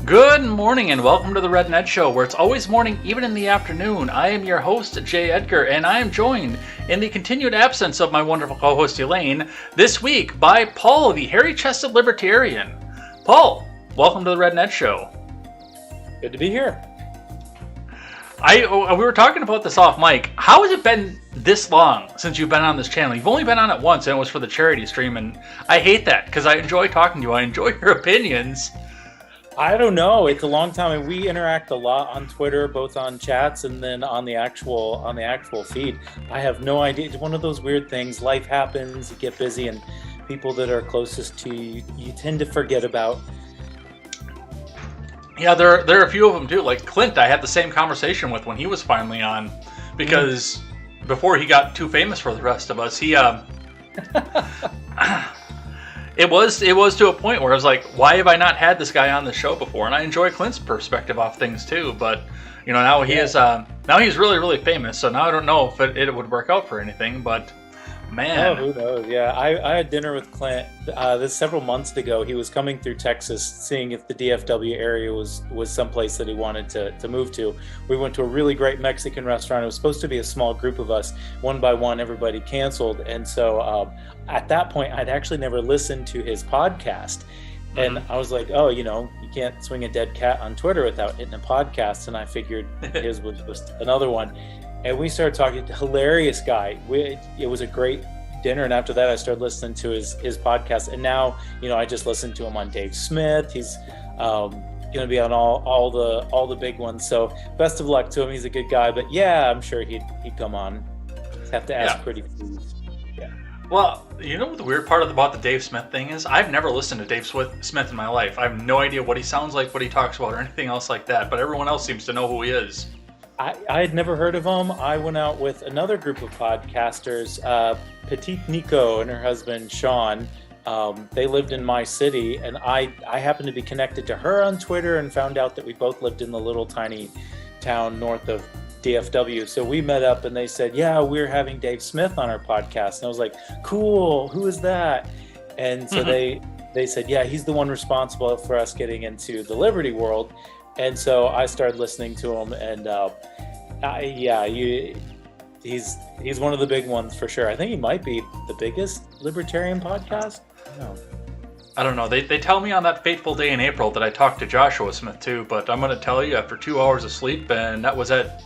Good morning and welcome to the Red Ned Show, where it's always morning, even in the afternoon. I am your host, Jay Edgar, and I am joined, in the continued absence of my wonderful co-host Elaine, this week by Paul, the hairy-chested libertarian. Paul, welcome to the Red Ned Show. Good to be here. We were talking about this off mic. How has it been this long since you've been on this channel? You've only been on it once, and it was for the charity stream, and I hate that, because I enjoy talking to you. I enjoy your opinions. I don't know. It's a long time, and we interact a lot on Twitter, both on chats and then on the actual feed. I have no idea. It's one of those weird things. Life happens, you get busy, and people that are closest to you, you tend to forget about. Yeah, there are a few of them too. Like Clint, I had the same conversation with when he was finally on, because before he got too famous for the rest of us, he it was to a point where I was like, why have I not had this guy on the show before? And I enjoy Clint's perspective off things too, but you know, now he is now he's really famous, so now I don't know if it would work out for anything, but man. Oh, who knows? Yeah, I had dinner with Clint this several months ago. He was coming through Texas, seeing if the DFW area was someplace that he wanted to move to. We went to a really great Mexican restaurant. It was supposed to be a small group of us. One by one, everybody canceled. And so at that point, I'd actually never listened to his podcast. And I was like, oh, you know, you can't swing a dead cat on Twitter without hitting a podcast. And I figured his was just another one. And we started talking. Hilarious guy. It was a great dinner, and after that, I started listening to his podcast. And now, you know, I just listen to him on Dave Smith. He's going to be on all the big ones. So best of luck to him. He's a good guy. But yeah, I'm sure he'd come on. Just have to ask pretty please. Yeah. Well, you know what the weird part about the Dave Smith thing is? I've never listened to Dave Smith in my life. I have no idea what he sounds like, what he talks about, or anything else like that. But everyone else seems to know who he is. I had never heard of him. I went out with another group of podcasters, Petite Nico and her husband, Sean. They lived in my city, and I happened to be connected to her on Twitter and found out that we both lived in the little tiny town north of DFW. So we met up, and they said, yeah, we're having Dave Smith on our podcast. And I was like, cool, who is that? And so they said, yeah, he's the one responsible for us getting into the Liberty world. And so I started listening to him, and he's one of the big ones for sure. I think he might be the biggest libertarian podcast. I don't know. They tell me on that fateful day in April that I talked to Joshua Smith too, but I'm going to tell you, after 2 hours of sleep, and that was at,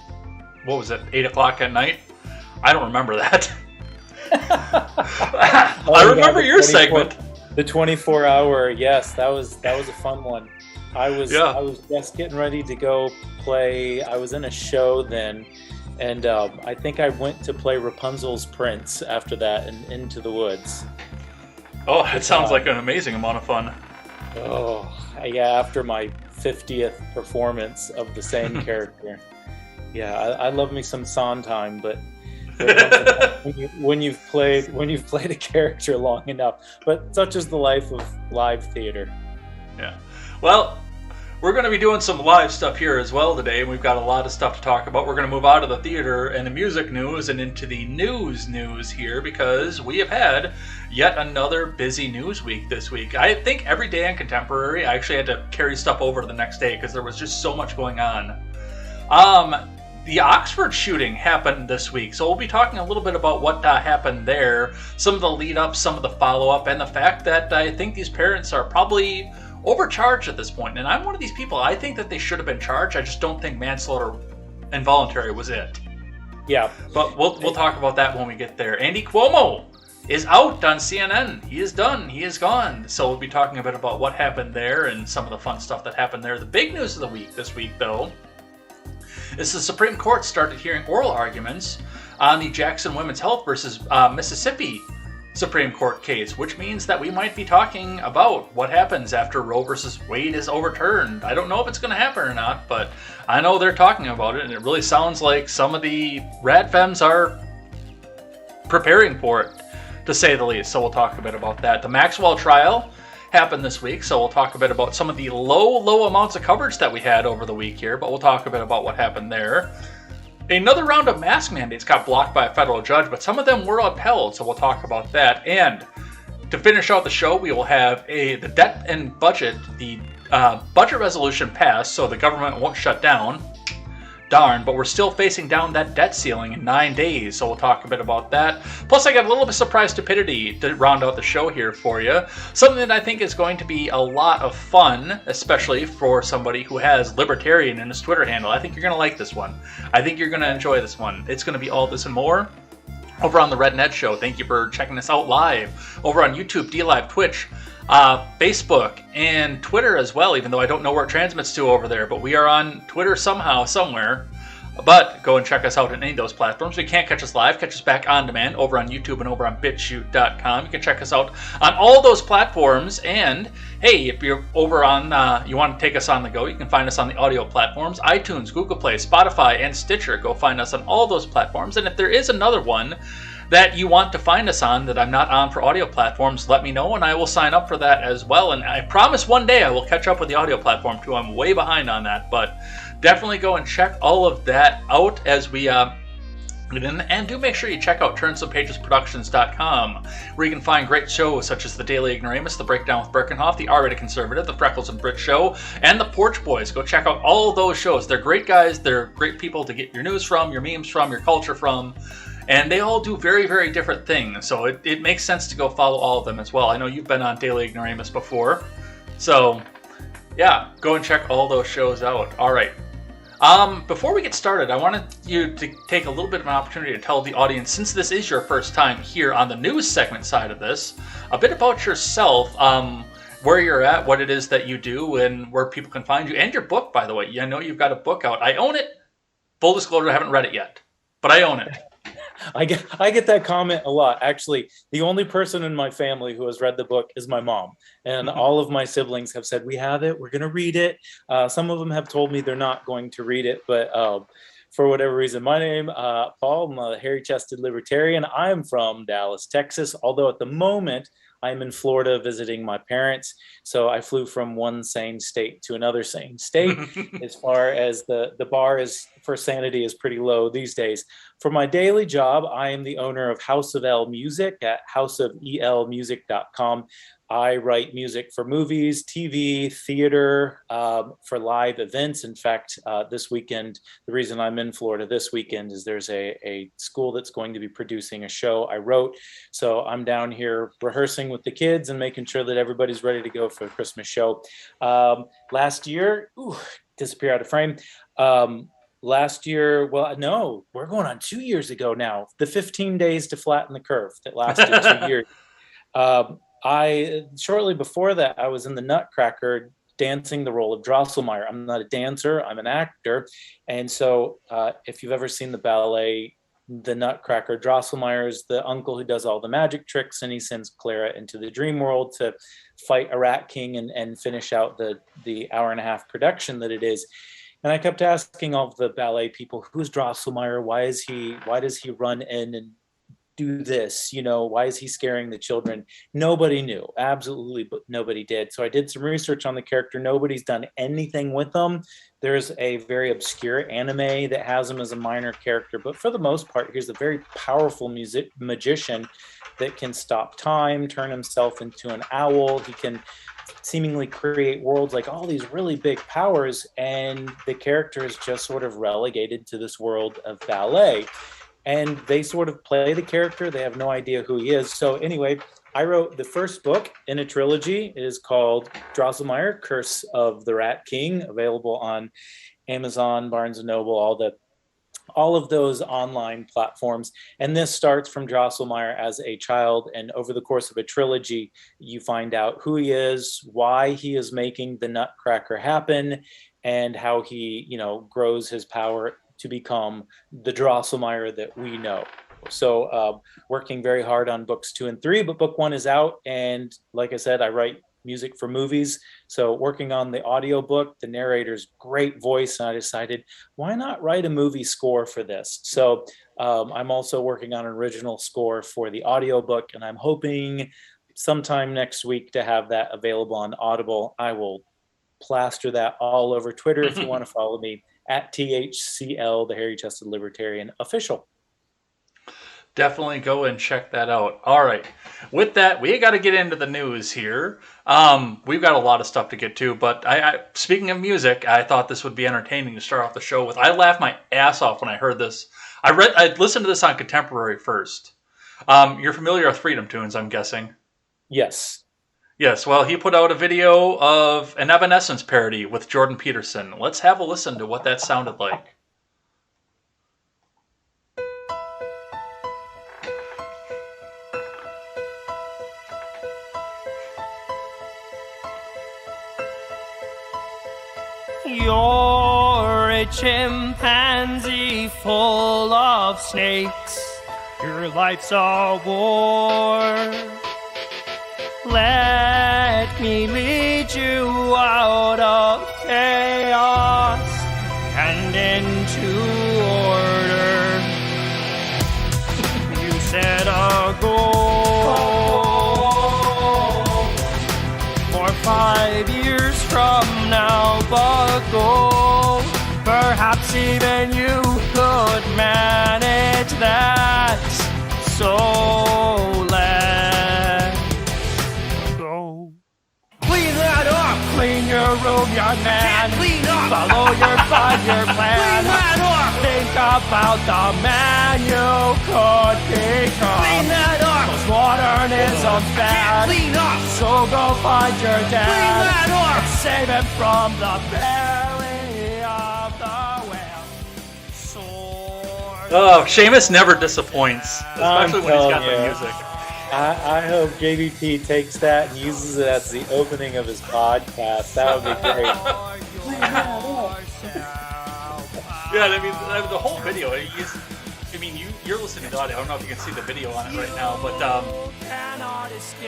8 o'clock at night? I don't remember that. I remember your segment. The 24-hour, yes, that was a fun one. I was just getting ready to go play. I was in a show then, and I think I went to play Rapunzel's Prince after that and Into the Woods. Oh, that sounds like an amazing amount of fun. Oh, yeah, after my 50th performance of the same character. Yeah, I love me some Sondheim, but when you've played a character long enough. But such is the life of live theater. Yeah. Well, we're going to be doing some live stuff here as well today, and we've got a lot of stuff to talk about. We're going to move out of the theater and the music news and into the news here, because we have had yet another busy news week this week. I think every day in Contemporary, I actually had to carry stuff over to the next day because there was just so much going on. The Oxford shooting happened this week, so we'll be talking a little bit about what happened there, some of the lead-up, some of the follow-up, and the fact that I think these parents are probably overcharged at this point. And I'm one of these people. I think that they should have been charged. I just don't think manslaughter involuntary was it. Yeah. But we'll talk about that when we get there. Andy Cuomo is out on CNN. He is done. He is gone. So we'll be talking a bit about what happened there and some of the fun stuff that happened there. The big news of the week this week, though, is the Supreme Court started hearing oral arguments on the Jackson Women's Health versus Mississippi Supreme Court case, which means that we might be talking about what happens after Roe versus Wade is overturned. I don't know if it's going to happen or not, but I know they're talking about it, and it really sounds like some of the rad femmes are preparing for it, to say the least. So we'll talk a bit about that. The Maxwell trial happened this week, so we'll talk a bit about some of the low amounts of coverage that we had over the week here, but we'll talk a bit about what happened there. Another round of mask mandates got blocked by a federal judge, but some of them were upheld, so we'll talk about that. And to finish out the show, we will have the debt and budget, the budget resolution passed, so the government won't shut down. Darn, but we're still facing down that debt ceiling in 9 days, so we'll talk a bit about that. Plus, I got a little bit of surprise stupidity to round out the show here for you. Something that I think is going to be a lot of fun, especially for somebody who has libertarian in his Twitter handle. I think you're going to like this one. I think you're going to enjoy this one. It's going to be all this and more over on the Red Net Show. Thank you for checking us out live over on YouTube, DLive, Twitch, Facebook, and Twitter as well, even though I don't know where it transmits to over there, but we are on Twitter somehow, somewhere. But go and check us out on any of those platforms. You can't catch us live, catch us back on demand over on YouTube and over on BitChute.com. You can check us out on all those platforms. And hey, if you're over on, you want to take us on the go, you can find us on the audio platforms, iTunes, Google Play, Spotify, and Stitcher. Go find us on all those platforms. And if there is another one that you want to find us on that I'm not on for audio platforms, let me know and I will sign up for that as well. And I promise one day I will catch up with the audio platform too. I'm way behind on that, but definitely go and check all of that out as we and do make sure you check out TurnSomePagesProductions.com, where you can find great shows such as The Daily Ignoramus, The Breakdown with Birkenhoff, The R-Rated Conservative, The Freckles and Brit Show, and The Porch Boys. Go check out all of those shows. They're great guys. They're great people to get your news from, your memes from, your culture from. And they all do very, very different things. So it makes sense to go follow all of them as well. I know you've been on Daily Ignoramus before. So yeah, go and check all those shows out. All right. Before we get started, I wanted you to take a little bit of an opportunity to tell the audience, since this is your first time here on the news segment side of this, a bit about yourself, where you're at, what it is that you do, and where people can find you, and your book, by the way. I know you've got a book out. I own it. Full disclosure, I haven't read it yet, but I own it. I get that comment a lot. Actually, the only person in my family who has read the book is my mom. And all of my siblings have said, we have it, we're going to read it. Some of them have told me they're not going to read it, but for whatever reason, my name, Paul, I'm a hairy-chested libertarian. I'm from Dallas, Texas, although at the moment, I'm in Florida visiting my parents. So I flew from one sane state to another sane state. As far as the bar is for sanity is pretty low these days. For my daily job, I am the owner of House of L Music at houseofelmusic.com. I write music for movies, TV, theater, for live events. In fact, this weekend, the reason I'm in Florida this weekend is there's a school that's going to be producing a show I wrote. So I'm down here rehearsing with the kids and making sure that everybody's ready to go for the Christmas show. Last year, disappear out of frame. Last year, well, no, we're going on 2 years ago now. The 15 days to flatten the curve that lasted 2 years. Shortly before that, I was in the Nutcracker dancing the role of Drosselmeyer. I'm not a dancer, I'm an actor. And so if you've ever seen the ballet, the Nutcracker, Drosselmeyer is the uncle who does all the magic tricks, and he sends Clara into the dream world to fight a rat king and finish out the hour-and-a-half production that it is. And I kept asking all of the ballet people, who's Drosselmeyer? Why does he run in and do this? Why is he scaring the children? Nobody knew, absolutely, but nobody did. So I did some research on the character. Nobody's done anything with them. There's a very obscure anime that has him as a minor character, but for the most part, he's a very powerful magician that can stop time, turn himself into an owl. He can seemingly create worlds, like all these really big powers, and the character is just sort of relegated to this world of ballet. And they sort of play the character. They have no idea who he is. So anyway, I wrote the first book in a trilogy. It is called Drosselmeyer, Curse of the Rat King, available on Amazon, Barnes & Noble, all of those online platforms. And this starts from Drosselmeyer as a child. And over the course of a trilogy, you find out who he is, why he is making the Nutcracker happen, and how he, grows his power to become the Drosselmeyer that we know. So working very hard on books 2 and 3, but book 1 is out. And like I said, I write music for movies. So working on the audiobook, the narrator's great voice, and I decided, why not write a movie score for this? So I'm also working on an original score for the audiobook, and I'm hoping sometime next week to have that available on Audible. I will plaster that all over Twitter if you want to follow me, at THCL, the Hairy Chested Libertarian Official. Definitely go and check that out. All right. With that, we got to get into the news here. We've got a lot of stuff to get to, but speaking of music, I thought this would be entertaining to start off the show with. I laughed my ass off when I heard this. I listened to this on Contemporary first. You're familiar with Freedom Tunes, I'm guessing. Yes. Yes, well, he put out a video of an Evanescence parody with Jordan Peterson. Let's have a listen to what that sounded like. You're a chimpanzee full of snakes. Your life's a war. Let me lead you out of chaos and into order. You set a goal for 5 years from now, but go. Perhaps even you could manage that. So let's go. Clean that up. Clean your room, young man. Clean up. Follow your 5-year plan. Clean that up. Think about the man you could become. Clean that up. 'Cause modernism's bad. Clean up. So go find your dad. Clean that up. And save him from the belly of the whale. Oh, Seamus never disappoints, especially when he's got the you. music. I hope JVP takes that and uses it as the opening of his podcast. That would be great. Yeah, I mean, the whole video, you're listening to audio. I don't know if you can see the video on it right now, but,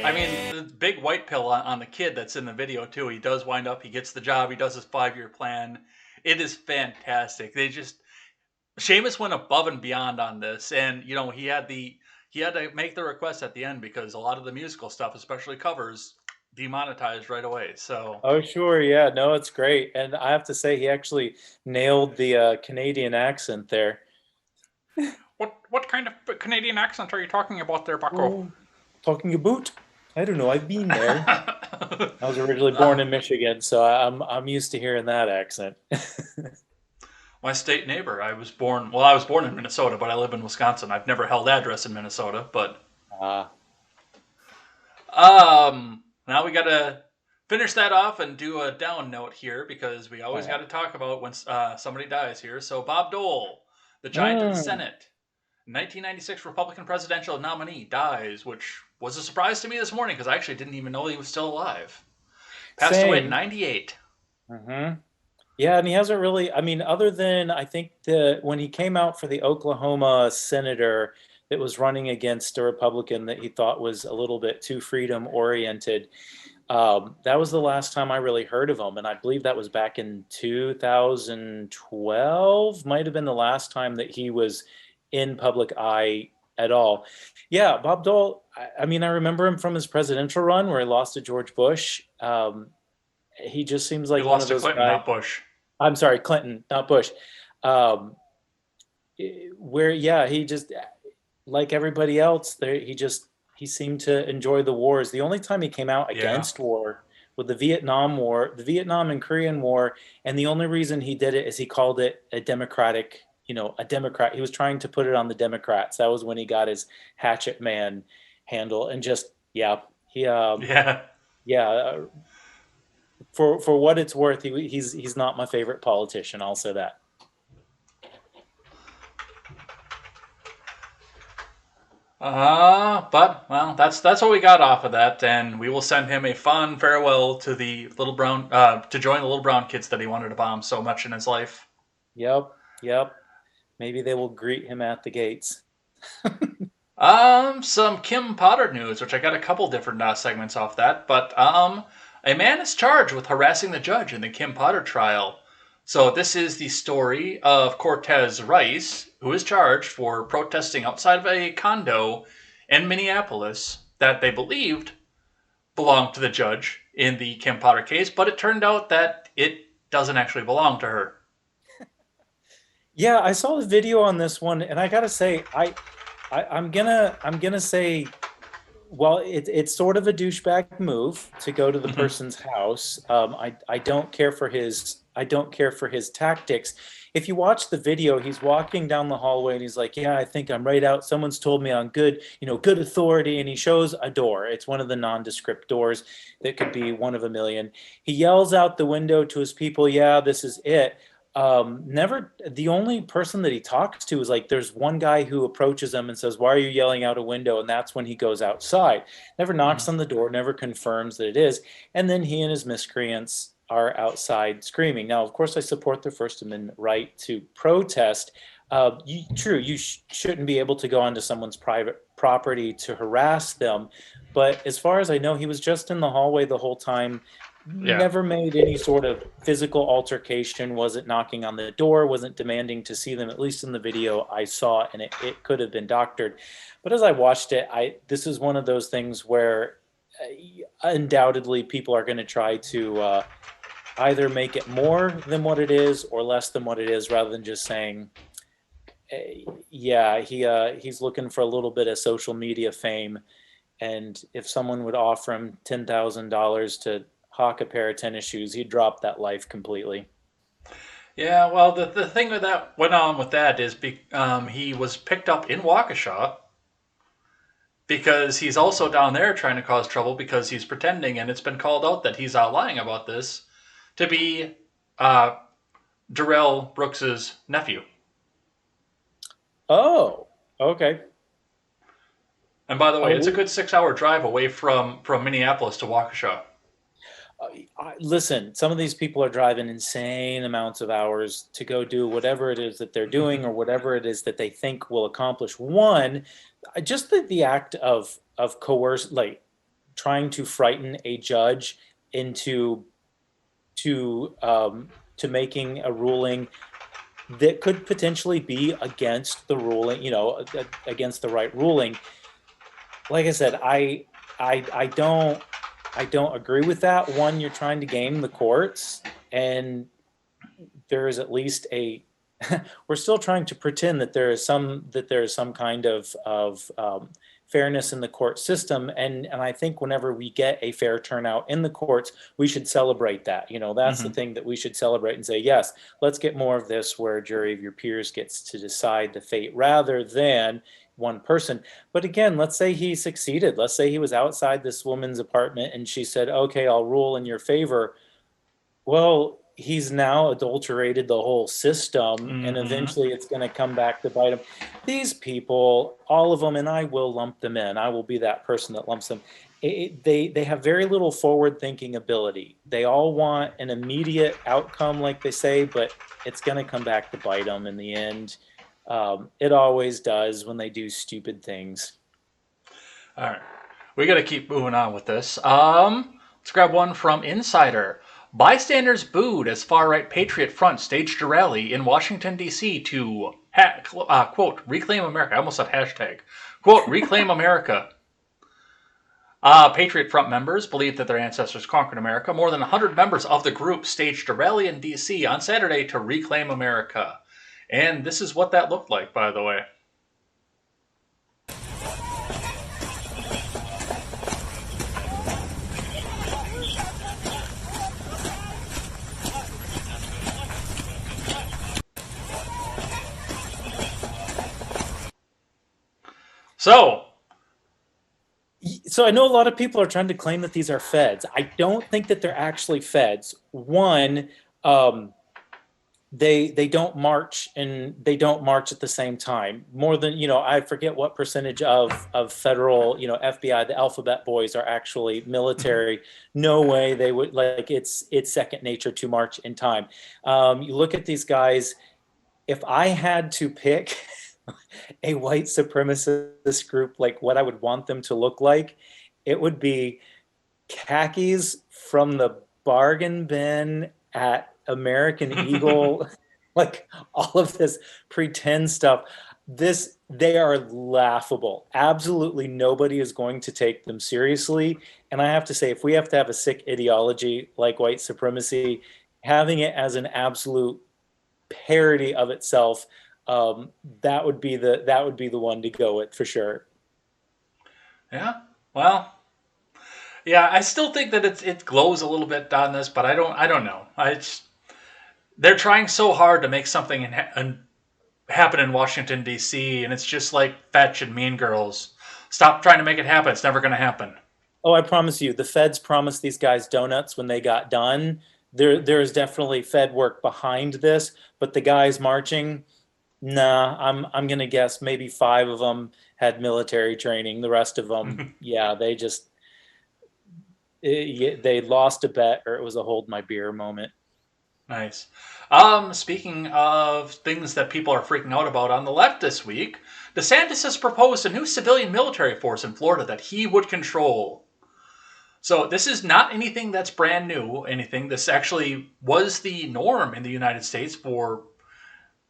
I mean, the big white pill on the kid that's in the video, too. He does wind up, he gets the job, he does his 5-year plan. It is fantastic. Seamus went above and beyond on this, and, he had to make the request at the end because a lot of the musical stuff, especially covers, demonetized right away. So. Oh, sure. Yeah. No, it's great. And I have to say, he actually nailed the Canadian accent there. What kind of Canadian accent are you talking about there, Bucko? Oh, talking about? I don't know. I've been there. I was originally born in Michigan, so I'm used to hearing that accent. My state neighbor. I was born in Minnesota, but I live in Wisconsin. I've never held address in Minnesota, but now we got to finish that off and do a down note here because we always got to talk about when somebody dies here. So Bob Dole, the giant of the Senate, 1996 Republican presidential nominee, dies, which was a surprise to me this morning because I actually didn't even know he was still alive. Passed away at 98. Mm-hmm. Yeah, and he hasn't really, other than I think when he came out for the Oklahoma senator that was running against a Republican that he thought was a little bit too freedom-oriented, that was the last time I really heard of him, and I believe that was back in 2012, might have been the last time that he was in public eye at all. Yeah, Bob Dole, I remember him from his presidential run where he lost to George Bush. He just seems like one of those Clinton, guys. not Bush. I'm sorry, Clinton, not Bush. He just, like everybody else, he seemed to enjoy the wars. The only time he came out against war with the Vietnam War, the Vietnam and Korean War, and the only reason he did it is he called it a democratic, a Democrat. He was trying to put it on the Democrats. That was when he got his hatchet man handle, and For what it's worth, he's not my favorite politician. I'll say that. But that's what we got off of that, and we will send him a fond farewell to the little brown to join the little brown kids that he wanted to bomb so much in his life. Yep. Maybe they will greet him at the gates. Some Kim Potter news, which I got a couple different segments off that, but a man is charged with harassing the judge in the Kim Potter trial. So this is the story of Cortez Rice, who is charged for protesting outside of a condo in Minneapolis that they believed belonged to the judge in the Kim Potter case, but it turned out that it doesn't actually belong to her. Yeah, I saw the video on this one, and I gotta say, I'm gonna say, well, it's sort of a douchebag move to go to the Hmm. person's house. I don't care for his tactics. If you watch the video, he's walking down the hallway and he's like, "Yeah, I think I'm right out. Someone's told me on good authority." And he shows a door. It's one of the nondescript doors that could be one of a million. He yells out the window to his people, "Yeah, this is it." Never, the only person that he talks to is like, there's one guy who approaches him and says, "Why are you yelling out a window?" And that's when he goes outside. Never knocks on the door, never confirms that it is. And then he and his miscreants are outside screaming. Now, of course, I support the First Amendment right to protest. True, you shouldn't be able to go onto someone's private property to harass them. But as far as I know, he was just in the hallway the whole time, Yeah. never made any sort of physical altercation, wasn't knocking on the door, wasn't demanding to see them, at least in the video I saw, and it could have been doctored. But as I watched it, this is one of those things where undoubtedly people are going to try to either make it more than what it is or less than what it is, rather than just saying, yeah, he's looking for a little bit of social media fame. And if someone would offer him $10,000 to hawk a pair of tennis shoes, he'd drop that life completely. Yeah, well, the thing that went on with that is he was picked up in Waukesha because he's also down there trying to cause trouble because he's pretending, and it's been called out that he's out lying about this, to be uh, Darrell Brooks's nephew. Oh, okay. And by the way, it's a Oh, good 6 hour drive away from Minneapolis to Waukesha. listen, some of these people are driving insane amounts of hours to go do whatever it is that they're doing or whatever it is that they think will accomplish. One, just the act of coerce, like trying to frighten a judge into to making a ruling that could potentially be against the ruling, against the right ruling. Like I said, I don't agree with that. One, you're trying to game the courts, and there is at least a we're still trying to pretend that there is some kind of fairness in the court system, and I think whenever we get a fair turnout in the courts, we should celebrate that. That's the Hmm. thing that we should celebrate and say, yes, let's get more of this where a jury of your peers gets to decide the fate rather than one person. But again, let's say he succeeded. Let's say he was outside this woman's apartment and she said, "Okay, I'll rule in your favor." Well, he's now adulterated the whole system, and Hmm. eventually it's going to come back to bite him. These people, all of them, and I will lump them in. I will be that person that lumps them. They have very little forward thinking ability. They all want an immediate outcome, like they say, but it's going to come back to bite them in the end. It always does when they do stupid things. All right. We got to keep moving on with this. Let's grab one from Insider. Bystanders booed as far-right Patriot Front staged a rally in Washington, D.C. to, quote, reclaim America. I almost said hashtag. Quote, reclaim America. Patriot Front members believe that their ancestors conquered America. More than 100 members of the group staged a rally in D.C. on Saturday to reclaim America. And this is what that looked like, by the way. So, So I know a lot of people are trying to claim that these are feds. I don't think that they're actually feds. One, um, they don't march, and they don't march at the same time. More than, I forget what percentage of federal, FBI, the Alphabet Boys are actually military. No way they would, like, it's second nature to march in time. You look at these guys. If I had to pick a white supremacist group, like what I would want them to look like, it would be khakis from the bargain bin at American Eagle, like all of this pretend stuff. They are laughable. Absolutely nobody is going to take them seriously. And I have to say, if we have to have a sick ideology like white supremacy, having it as an absolute parody of itself, that would be the one to go with for sure. Yeah. Well, yeah, I still think that it glows a little bit on this, but I don't know. They're trying so hard to make something happen in Washington D.C., and it's just like Fetch and Mean Girls. Stop trying to make it happen. It's never going to happen. Oh, I promise you, the feds promised these guys donuts when they got done. There is definitely Fed work behind this, but the guys marching, nah, I'm gonna guess maybe 5 of them had military training. The rest of them, yeah, they lost a bet, or it was a hold my beer moment. Nice. Speaking of things that people are freaking out about on the left this week, DeSantis has proposed a new civilian military force in Florida that he would control. So this is not anything that's brand new, This actually was the norm in the United States for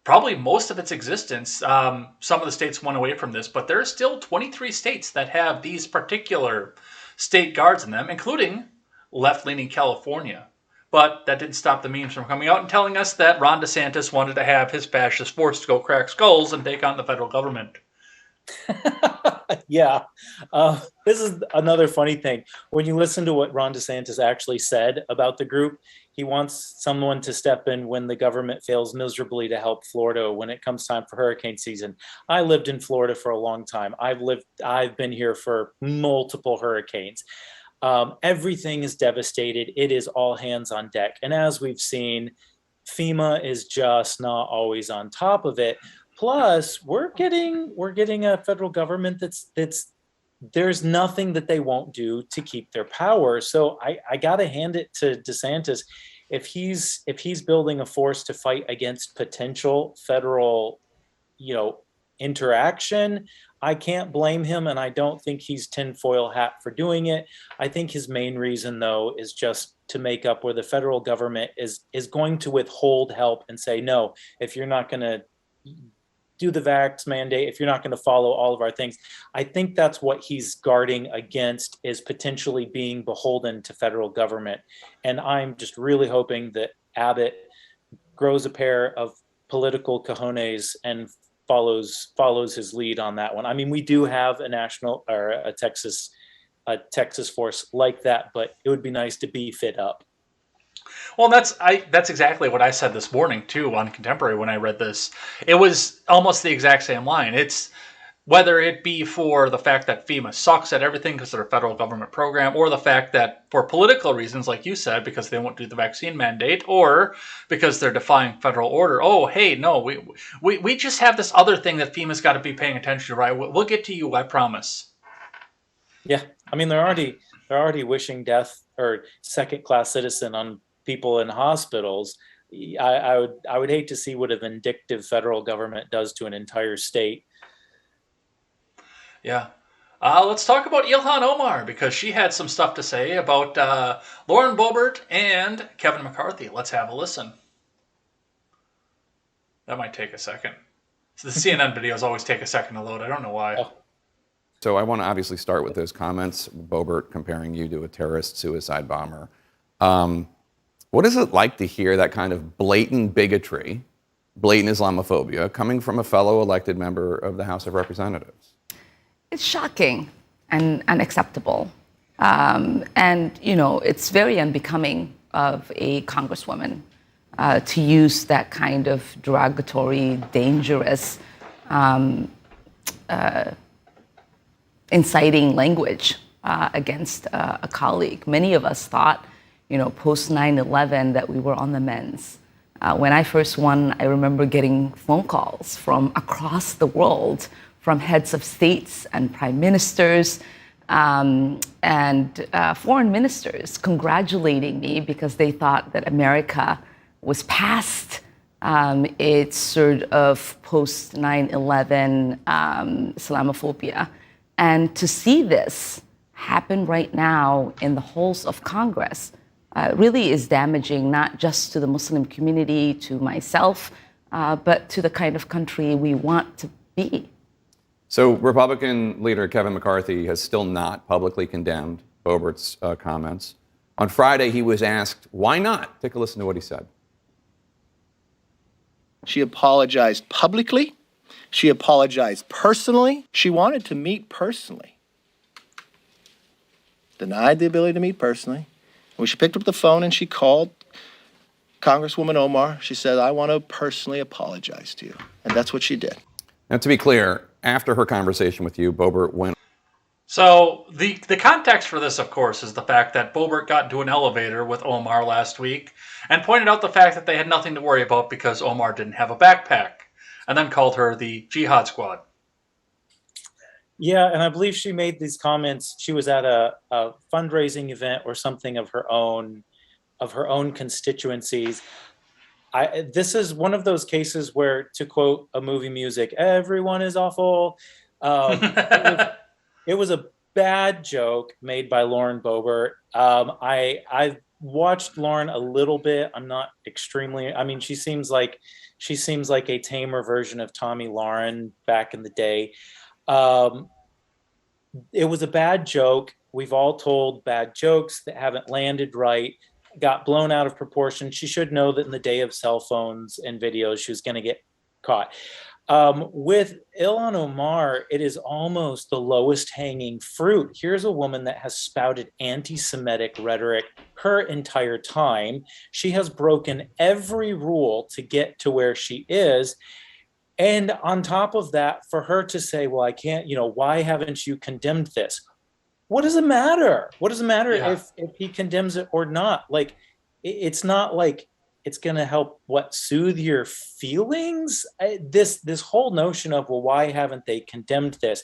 probably most of its existence. Some of the states went away from this, but there are still 23 states that have these particular state guards in them, including left-leaning California. But that didn't stop the memes from coming out and telling us that Ron DeSantis wanted to have his fascist force to go crack skulls and take on the federal government. Yeah. This is another funny thing. When you listen to what Ron DeSantis actually said about the group, he wants someone to step in when the government fails miserably to help Florida when it comes time for hurricane season. I lived in Florida for a long time. I've been here for multiple hurricanes. Everything is devastated. It is all hands on deck. And as we've seen, FEMA is just not always on top of it. Plus, we're getting a federal government that's there's nothing that they won't do to keep their power. So I gotta hand it to DeSantis. If he's building a force to fight against potential federal, interaction, I can't blame him, and I don't think he's tinfoil hat for doing it. I think his main reason, though, is just to make up where the federal government is going to withhold help and say, no, if you're not going to do the vax mandate, if you're not going to follow all of our things. I think that's what he's guarding against, is potentially being beholden to federal government. And I'm just really hoping that Abbott grows a pair of political cojones and follows his lead on that one. I mean, we do have a national or a Texas force like that, but it would be nice to beef it up. Well, that's exactly what I said this morning too on Contemporary when I read this. It was almost the exact same line. It's whether it be for the fact that FEMA sucks at everything because they're a federal government program, or the fact that for political reasons, like you said, because they won't do the vaccine mandate, or because they're defying federal order. Oh, hey, no, we just have this other thing that FEMA's got to be paying attention to, right? We'll get to you, I promise. Yeah, I mean, they're already wishing death or second-class citizen on people in hospitals. I would hate to see what a vindictive federal government does to an entire state. Yeah. Let's talk about Ilhan Omar, because she had some stuff to say about Lauren Boebert and Kevin McCarthy. Let's have a listen. That might take a second. So the CNN videos always take a second to load. I don't know why. Oh. So I want to obviously start with those comments, Boebert comparing you to a terrorist suicide bomber. What is it like to hear that kind of blatant bigotry, blatant Islamophobia, coming from a fellow elected member of the House of Representatives? It's shocking and unacceptable. And, it's very unbecoming of a congresswoman to use that kind of derogatory, dangerous, inciting language against a colleague. Many of us thought, post 9/11 that we were on the mends. When I first won, I remember getting phone calls from across the world from heads of states and prime ministers and foreign ministers congratulating me because they thought that America was past its sort of post 9/11 Islamophobia. And to see this happen right now in the halls of Congress really is damaging, not just to the Muslim community, to myself, but to the kind of country we want to be. So Republican leader Kevin McCarthy has still not publicly condemned Boebert's comments. On Friday, he was asked, why not? Take a listen to what he said. She apologized publicly. She apologized personally. She wanted to meet personally. Denied the ability to meet personally. When she picked up the phone and she called Congresswoman Omar, she said, I want to personally apologize to you. And that's what she did. Now, to be clear, after her conversation with you, Boebert went. So the context for this, of course, is the fact that Boebert got into an elevator with Omar last week and pointed out the fact that they had nothing to worry about because Omar didn't have a backpack, and then called her the Jihad Squad. Yeah, and I believe she made these comments. She was at a fundraising event or something of her own constituencies. This is one of those cases where, to quote a movie music, everyone is awful. It was a bad joke made by Lauren Boebert. I've watched Lauren a little bit. I'm not extremely. I mean, she seems like a tamer version of Tommy Lauren back in the day. It was a bad joke. We've all told bad jokes that haven't landed right, got blown out of proportion. She should know that in the day of cell phones and videos, she was going to get caught. With Ilhan Omar, it is almost the lowest hanging fruit. Here's a woman that has spouted anti-Semitic rhetoric her entire time. She has broken every rule to get to where she is. And on top of that, for her to say, well, I can't, why haven't you condemned this? What does it matter? What does it matter if he condemns it or not? Like, it's not like it's going to help soothe your feelings. This whole notion of, well, why haven't they condemned this?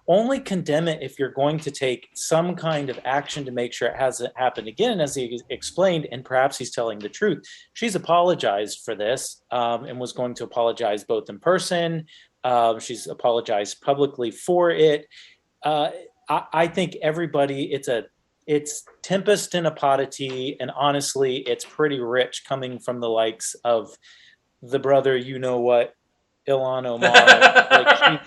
Only condemn it if you're going to take some kind of action to make sure it hasn't happened again. As he explained, and perhaps he's telling the truth, she's apologized for this and was going to apologize both in person. She's apologized publicly for it. I think everybody, it's tempest in a pot of tea, and honestly, it's pretty rich coming from the likes of the brother, Ilhan Omar.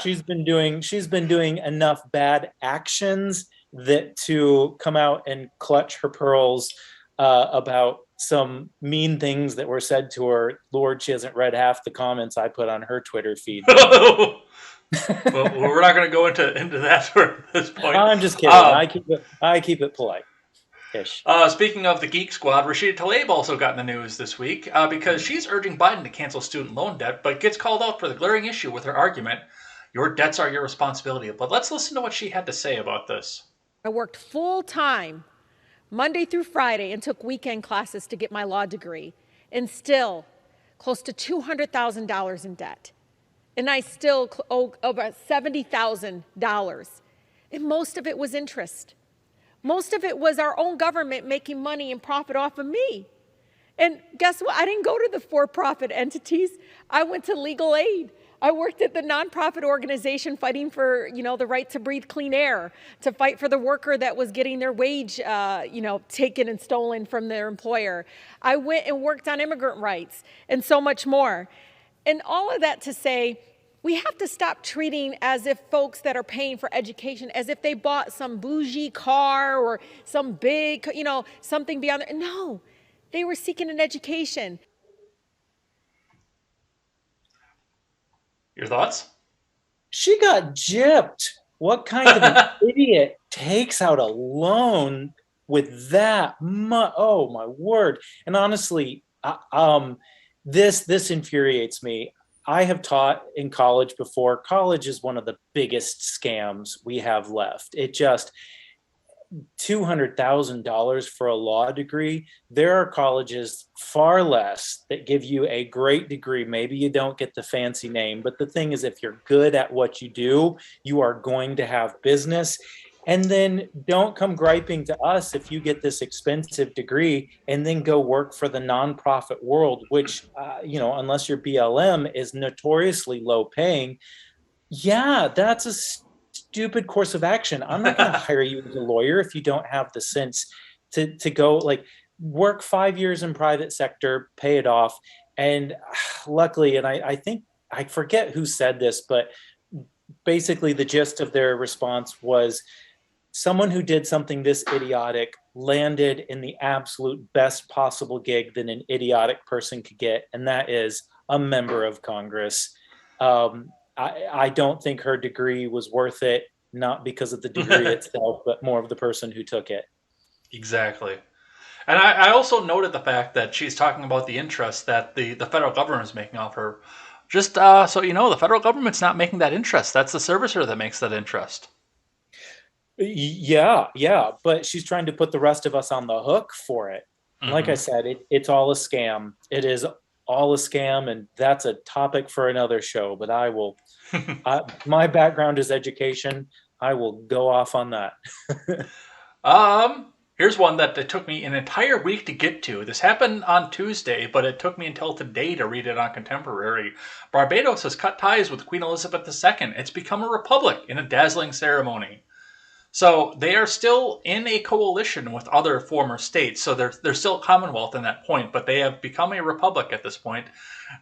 She's been doing enough bad actions that to come out and clutch her pearls about some mean things that were said to her. Lord, she hasn't read half the comments I put on her Twitter feed. Well, we're not going to go into that at this point. I'm just kidding. I keep it polite. Ish. Speaking of the Geek Squad, Rashida Tlaib also got in the news this week because she's urging Biden to cancel student loan debt, but gets called out for the glaring issue with her argument, your debts are your responsibility. But let's listen to what she had to say about this. I worked full time Monday through Friday and took weekend classes to get my law degree, and still close to $200,000 in debt. And I still owe over $70,000. And most of it was interest. Most of it was our own government making money and profit off of me. And guess what? I didn't go to the for-profit entities. I went to legal aid. I worked at the nonprofit organization fighting for, the right to breathe clean air, to fight for the worker that was getting their wage, taken and stolen from their employer. I went and worked on immigrant rights and so much more. And all of that to say, we have to stop treating as if folks that are paying for education, as if they bought some bougie car or some big, something beyond that. No, they were seeking an education. Your thoughts? She got gypped. What kind of an idiot takes out a loan with that? Oh, my word. And honestly, this infuriates me. I have taught in college before. College is one of the biggest scams we have left. It just $200,000 for a law degree. There are colleges far less that give you a great degree. Maybe you don't get the fancy name, but the thing is, if you're good at what you do, you are going to have business. And then don't come griping to us if you get this expensive degree and then go work for the nonprofit world, which, unless you're BLM, is notoriously low paying. Yeah, that's a stupid course of action. I'm not going to hire you as a lawyer if you don't have the sense to go work 5 years in private sector, pay it off. And luckily, and I think, I forget who said this, but basically the gist of their response was, someone who did something this idiotic landed in the absolute best possible gig that an idiotic person could get, and that is a member of Congress. I don't think her degree was worth it, not because of the degree itself, but more of the person who took it. Exactly. And I also noted the fact that she's talking about the interest that the federal government is making off her. Just so you know, the federal government's not making that interest. That's the servicer that makes that interest. Yeah, but she's trying to put the rest of us on the hook for it. Like I said, it's all a scam. It is all a scam, and that's a topic for another show. But I will. My background is education. I will go off on that. Here's one that it took me an entire week to get to. This happened on Tuesday, but it took me until today to read it on Contemporary. Barbados has cut ties with Queen Elizabeth II. It's become a republic in a dazzling ceremony. So they are still in a coalition with other former states. So they're still a Commonwealth in that point, but they have become a republic at this point.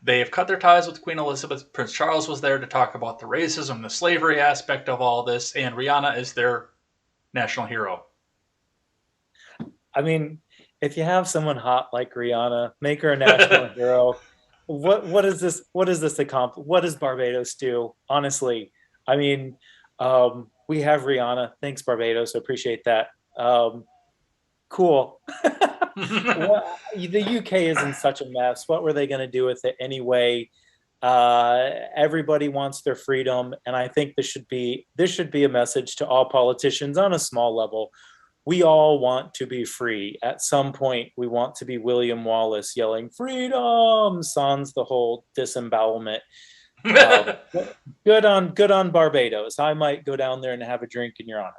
They have cut their ties with Queen Elizabeth. Prince Charles was there to talk about the racism, the slavery aspect of all this, and Rihanna is their national hero. I mean, if you have someone hot like Rihanna, make her a national hero. What is this? What is this accomplish? What does Barbados do? Honestly, I mean, we have Rihanna. Thanks, Barbados. I appreciate that. Cool. The UK is in such a mess. What were they going to do with it anyway? Everybody wants their freedom, and I think this should be a message to all politicians on a small level. We all want to be free. At some point, we want to be William Wallace yelling "freedom" sans the whole disembowelment. Good on Barbados. I might go down there and have a drink in your honor.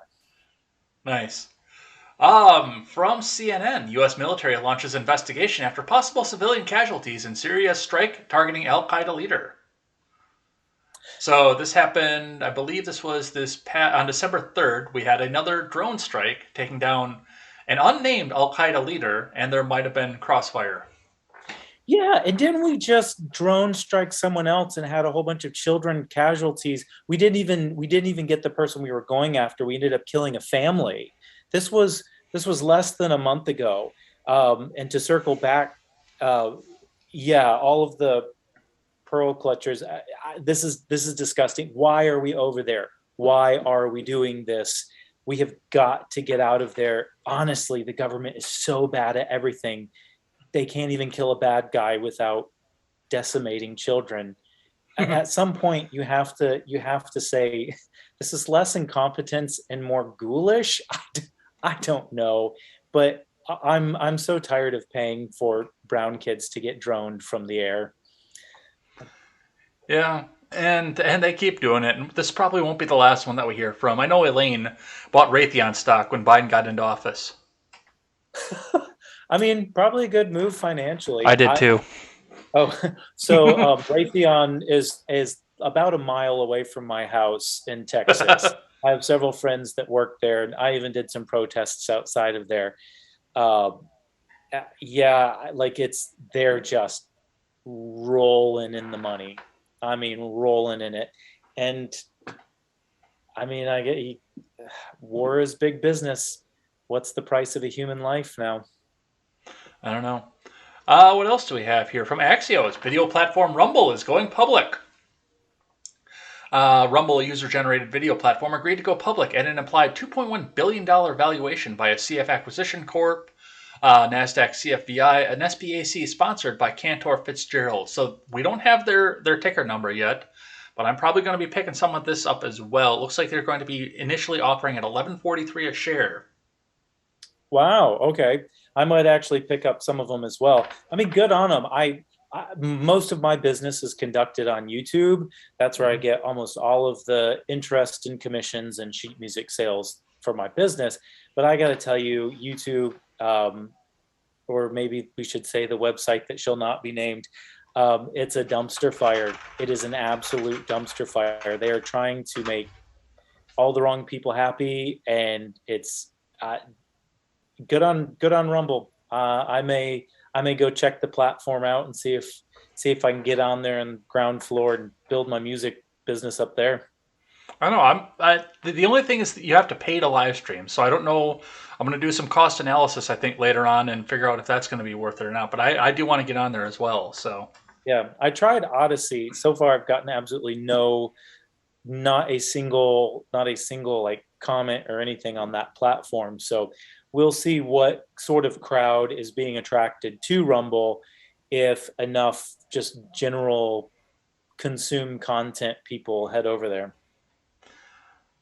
Nice. From CNN, U.S. military launches investigation after possible civilian casualties in Syria's strike targeting Al-Qaeda leader. So this happened, I believe this was on December 3rd. We had another drone strike taking down an unnamed Al-Qaeda leader, and there might have been crossfire. Yeah, and didn't we just drone strike someone else and had a whole bunch of children casualties? We didn't even get the person we were going after. We ended up killing a family. This was less than a month ago. And to circle back, all of the pearl clutchers. This is disgusting. Why are we over there? Why are we doing this? We have got to get out of there. Honestly, the government is so bad at everything. They can't even kill a bad guy without decimating children. At some point, you have to say, this is less incompetence and more ghoulish. I don't know, but I'm so tired of paying for brown kids to get droned from the air. Yeah, and they keep doing it. And this probably won't be the last one that we hear from. I know Elaine bought Raytheon stock when Biden got into office. I mean, probably a good move financially. I did too. So Raytheon is about a mile away from my house in Texas. I have several friends that work there, and I even did some protests outside of there. They're just rolling in the money. I mean, rolling in it. And I mean, war is big business. What's the price of a human life now? I don't know. What else do we have here? From Axios, video platform Rumble is going public. Rumble, a user-generated video platform, agreed to go public at an implied $2.1 billion valuation by a CF Acquisition Corp, NASDAQ CFBI, an SPAC sponsored by Cantor Fitzgerald. So we don't have their ticker number yet, but I'm probably going to be picking some of this up as well. It looks like they're going to be initially offering at $11.43 a share. Wow, okay. I might actually pick up some of them as well. I mean, good on them. Most of my business is conducted on YouTube. That's where I get almost all of the interest and commissions and sheet music sales for my business. But I got to tell you, YouTube, or maybe we should say the website that shall not be named, it's a dumpster fire. It is an absolute dumpster fire. They are trying to make all the wrong people happy, and it's good on Rumble. I may go check the platform out and see if I can get on there on the ground floor and build my music business up there. I know. The only thing is that you have to pay to live stream, so I don't know. I'm going to do some cost analysis, I think, later on and figure out if that's going to be worth it or not. But I do want to get on there as well. So Yeah, I tried Odyssey. So far, I've gotten absolutely not a single like comment or anything on that platform. So we'll see what sort of crowd is being attracted to Rumble if enough just general consume content people head over there.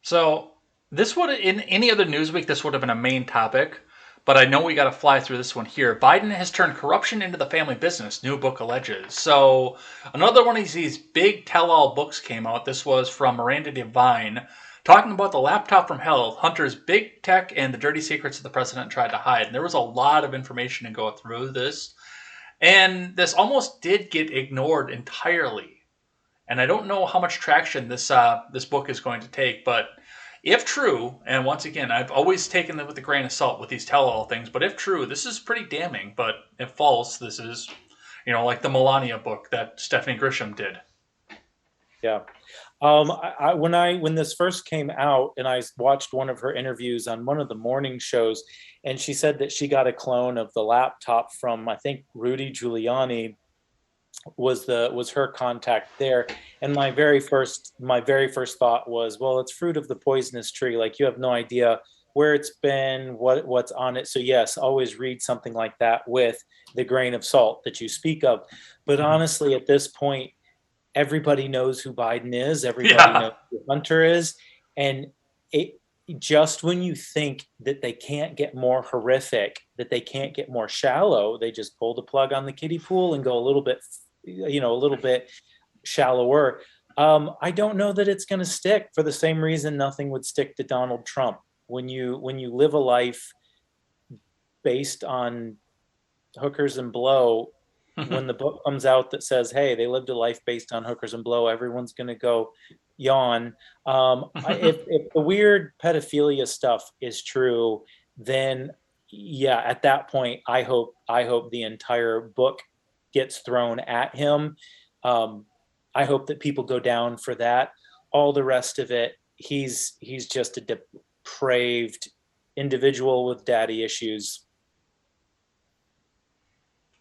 So this would, in any other news week, this would have been a main topic, but I know we got to fly through this one here. Biden has turned corruption into the family business, new book alleges. So another one of these big tell-all books came out. This was from Miranda Devine, talking about the laptop from hell, Hunter's big tech and the dirty secrets that the president tried to hide. And there was a lot of information to go through this. And this almost did get ignored entirely. And I don't know how much traction this book is going to take, but if true, and once again, I've always taken it with a grain of salt with these tell-all things, but if true, this is pretty damning. But if false, this is, like the Melania book that Stephanie Grisham did. Yeah. When this first came out, and I watched one of her interviews on one of the morning shows, and she said that she got a clone of the laptop from, I think, Rudy Giuliani was her contact there. And my very first thought was, well, it's fruit of the poisonous tree. Like, you have no idea where it's been, what's on it. So yes, always read something like that with the grain of salt that you speak of. But honestly, at this point, everybody knows who Biden is. Everybody knows who Hunter is. And it just, when you think that they can't get more horrific, that they can't get more shallow, they just pull the plug on the kiddie pool and go a little bit shallower. I don't know that it's going to stick, for the same reason nothing would stick to Donald Trump. When you live a life based on hookers and blow, when the book comes out that says, hey, they lived a life based on hookers and blow, everyone's going to go yawn. If the weird pedophilia stuff is true, then yeah, at that point, I hope the entire book gets thrown at him. I hope that people go down for that. All the rest of it, he's just a depraved individual with daddy issues.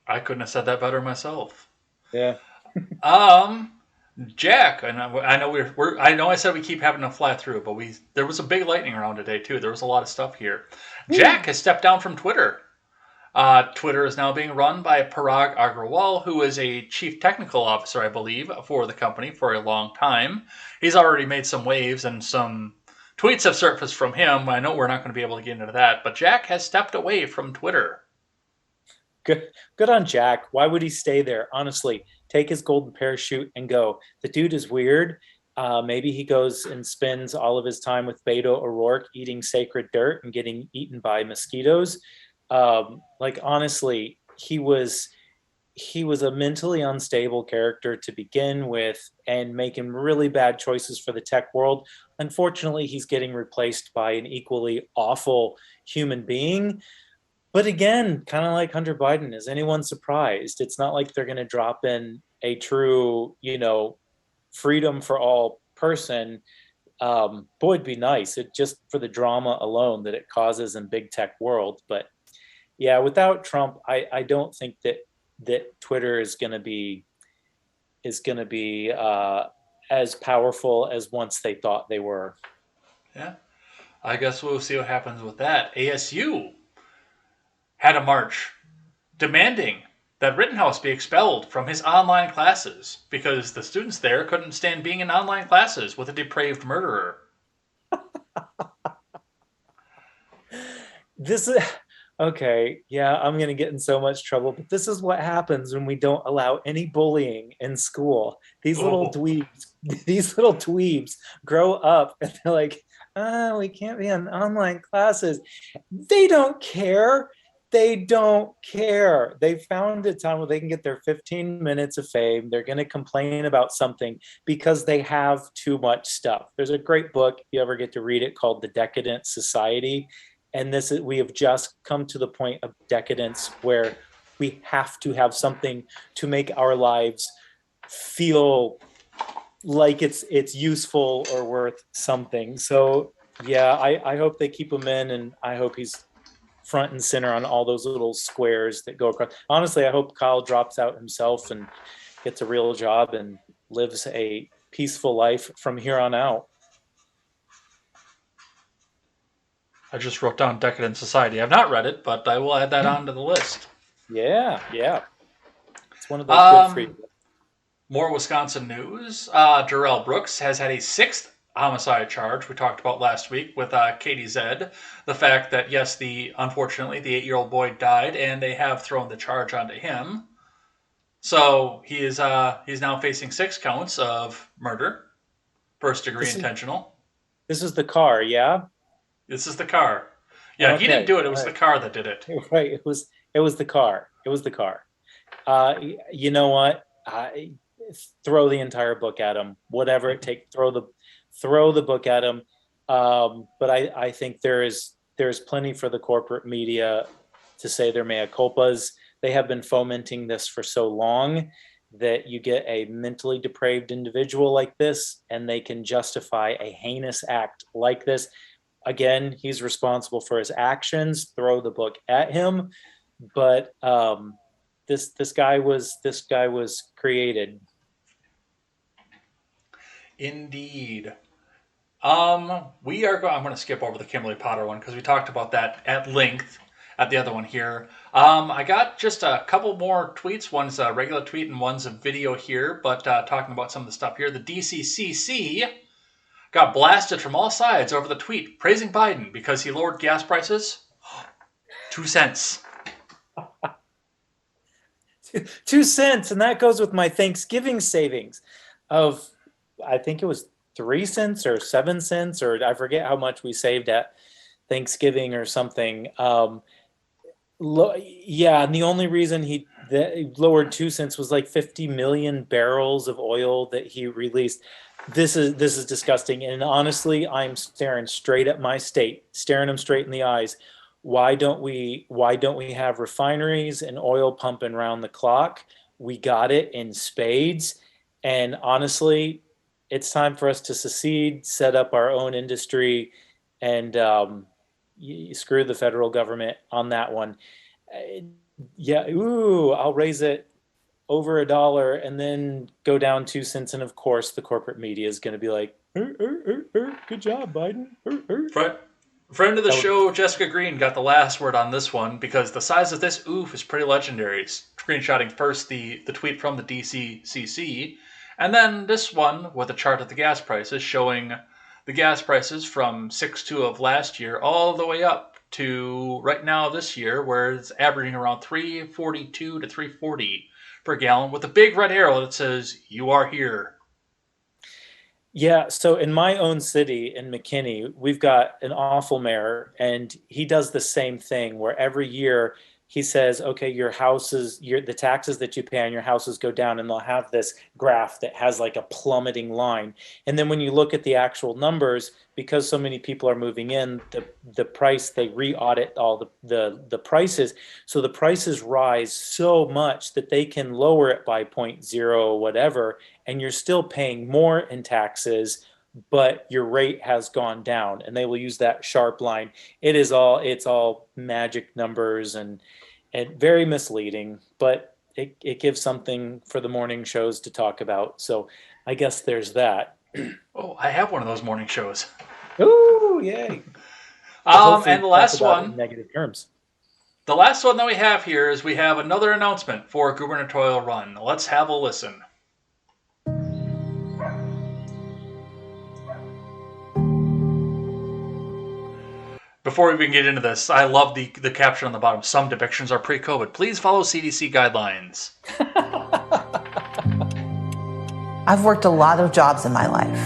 I couldn't have said that better myself. Yeah. Jack, and I know I said we keep having to fly through, but there was a big lightning round today too. There was a lot of stuff here. Jack has stepped down from Twitter. Twitter is now being run by Parag Agrawal, who is a chief technical officer, I believe, for the company for a long time. He's already made some waves, and some tweets have surfaced from him. I know we're not going to be able to get into that, but Jack has stepped away from Twitter. Good on Jack. Why would he stay there? Honestly, take his golden parachute and go. The dude is weird. Maybe he goes and spends all of his time with Beto O'Rourke eating sacred dirt and getting eaten by mosquitoes. Honestly, he was a mentally unstable character to begin with, and making really bad choices for the tech world. Unfortunately, he's getting replaced by an equally awful human being. But again, kind of like Hunter Biden, is anyone surprised? It's not like they're going to drop in a true, freedom for all person. Boy, it'd be nice. It just for the drama alone that it causes in big tech world. But yeah, without Trump, I don't think that Twitter is going to be as powerful as once they thought they were. Yeah, I guess we'll see what happens with that. ASU had a march demanding that Rittenhouse be expelled from his online classes because the students there couldn't stand being in online classes with a depraved murderer. This is okay. Yeah, I'm going to get in so much trouble, but this is what happens when we don't allow any bullying in school. These little dweebs grow up and they're like, we can't be in online classes. They don't care. They found a time where they can get their 15 minutes of fame. They're going to complain about something because they have too much stuff. There's a great book, if you ever get to read it, called The Decadent Society. And we have just come to the point of decadence where we have to have something to make our lives feel like it's useful or worth something. So yeah, I hope they keep him in, and I hope he's front and center on all those little squares that go across. Honestly, I hope Kyle drops out himself and gets a real job and lives a peaceful life from here on out. I just wrote down Decadent Society. I've not read it, but I will add that onto the list. Yeah. It's one of those good free books. More Wisconsin news. Darrell Brooks has had a 6th homicide charge we talked about last week with Katie Zed. The fact that, yes, unfortunately, the 8-year-old boy died, and they have thrown the charge onto him. So he's now facing 6 counts of murder, first-degree intentional. This is the car, yeah? This is the car. Yeah, okay. He didn't do it. It was the car that did it. Right. It was the car. It was the car. You know what? Throw the entire book at him. Whatever it takes. Throw the book at him. But I think there's plenty for the corporate media to say their mea culpas. They have been fomenting this for so long that you get a mentally depraved individual like this, and they can justify a heinous act like this. Again, he's responsible for his actions. Throw the book at him. But this guy was created. Indeed. I'm going to skip over the Kimberly Potter one because we talked about that at length at the other one here. I got just a couple more tweets. One's a regular tweet and one's a video here, but talking about some of the stuff here. The DCCC got blasted from all sides over the tweet praising Biden because he lowered gas prices 2 cents. 2 cents, and that goes with my Thanksgiving savings of, I think it was 3 cents or 7 cents, or I forget how much we saved at Thanksgiving or something. And the only reason he lowered 2 cents was like 50 million barrels of oil that he released. This is disgusting, and honestly, I'm staring straight at my state, staring them straight in the eyes. Why don't we have refineries and oil pumping around the clock? We got it in spades, and honestly, it's time for us to secede, set up our own industry, and screw the federal government on that one. I'll raise it over $1 and then go down 2 cents, and of course the corporate media is going to be like, good job, Biden. Friend of the show, Jessica Green, got the last word on this one because the size of this oof is pretty legendary. Screenshotting first the tweet from the DCCC, and then this one with a chart of the gas prices showing the gas prices from 6/2 of last year all the way up to right now this year, where it's averaging around $3.42 to $3.40 per gallon with a big red arrow that says, "You are here." Yeah, so in my own city, in McKinney, we've got an awful mayor, and he does the same thing where every year he says, okay, the taxes that you pay on your houses go down, and they'll have this graph that has like a plummeting line. And then when you look at the actual numbers, because so many people are moving in, the price, they re-audit all the prices. So the prices rise so much that they can lower it by 0.0 whatever, and you're still paying more in taxes, but your rate has gone down, and they will use that sharp line. It's all magic numbers and very misleading, but it gives something for the morning shows to talk about. So I guess there's that. Oh, I have one of those morning shows. Ooh, yay. And the last one, in negative terms. The last one that we have here is we have another announcement for a gubernatorial run. Let's have a listen. Before we even get into this, I love the caption on the bottom. Some depictions are pre-COVID. Please follow CDC guidelines. I've worked a lot of jobs in my life.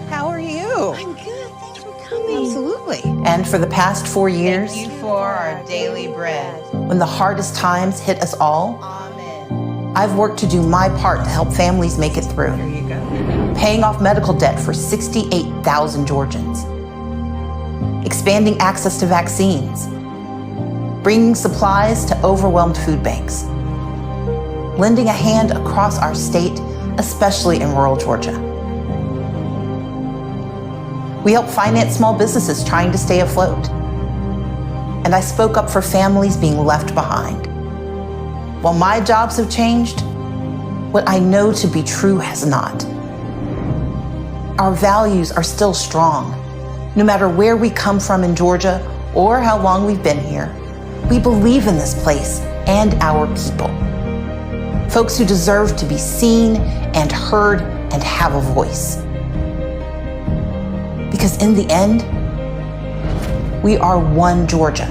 How are you? I'm good. Thanks for coming. Absolutely. And for the past 4 years, Thank you for our daily bread. when the hardest times hit us all, Amen. I've worked to do my part to help families make it through. There you go. Paying off medical debt for 68,000 Georgians. Expanding access to vaccines. Bringing supplies to overwhelmed food banks. Lending a hand across our state, especially in rural Georgia. We help finance small businesses trying to stay afloat. And I spoke up for families being left behind. While my jobs have changed, What I know to be true has not. Our values are still strong. No matter where we come from in Georgia or how long we've been here, we believe in this place and our people. Folks who deserve to be seen and heard and have a voice. Because in the end, we are one Georgia.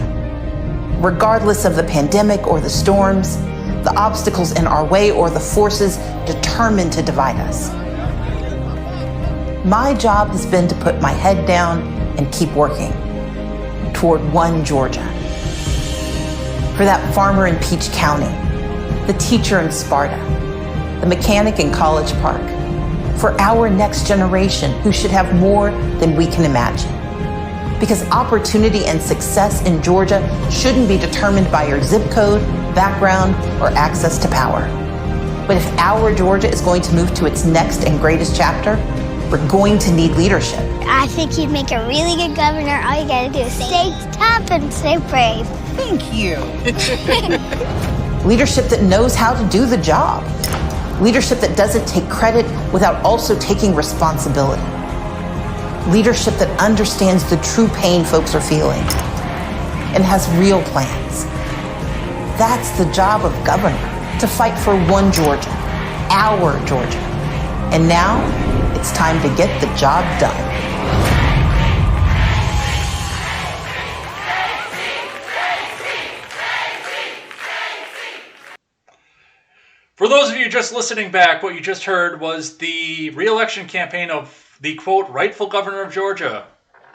Regardless of the pandemic or the storms, the obstacles in our way or the forces determined to divide us. My job has been to put my head down and keep working toward one Georgia. For that farmer in Peach County, the teacher in Sparta, the mechanic in College Park, for our next generation who should have more than we can imagine. Because opportunity and success in Georgia shouldn't be determined by your zip code, background, or access to power. But if our Georgia is going to move to its next and greatest chapter, we're going to need leadership. I think you'd make a really good governor. All you gotta do is stay tough and stay brave. Thank you. Leadership that knows how to do the job. Leadership that doesn't take credit without also taking responsibility. Leadership that understands the true pain folks are feeling and has real plans. That's the job of governor, to fight for one Georgia, our Georgia. And now it's time to get the job done. For those of you just listening back, what you just heard was the re-election campaign of the, quote, rightful governor of Georgia,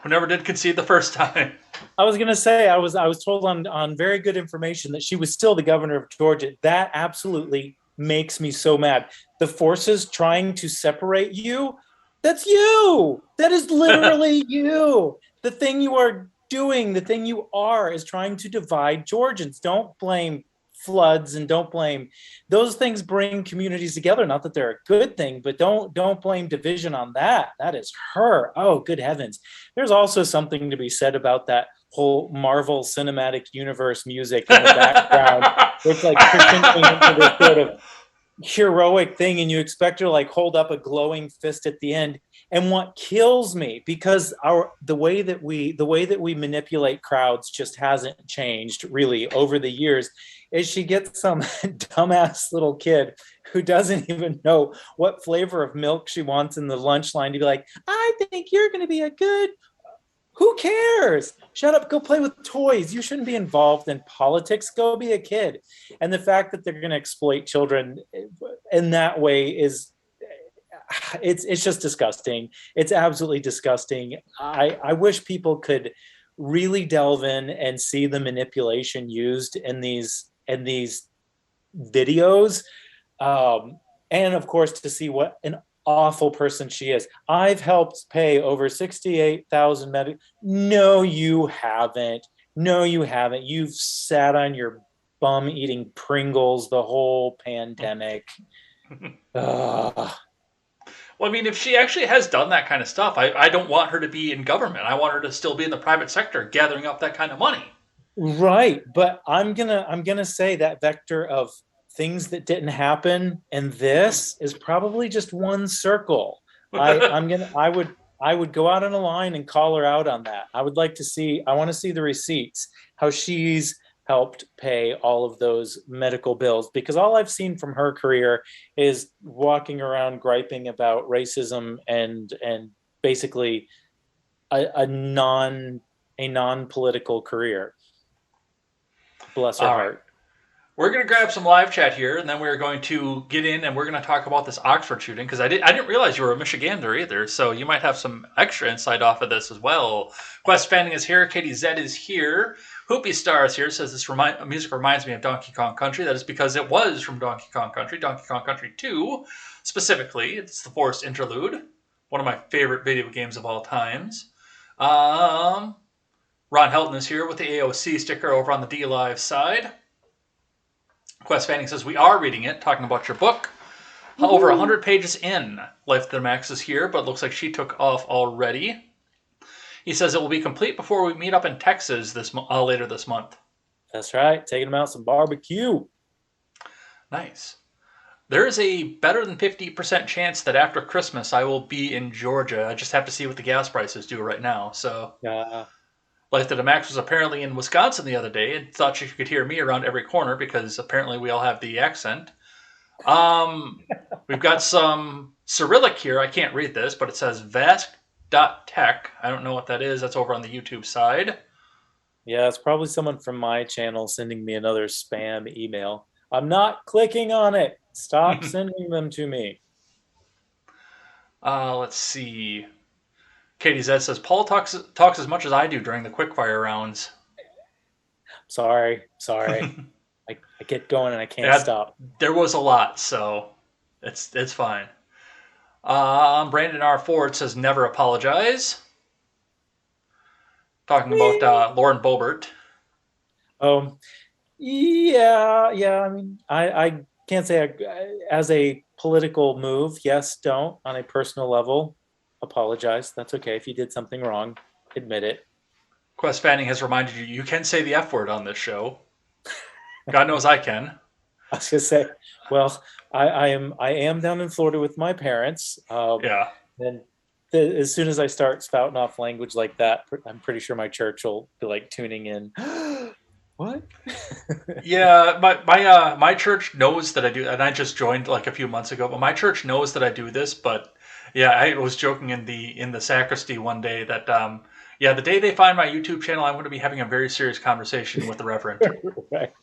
who never did concede the first time. I was going to say, I was told on very good information that she was still the governor of Georgia. That absolutely makes me so mad. The forces trying to separate you, that's you. That is literally you. The thing you are doing, the thing you are, is trying to divide Georgians. Don't blame floods and don't blame those things. Bring communities together. Not that they're a good thing, but don't blame division on that. That is her. Oh, good heavens. There's also something to be said about that whole Marvel Cinematic Universe music in the background. It's like pushing into this sort of heroic thing, and you expect her to like hold up a glowing fist at the end. And what kills me, because the way that we manipulate crowds just hasn't changed really over the years, is she gets some dumbass little kid who doesn't even know what flavor of milk she wants in the lunch line to be like, I think you're going to be a good. Who cares? Shut up, go play with toys. You shouldn't be involved in politics. Go be a kid. And the fact that they're going to exploit children in that way is, it's just disgusting. It's absolutely disgusting. I wish people could really delve in and see the manipulation used in these videos. And of course, to see what an awful person she is. I've helped pay over 68,000 medical. No, you haven't. No, you haven't. You've sat on your bum eating Pringles the whole pandemic. Well, I mean, if she actually has done that kind of stuff, I don't want her to be in government. I want her to still be in the private sector, gathering up that kind of money. Right, but I'm gonna say that vector of things that didn't happen, and this is probably just one circle. I would go out on a line and call her out on that. I want to see the receipts, how she's helped pay all of those medical bills, because all I've seen from her career is walking around griping about racism and basically a non-political career. Bless her heart. Right. We're going to grab some live chat here, and then we're going to get in and we're going to talk about this Oxford shooting, because I didn't realize you were a Michigander either, so you might have some extra insight off of this as well. Quest Fanning is here. Katie Z is here. Hoopy Star is here. Says this music reminds me of Donkey Kong Country. That is because it was from Donkey Kong Country. Donkey Kong Country 2, specifically. It's the Forest Interlude. One of my favorite video games of all times. Ron Helton is here with the AOC sticker over on the D Live side. Quest Fanning says, we are reading it, talking about your book. Over 100 pages in. Life to the Max is here, but it looks like she took off already. He says it will be complete before we meet up in Texas later this month. That's right. Taking them out some barbecue. Nice. There is a better than 50% chance that after Christmas I will be in Georgia. I just have to see what the gas prices do right now. So, Yeah. like the Max was apparently in Wisconsin the other day and thought she could hear me around every corner because apparently we all have the accent. We've got some Cyrillic here. I can't read this, but it says vask.tech. I don't know what that is. That's over on the YouTube side. Yeah, it's probably someone from my channel sending me another spam email. I'm not clicking on it. Stop sending them to me. Let's see. Katie Z says Paul talks as much as I do during the quickfire rounds. Sorry. I get going and I can't stop. There was a lot, so it's fine. Brandon R. Ford says never apologize. Talking about Lauren Boebert. Yeah. I mean, I can't say as a political move. Yes, don't. On a personal level, apologize. That's okay. If you did something wrong, admit it. Quest Fanning has reminded you can say the F word on this show. God knows I can. I was gonna say, well, I am down in Florida with my parents. Yeah. And as soon as I start spouting off language like that, I'm pretty sure my church will be like tuning in. What? Yeah, my church knows that I do, and I just joined like a few months ago. But my church knows that I do this. But yeah, I was joking in the sacristy one day that the day they find my YouTube channel, I'm going to be having a very serious conversation with the reverend. Right.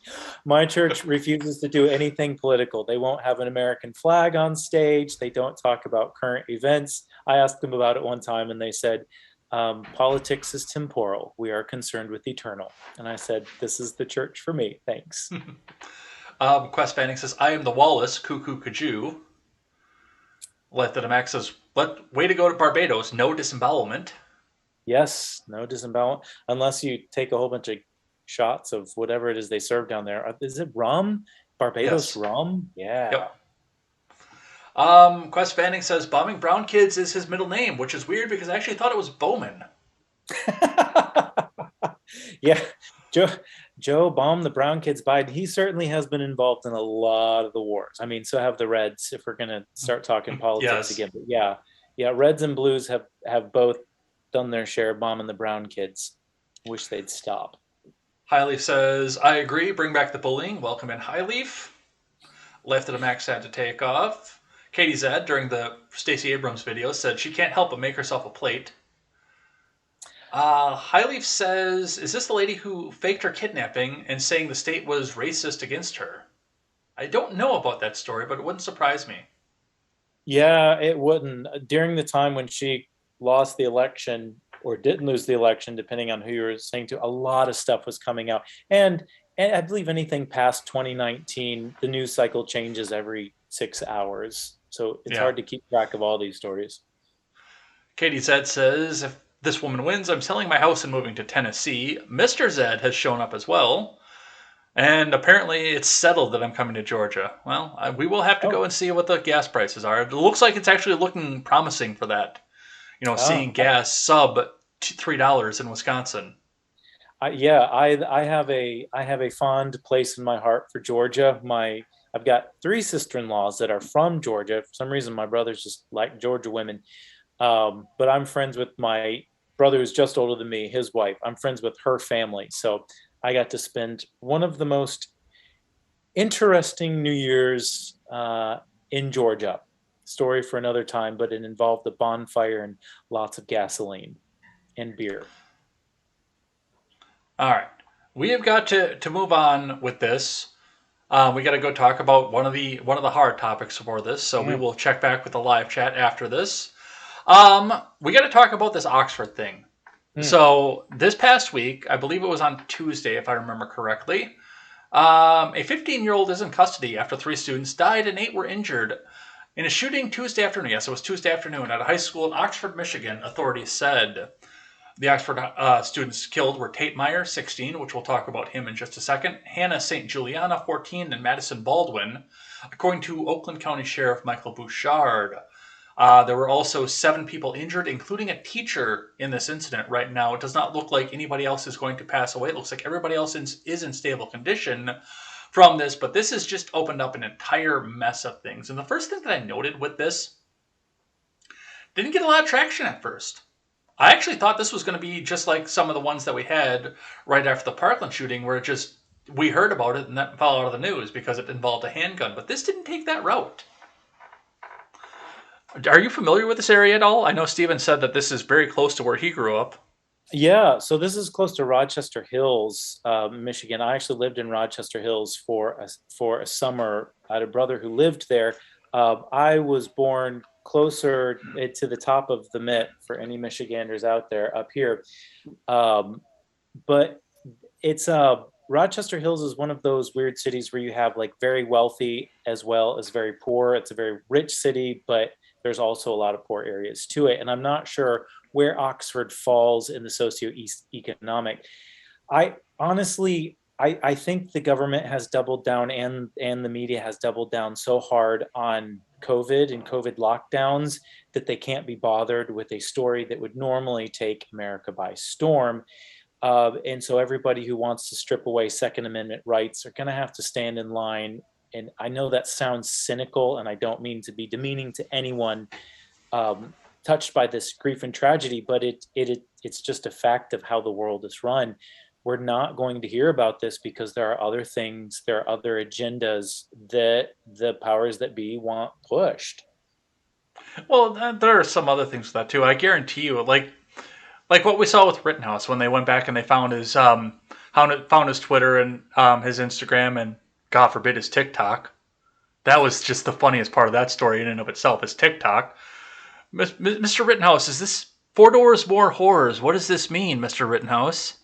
My church refuses to do anything political. They won't have an American flag on stage. They don't talk about current events. I asked them about it one time, and they said, politics is temporal. We are concerned with eternal. And I said, this is the church for me. Thanks. Quest Fanning says, I am the Wallace, cuckoo kajou. Let the Max says, way to go to Barbados, no disembowelment. Yes, no disembowelment. Unless you take a whole bunch of shots of whatever it is they serve down there. Is it rum? Barbados rum? Yeah. Yep. Quest Fanning says, bombing brown kids is his middle name, which is weird because I actually thought it was Bowman. Yeah. Joe bombed the brown kids Biden. He certainly has been involved in a lot of the wars. I mean, so have the Reds, if we're going to start talking politics again. But yeah, Reds and Blues have both done their share of bombing the brown kids. Wish they'd stop. Highleaf says, I agree, bring back the bullying. Welcome in, Highleaf. Left at a Max had to take off. Katie Z, during the Stacey Abrams video, said she can't help but make herself a plate. Highleaf says, is this the lady who faked her kidnapping and saying the state was racist against her? I don't know about that story, but it wouldn't surprise me. Yeah, it wouldn't. During the time when she lost the election or didn't lose the election, depending on who you were saying to, a lot of stuff was coming out. And I believe anything past 2019, the news cycle changes every 6 hours. So it's hard to keep track of all these stories. Katie Z says, if this woman wins, I'm selling my house and moving to Tennessee. Mr. Z has shown up as well. And apparently it's settled that I'm coming to Georgia. Well, we will have to go and see what the gas prices are. It looks like it's actually looking promising for that. Seeing gas sub $3 in Wisconsin. I have a fond place in my heart for Georgia. I've got 3 sister-in-laws that are from Georgia. For some reason, my brothers just like Georgia women. But I'm friends with my brother who's just older than me, his wife. I'm friends with her family. So I got to spend one of the most interesting New Year's in Georgia. Story for another time, but it involved a bonfire and lots of gasoline and beer. All right. We have got to move on with this. We got to go talk about one of the hard topics for this. So we will check back with the live chat after this. We got to talk about this Oxford thing. So this past week, I believe it was on Tuesday, if I remember correctly, a 15-year-old is in custody after 3 students died and 8 were injured in a shooting Tuesday afternoon. Yes, it was Tuesday afternoon at a high school in Oxford, Michigan, authorities said. The Oxford students killed were Tate Meyer, 16, which we'll talk about him in just a second, Hannah St. Juliana, 14, and Madison Baldwin, according to Oakland County Sheriff Michael Bouchard. There were also 7 people injured, including a teacher in this incident right now. It does not look like anybody else is going to pass away. It looks like everybody else is in stable condition. from this, but this has just opened up an entire mess of things. And the first thing that I noted with this, didn't get a lot of traction at first. I actually thought this was going to be just like some of the ones that we had right after the Parkland shooting, where we heard about it and that fell out of the news because it involved a handgun. But this didn't take that route. Are you familiar with this area at all? I know Steven said that this is very close to where he grew up. Yeah, so this is close to Rochester Hills, Michigan. I actually lived in Rochester Hills for a summer. I had a brother who lived there. I was born closer to the top of the Mitt for any Michiganders out there up here. But it's Rochester Hills is one of those weird cities where you have like very wealthy as well as very poor. It's a very rich city, but there's also a lot of poor areas to it. And I'm not sure where Oxford falls in the socioeconomic. I honestly, I think the government has doubled down and the media has doubled down so hard on COVID and COVID lockdowns that they can't be bothered with a story that would normally take America by storm. And so everybody who wants to strip away Second Amendment rights are going to have to stand in line. And I know that sounds cynical, and I don't mean to be demeaning to anyone touched by this grief and tragedy, but it's just a fact of how the world is run. We're not going to hear about this because there are other things, there are other agendas that the powers that be want pushed. Well, there are some other things with that too. I guarantee you, like what we saw with Rittenhouse when they went back and they found his found his Twitter and his Instagram and God forbid his TikTok. That was just the funniest part of that story in and of itself, is TikTok. Mr. Rittenhouse, is this 4 doors more horrors? What does this mean, Mr. Rittenhouse?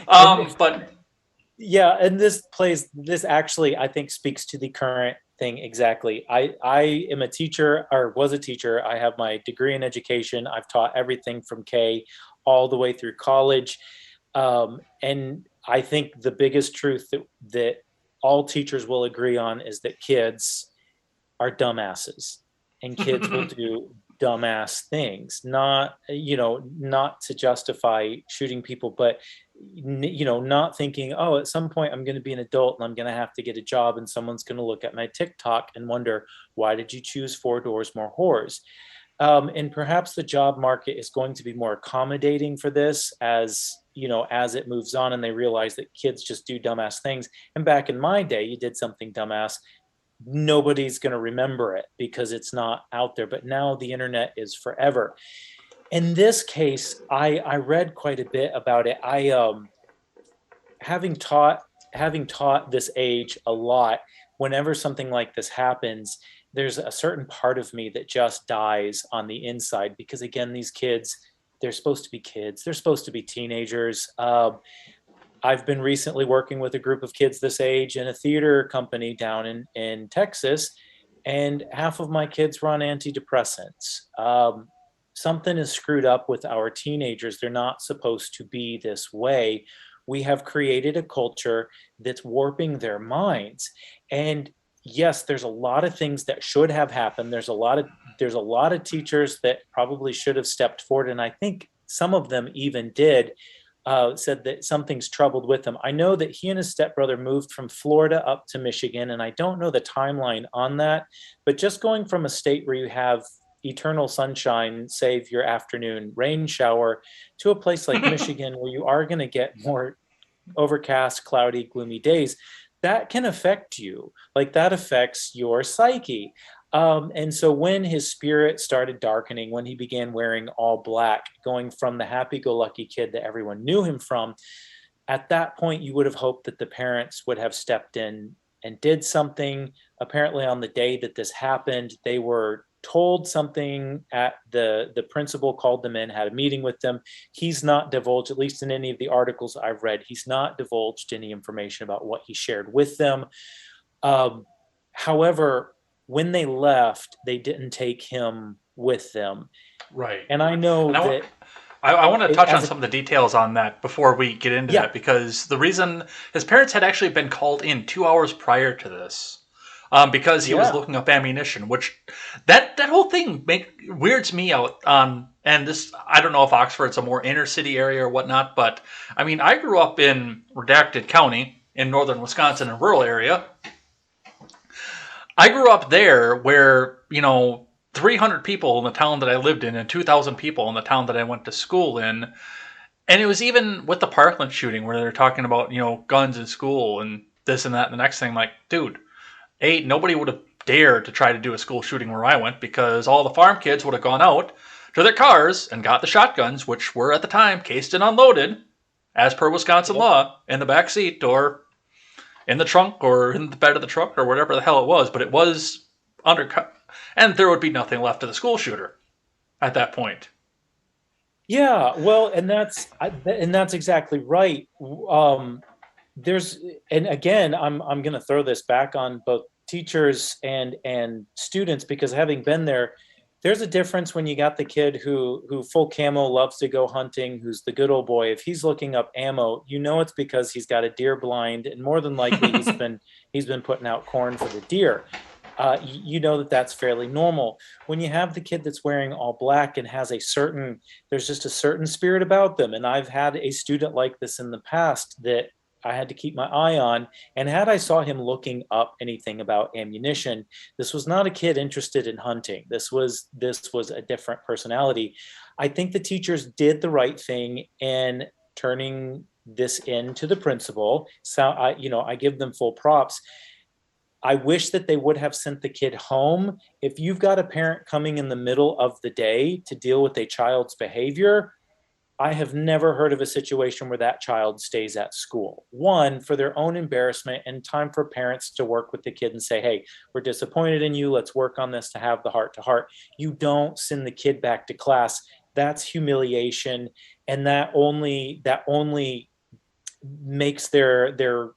But yeah, and this actually, I think, speaks to the current thing exactly. I am a teacher, or was a teacher. I have my degree in education. I've taught everything from K all the way through college. And I think the biggest truth that all teachers will agree on is that kids are dumbasses, and kids will do dumbass things, not to justify shooting people, but not thinking, oh, at some point I'm going to be an adult and I'm going to have to get a job and someone's going to look at my TikTok and wonder, why did you choose 4 doors more whores? And perhaps the job market is going to be more accommodating for this as it moves on and they realize that kids just do dumbass things. And back in my day, you did something dumbass, nobody's going to remember it because it's not out there. But now the internet is forever. In this case, I read quite a bit about it. Having taught this age a lot, whenever something like this happens, there's a certain part of me that just dies on the inside, because again, these kids, they're supposed to be kids. They're supposed to be teenagers. I've been recently working with a group of kids this age in a theater company down in Texas, and half of my kids were on antidepressants. Something is screwed up with our teenagers. They're not supposed to be this way. We have created a culture that's warping their minds. And yes, there's a lot of things that should have happened. There's a lot of teachers that probably should have stepped forward, and I think some of them even did. Said that something's troubled with him. I know that he and his stepbrother moved from Florida up to Michigan, and I don't know the timeline on that, but just going from a state where you have eternal sunshine, save your afternoon rain shower, to a place like Michigan where you are going to get more overcast, cloudy, gloomy days, that can affect you. Like, that affects your psyche. And so when his spirit started darkening, when he began wearing all black, going from the happy-go-lucky kid that everyone knew him from, at that point, you would have hoped that the parents would have stepped in and did something. Apparently, on the day that this happened, they were told something. At the principal called them in, had a meeting with them. He's not divulged, at least in any of the articles I've read, he's not divulged any information about what he shared with them. However, when they left, they didn't take him with them. Right. And I know that... I want to touch on some of the details on that before we get into that, because the reason his parents had actually been called in 2 hours prior to this, because he was looking up ammunition, which that whole thing weirds me out on And this, I don't know if Oxford's a more inner city area or whatnot, but I mean, I grew up in Redacted County in northern Wisconsin, a rural area. I grew up there where, 300 people in the town that I lived in and 2,000 people in the town that I went to school in. And it was even with the Parkland shooting where they're talking about, guns in school and this and that and the next thing. Like, dude, nobody would have dared to try to do a school shooting where I went because all the farm kids would have gone out to their cars and got the shotguns, which were at the time cased and unloaded, as per Wisconsin law, in the back seat or in the trunk or in the bed of the truck or whatever the hell it was. But it was undercut, and there would be nothing left of the school shooter at that point. Yeah, well, and that's exactly right. And again, I'm going to throw this back on both teachers and students, because having been there, there's a difference when you got the kid who full camo loves to go hunting, who's the good old boy. If he's looking up ammo, it's because he's got a deer blind, and more than likely he's been putting out corn for the deer. That's fairly normal. When you have the kid that's wearing all black and has there's just a certain spirit about them. And I've had a student like this in the past that I had to keep my eye on. And had I saw him looking up anything about ammunition, this was not a kid interested in hunting. This was a different personality. I think the teachers did the right thing in turning this in to the principal. So I give them full props. I wish that they would have sent the kid home. If you've got a parent coming in the middle of the day to deal with a child's behavior, I have never heard of a situation where that child stays at school. One, for their own embarrassment, and time for parents to work with the kid and say, hey, we're disappointed in you. Let's work on this, to have the heart to heart. You don't send the kid back to class. That's humiliation. And that only makes the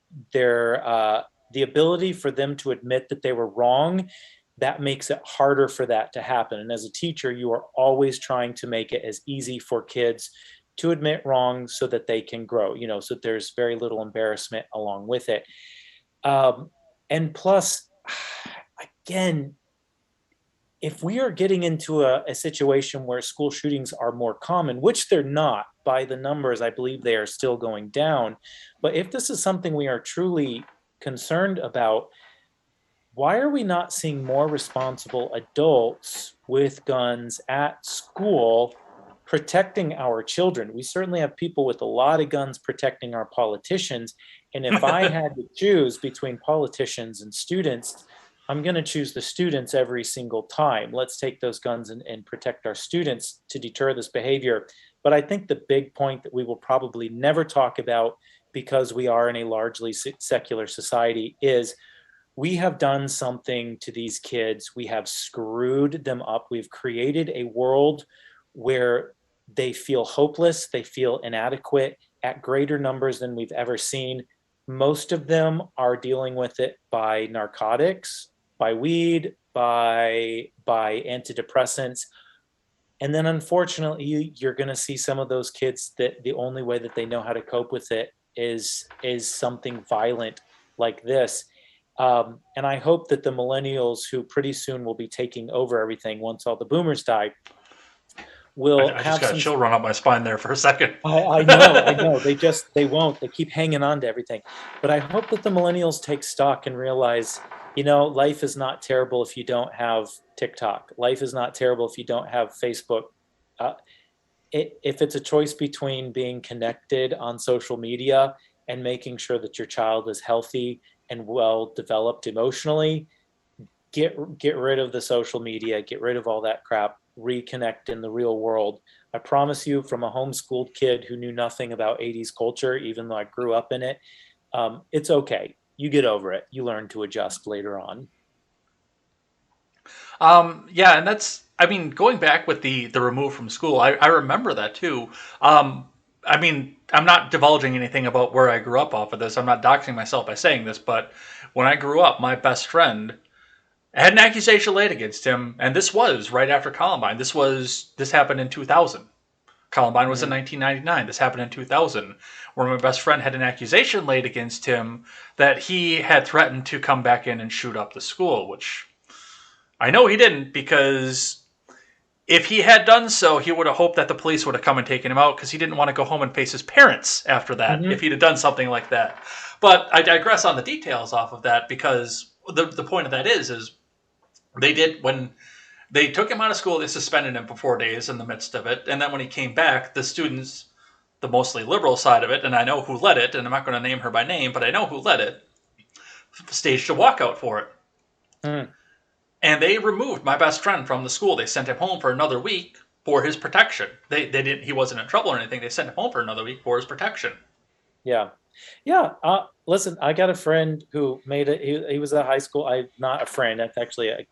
ability for them to admit that they were wrong, that makes it harder for that to happen. And as a teacher, you are always trying to make it as easy for kids to admit wrong so that they can grow, so there's very little embarrassment along with it. And plus, again, if we are getting into a situation where school shootings are more common, which they're not by the numbers, I believe they are still going down. But if this is something we are truly concerned about, why are we not seeing more responsible adults with guns at school protecting our children? We certainly have people with a lot of guns protecting our politicians. And if I had to choose between politicians and students, I'm going to choose the students every single time. Let's take those guns and protect our students to deter this behavior. But I think the big point that we will probably never talk about, because we are in a largely secular society, is we have done something to these kids. We have screwed them up. We've created a world where they feel hopeless, they feel inadequate at greater numbers than we've ever seen. Most of them are dealing with it by narcotics, by weed, by antidepressants. And then unfortunately, you're going to see some of those kids that the only way that they know how to cope with it is something violent like this. And I hope that the millennials, who pretty soon will be taking over everything once all the boomers die, will I have just got a chill run up my spine there for a second. I know. They won't. They keep hanging on to everything. But I hope that the millennials take stock and realize, life is not terrible if you don't have TikTok. Life is not terrible if you don't have Facebook. If it's a choice between being connected on social media and making sure that your child is healthy and well developed emotionally, get rid of the social media, get rid of all that crap, reconnect in the real world. I promise you, from a homeschooled kid who knew nothing about 80s culture, even though I grew up in it, it's okay. You get over it. You learn to adjust later on. Yeah, and that's, going back with the remove from school, I remember that too. I'm not divulging anything about where I grew up off of this. I'm not doxing myself by saying this, but when I grew up, my best friend had an accusation laid against him, and this was right after Columbine. This happened in 2000. Columbine was in 1999. This happened in 2000, where my best friend had an accusation laid against him that he had threatened to come back in and shoot up the school, which I know he didn't, because if he had done so, he would have hoped that the police would have come and taken him out because he didn't want to go home and face his parents after that if he'd have done something like that. But I digress on the details off of that because the point of that is they did when they took him out of school, they suspended him for 4 days in the midst of it. And then when he came back, the students, the mostly liberal side of it, and I know who led it, and I'm not going to name her by name, but I know who led it, staged a walkout for it. And they removed my best friend from the school. They sent him home for another week for his protection. They didn't. He wasn't in trouble or anything. They sent him home for another week for his protection. Yeah. Listen, I got a friend who made it. He was at high school. Not a friend. That's actually a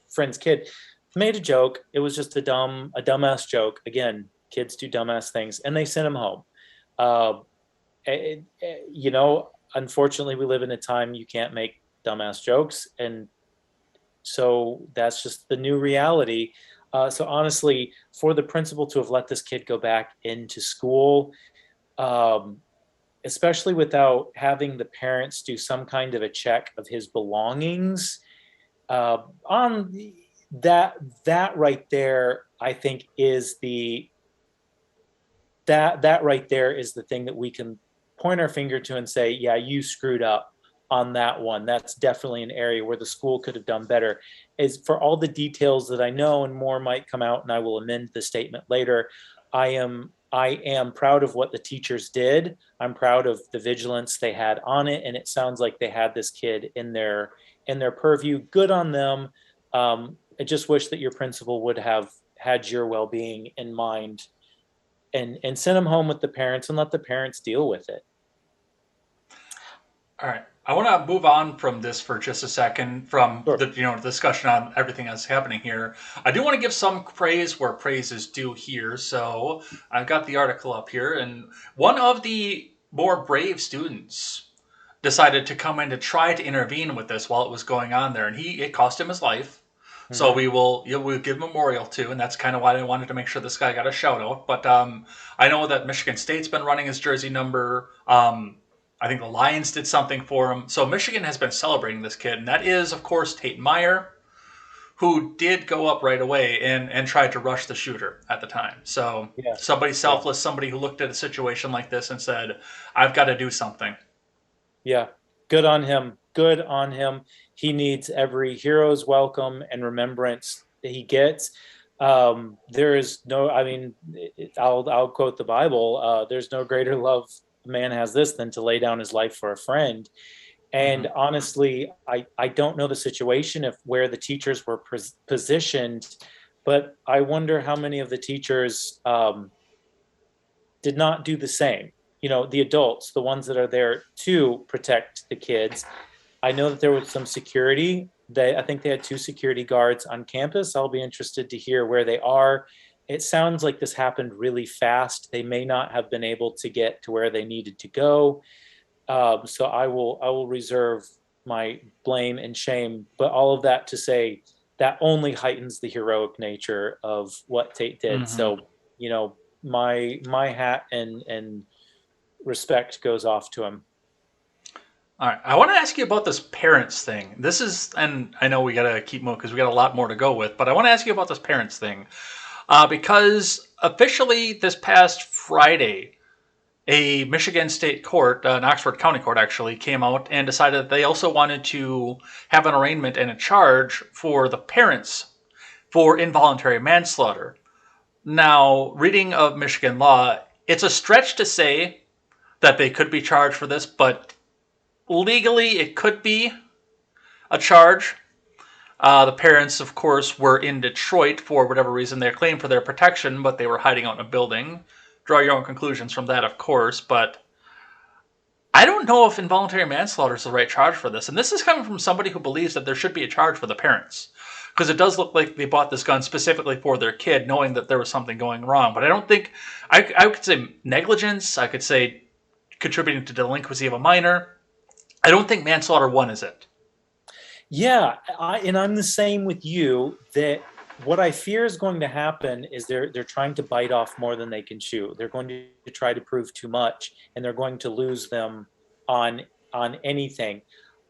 friend's kid. Made a joke. It was just a dumbass joke. Again, kids do dumbass things, and they sent him home. Unfortunately, we live in a time you can't make dumbass jokes, and so that's just the new reality. So honestly, for the principal to have let this kid go back into school, especially without having the parents do some kind of a check of his belongings, on that right there, I think is that right there is the thing that we can point our finger to and say, yeah, you screwed up on that one. That's definitely an area where the school could have done better. Is for all the details that I know, and more might come out, and I will amend the statement later. I am proud of what the teachers did. I'm proud of the vigilance they had on it, and it sounds like they had this kid in their purview. Good on them. I just wish that your principal would have had your well-being in mind and send him home with the parents and let the parents deal with it. All right. I want to move on from this for just a second from the discussion on everything that's happening here. I do want to give some praise where praise is due here. So I've got the article up here, and one of the more brave students decided to come in to try to intervene with this while it was going on there, and it cost him his life. So we'll give memorial to, and that's kind of why I wanted to make sure this guy got a shout out. But I know that Michigan State's been running his jersey number. I think the Lions did something for him. So Michigan has been celebrating this kid, and that is, of course, Tate Meyer, who did go up right away and tried to rush the shooter at the time. So somebody selfless, somebody who looked at a situation like this and said, I've got to do something. Yeah, good on him. Good on him. He needs every hero's welcome and remembrance that he gets. There is no, I'll quote the Bible. There's no greater love a man has this than to lay down his life for a friend. And honestly, I don't know the situation of where the teachers were positioned, but I wonder how many of the teachers did not do the same. The adults, the ones that are there to protect the kids. I know that there was some security. I think they had 2 security guards on campus. I'll be interested to hear where they are. It sounds like this happened really fast. They may not have been able to get to where they needed to go. So I will reserve my blame and shame. But all of that to say that only heightens the heroic nature of what Tate did. So, my hat and respect goes off to him. All right. I want to ask you about this parents thing. This is, and I know we got to keep moving because we got a lot more to go with, but I want to ask you about this parents thing. Because officially this past Friday, a Michigan State court, an Oxford County court actually, came out and decided that they also wanted to have an arraignment and a charge for the parents for involuntary manslaughter. Now, reading of Michigan law, it's a stretch to say that they could be charged for this, but legally it could be a charge. The parents, of course, were in Detroit for whatever reason. They claimed for their protection, but they were hiding out in a building. Draw your own conclusions from that, of course, but I don't know if involuntary manslaughter is the right charge for this. And this is coming from somebody who believes that there should be a charge for the parents. Because it does look like they bought this gun specifically for their kid, knowing that there was something going wrong. But I don't think, I could say negligence, I could say contributing to delinquency of a minor. I don't think manslaughter 1 is it. Yeah, I'm the same with you, that what I fear is going to happen is they're trying to bite off more than they can chew. They're going to try to prove too much, and they're going to lose them on anything.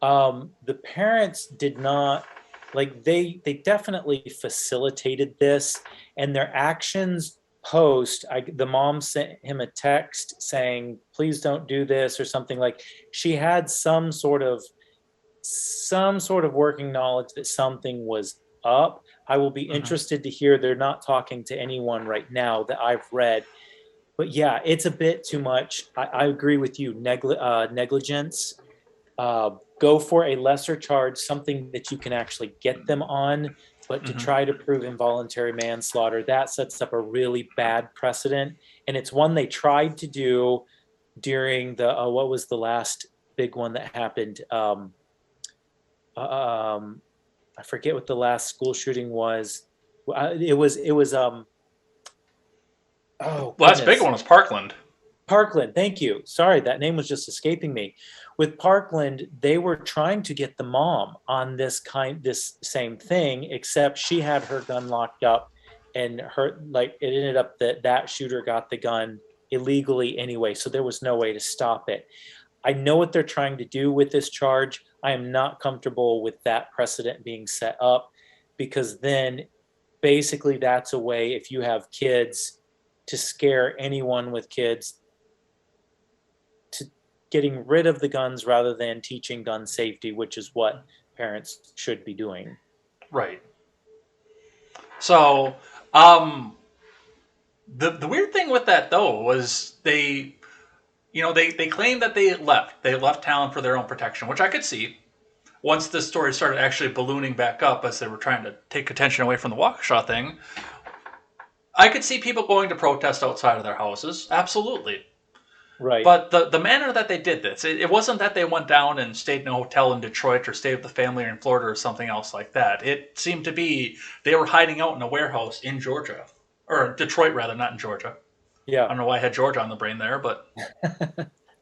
The parents did not like they definitely facilitated this, and their actions post, the mom sent him a text saying, please don't do this, or something. Like, she had some sort of working knowledge that something was up. I will be interested to hear. They're not talking to anyone right now that I've read, but yeah, it's a bit too much. I agree with you. Negligence. Go for a lesser charge, something that you can actually get them on. But to try to prove involuntary manslaughter, that sets up a really bad precedent. And it's one they tried to do during the, what was the last big one that happened? I forget what the last school shooting was. It was last big one was Parkland. Parkland, thank you. Sorry, that name was just escaping me. With Parkland, they were trying to get the mom on this same thing, except she had her gun locked up, and it ended up that shooter got the gun illegally anyway, so there was no way to stop it. I know what they're trying to do with this charge. I am not comfortable with that precedent being set up, because then basically that's a way, if you have kids, to scare anyone with kids to getting rid of the guns rather than teaching gun safety, which is what parents should be doing. Right. So, the weird thing with that though was they claimed that they left town for their own protection, which I could see. Once this story started actually ballooning back up as they were trying to take attention away from the Waukesha thing, I could see people going to protest outside of their houses. Absolutely. Right. But the manner that they did this, it wasn't that they went down and stayed in a hotel in Detroit or stayed with the family in Florida or something else like that. It seemed to be they were hiding out in a warehouse in Georgia. Or Detroit, rather, not in Georgia. Yeah. I don't know why I had Georgia on the brain there, but...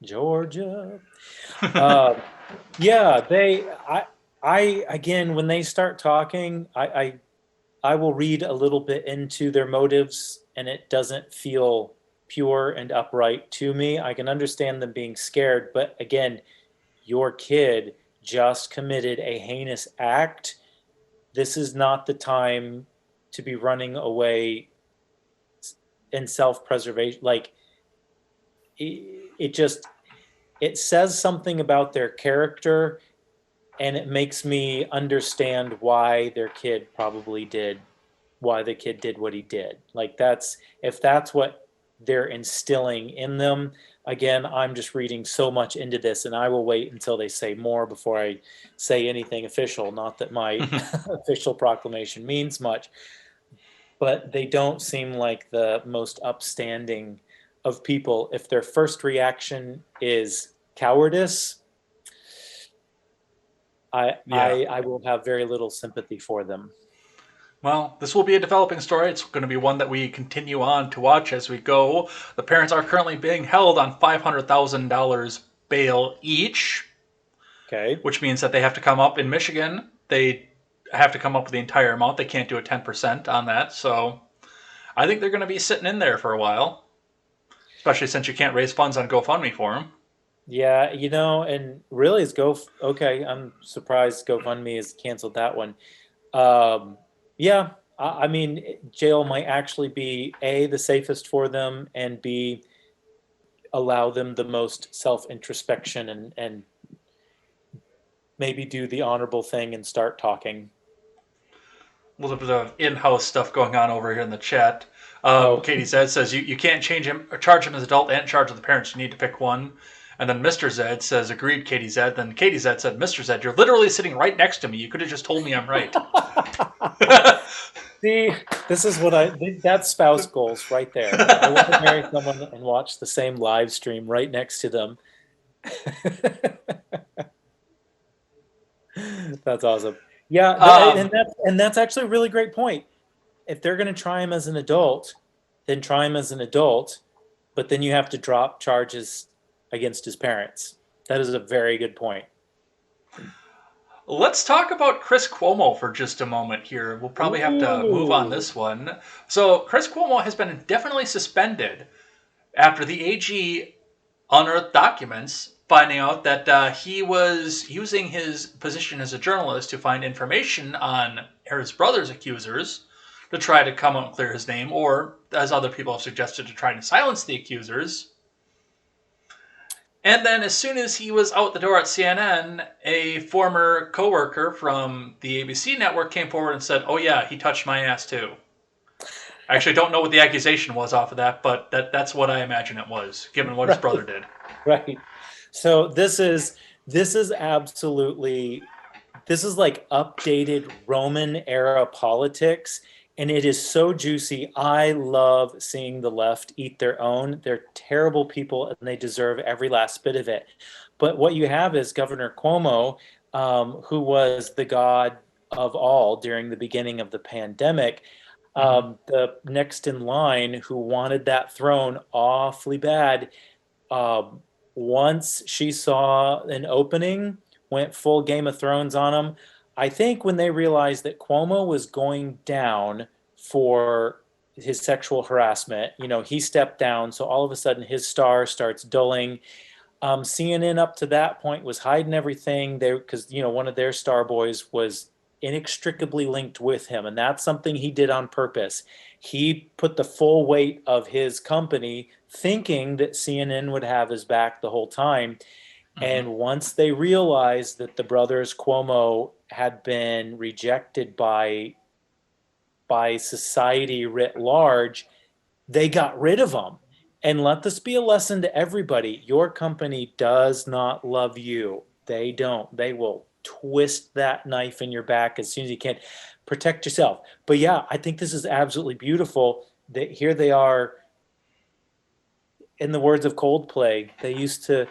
Georgia. Yeah, I again, when they start talking, I will read a little bit into their motives, and it doesn't feel pure and upright to me. I can understand them being scared, but again, your kid just committed a heinous act. This is not the time to be running away in self-preservation. Like, it says something about their character, and it makes me understand why the kid did what he did. Like, if that's what they're instilling in them. Again, I'm just reading so much into this, and I will wait until they say more before I say anything official. Not that my official proclamation means much, but they don't seem like the most upstanding of people. If their first reaction is cowardice, I will have very little sympathy for them. Well, this will be a developing story. It's going to be one that we continue on to watch as we go. The parents are currently being held on $500,000 bail each. Okay. Which means that they have to come up in Michigan. They have to come up with the entire amount. They can't do a 10% on that. So I think they're going to be sitting in there for a while, especially since you can't raise funds on GoFundMe for them. Yeah, and really okay, I'm surprised GoFundMe has canceled that one. Yeah, I mean, jail might actually be A, the safest for them, and B, allow them the most self-introspection and maybe do the honorable thing and start talking. A little bit of in-house stuff going on over here in the chat. Katie Zed says you can't change him or charge him as adult and charge the parents. You need to pick one. And then Mr. Zed says, agreed, Katie Zed. Then Katie Zed said, Mr. Zed, you're literally sitting right next to me. You could have just told me I'm right. See, this is that's spouse goals right there. I want to marry someone and watch the same live stream right next to them. That's awesome. Yeah, and that's actually a really great point. If they're going to try him as an adult, then try him as an adult, but then you have to drop charges against his parents. That is a very good point. Let's talk about Chris Cuomo for just a moment here. We'll probably have to move on this one. So Chris Cuomo has been indefinitely suspended after the AG unearthed documents finding out that he was using his position as a journalist to find information on his brother's accusers to try to come out and clear his name, or, as other people have suggested, to try to silence the accusers. And then as soon as he was out the door at CNN, a former coworker from the ABC network came forward and said, "Oh yeah, he touched my ass too." I actually don't know what the accusation was off of that, but that's what I imagine it was, given what his brother did. Right. So this is absolutely, this is like updated Roman era politics. And it is so juicy. I love seeing the left eat their own. They're terrible people and they deserve every last bit of it. But what you have is Governor Cuomo, who was the god of all during the beginning of the pandemic, the next in line who wanted that throne awfully bad. Once she saw an opening, went full Game of Thrones on him. I think when they realized that Cuomo was going down for his sexual harassment, he stepped down. So all of a sudden his star starts dulling. CNN up to that point was hiding everything there because, one of their star boys was inextricably linked with him. And that's something he did on purpose. He put the full weight of his company thinking that CNN would have his back the whole time. And once they realized that the brothers Cuomo had been rejected by society writ large, they got rid of them. And let this be a lesson to everybody. Your company does not love you. They don't. They will twist that knife in your back as soon as you can. Protect yourself. But yeah, I think this is absolutely beautiful that here they are. In the words of Coldplay, they used to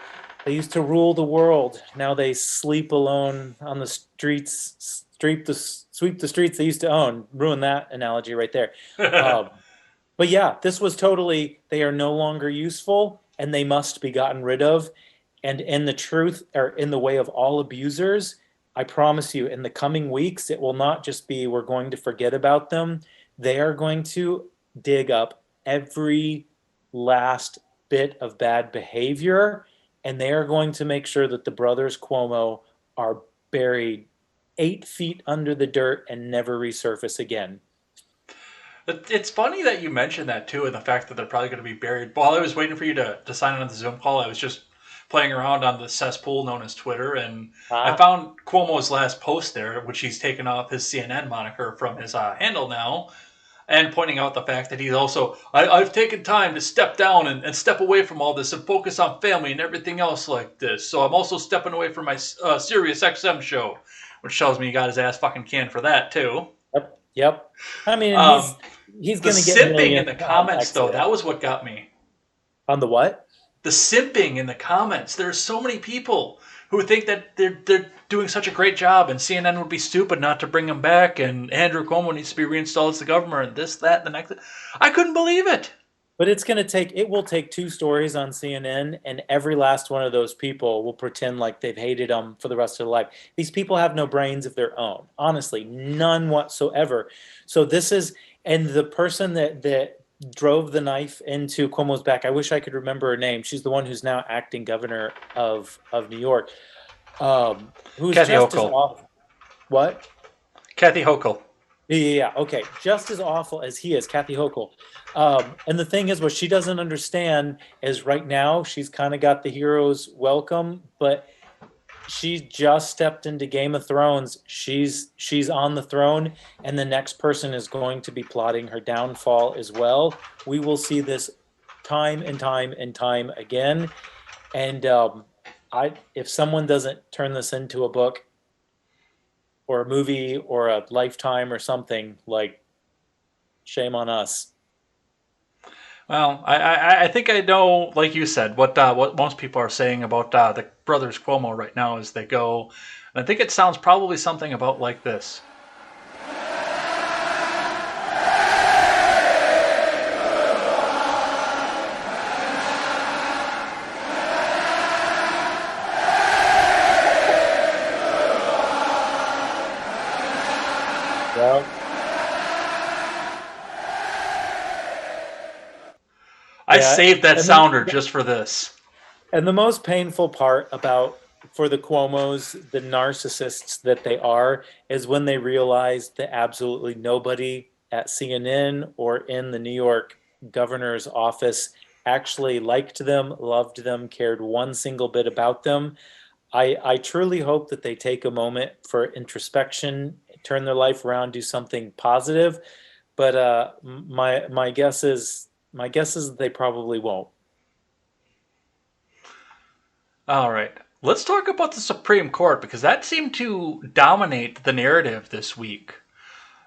rule the world. Now they sleep alone on the streets, sweep the streets they used to own. Ruin that analogy right there. But yeah, this was totally, they are no longer useful and they must be gotten rid of. And in the truth, or in the way of all abusers, I promise you, in the coming weeks, it will not just be we're going to forget about them. They are going to dig up every last bit of bad behavior, and they are going to make sure that the brothers Cuomo are buried 8 feet under the dirt and never resurface again. It's funny that you mentioned that too, and the fact that they're probably going to be buried. While I was waiting for you to sign on the Zoom call, I was just playing around on the cesspool known as Twitter, and I found Cuomo's last post there, which he's taken off his CNN moniker from his handle now, and pointing out the fact that he's also, I've taken time to step down and step away from all this and focus on family and everything else like this. So I'm also stepping away from my Sirius XM show, which tells me he got his ass fucking canned for that too. Yep. I mean, he's going to get simping in the comments, though. That was what got me. On the what? The simping in the comments. There's so many people who think that they're doing such a great job, and CNN would be stupid not to bring him back, and Andrew Cuomo needs to be reinstalled as the governor, and this, that, and the next. I couldn't believe it. But it will take 2 stories on CNN, and every last one of those people will pretend like they've hated them for the rest of their life. These people have no brains of their own. Honestly, none whatsoever. So this is, and the person that drove the knife into Cuomo's back, I wish I could remember her name. She's the one who's now acting governor of New York. Who's Kathy just Hochul. as awful. What? Kathy Hochul. Yeah, okay. Just as awful as he is, Kathy Hochul. And the thing is, what she doesn't understand is right now she's kind of got the hero's welcome, but she just stepped into Game of Thrones. She's on the throne, and the next person is going to be plotting her downfall as well. We will see this time and time and time again. And if someone doesn't turn this into a book or a movie or a Lifetime or something, like, shame on us. Well, I think I know, like you said, what most people are saying about the brothers Cuomo right now as they go. And I think it sounds probably something about like this. Well, I saved that and sounder just for this. And the most painful part about for the Cuomos, the narcissists that they are, is when they realize that absolutely nobody at CNN or in the New York governor's office actually liked them, loved them, cared one single bit about them. I truly hope that they take a moment for introspection, turn their life around, do something positive. But my guess is that they probably won't. All right. Let's talk about the Supreme Court because that seemed to dominate the narrative this week.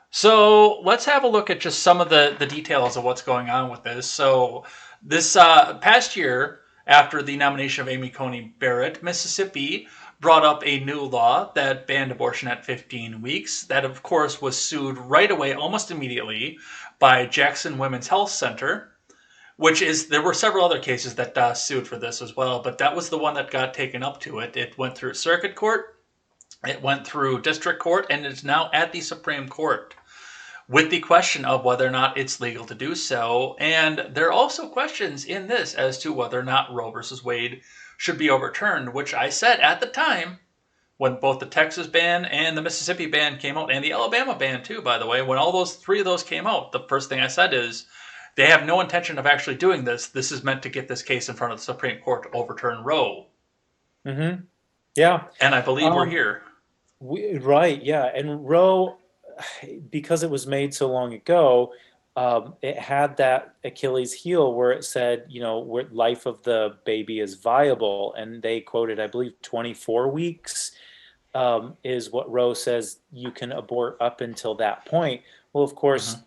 So let's have a look at just some of the details of what's going on with this. So this past year, after the nomination of Amy Coney Barrett, Mississippi brought up a new law that banned abortion at 15 weeks. That, of course, was sued right away, almost immediately, by Jackson Women's Health Center, which is, there were several other cases that sued for this as well, but that was the one that got taken up to it. It went through circuit court, it went through district court, and it's now at the Supreme Court with the question of whether or not it's legal to do so. And there are also questions in this as to whether or not Roe versus Wade should be overturned, which I said at the time when both the Texas ban and the Mississippi ban came out, and the Alabama ban too, by the way, when all those three of those came out, the first thing I said is they have no intention of actually doing this. This is meant to get this case in front of the Supreme Court to overturn Roe. Mm-hmm. Yeah. And I believe we're here. Right, yeah. And Roe, because it was made so long ago, it had that Achilles heel where it said, where life of the baby is viable. And they quoted, I believe, 24 weeks is what Roe says you can abort up until that point. Well, of course,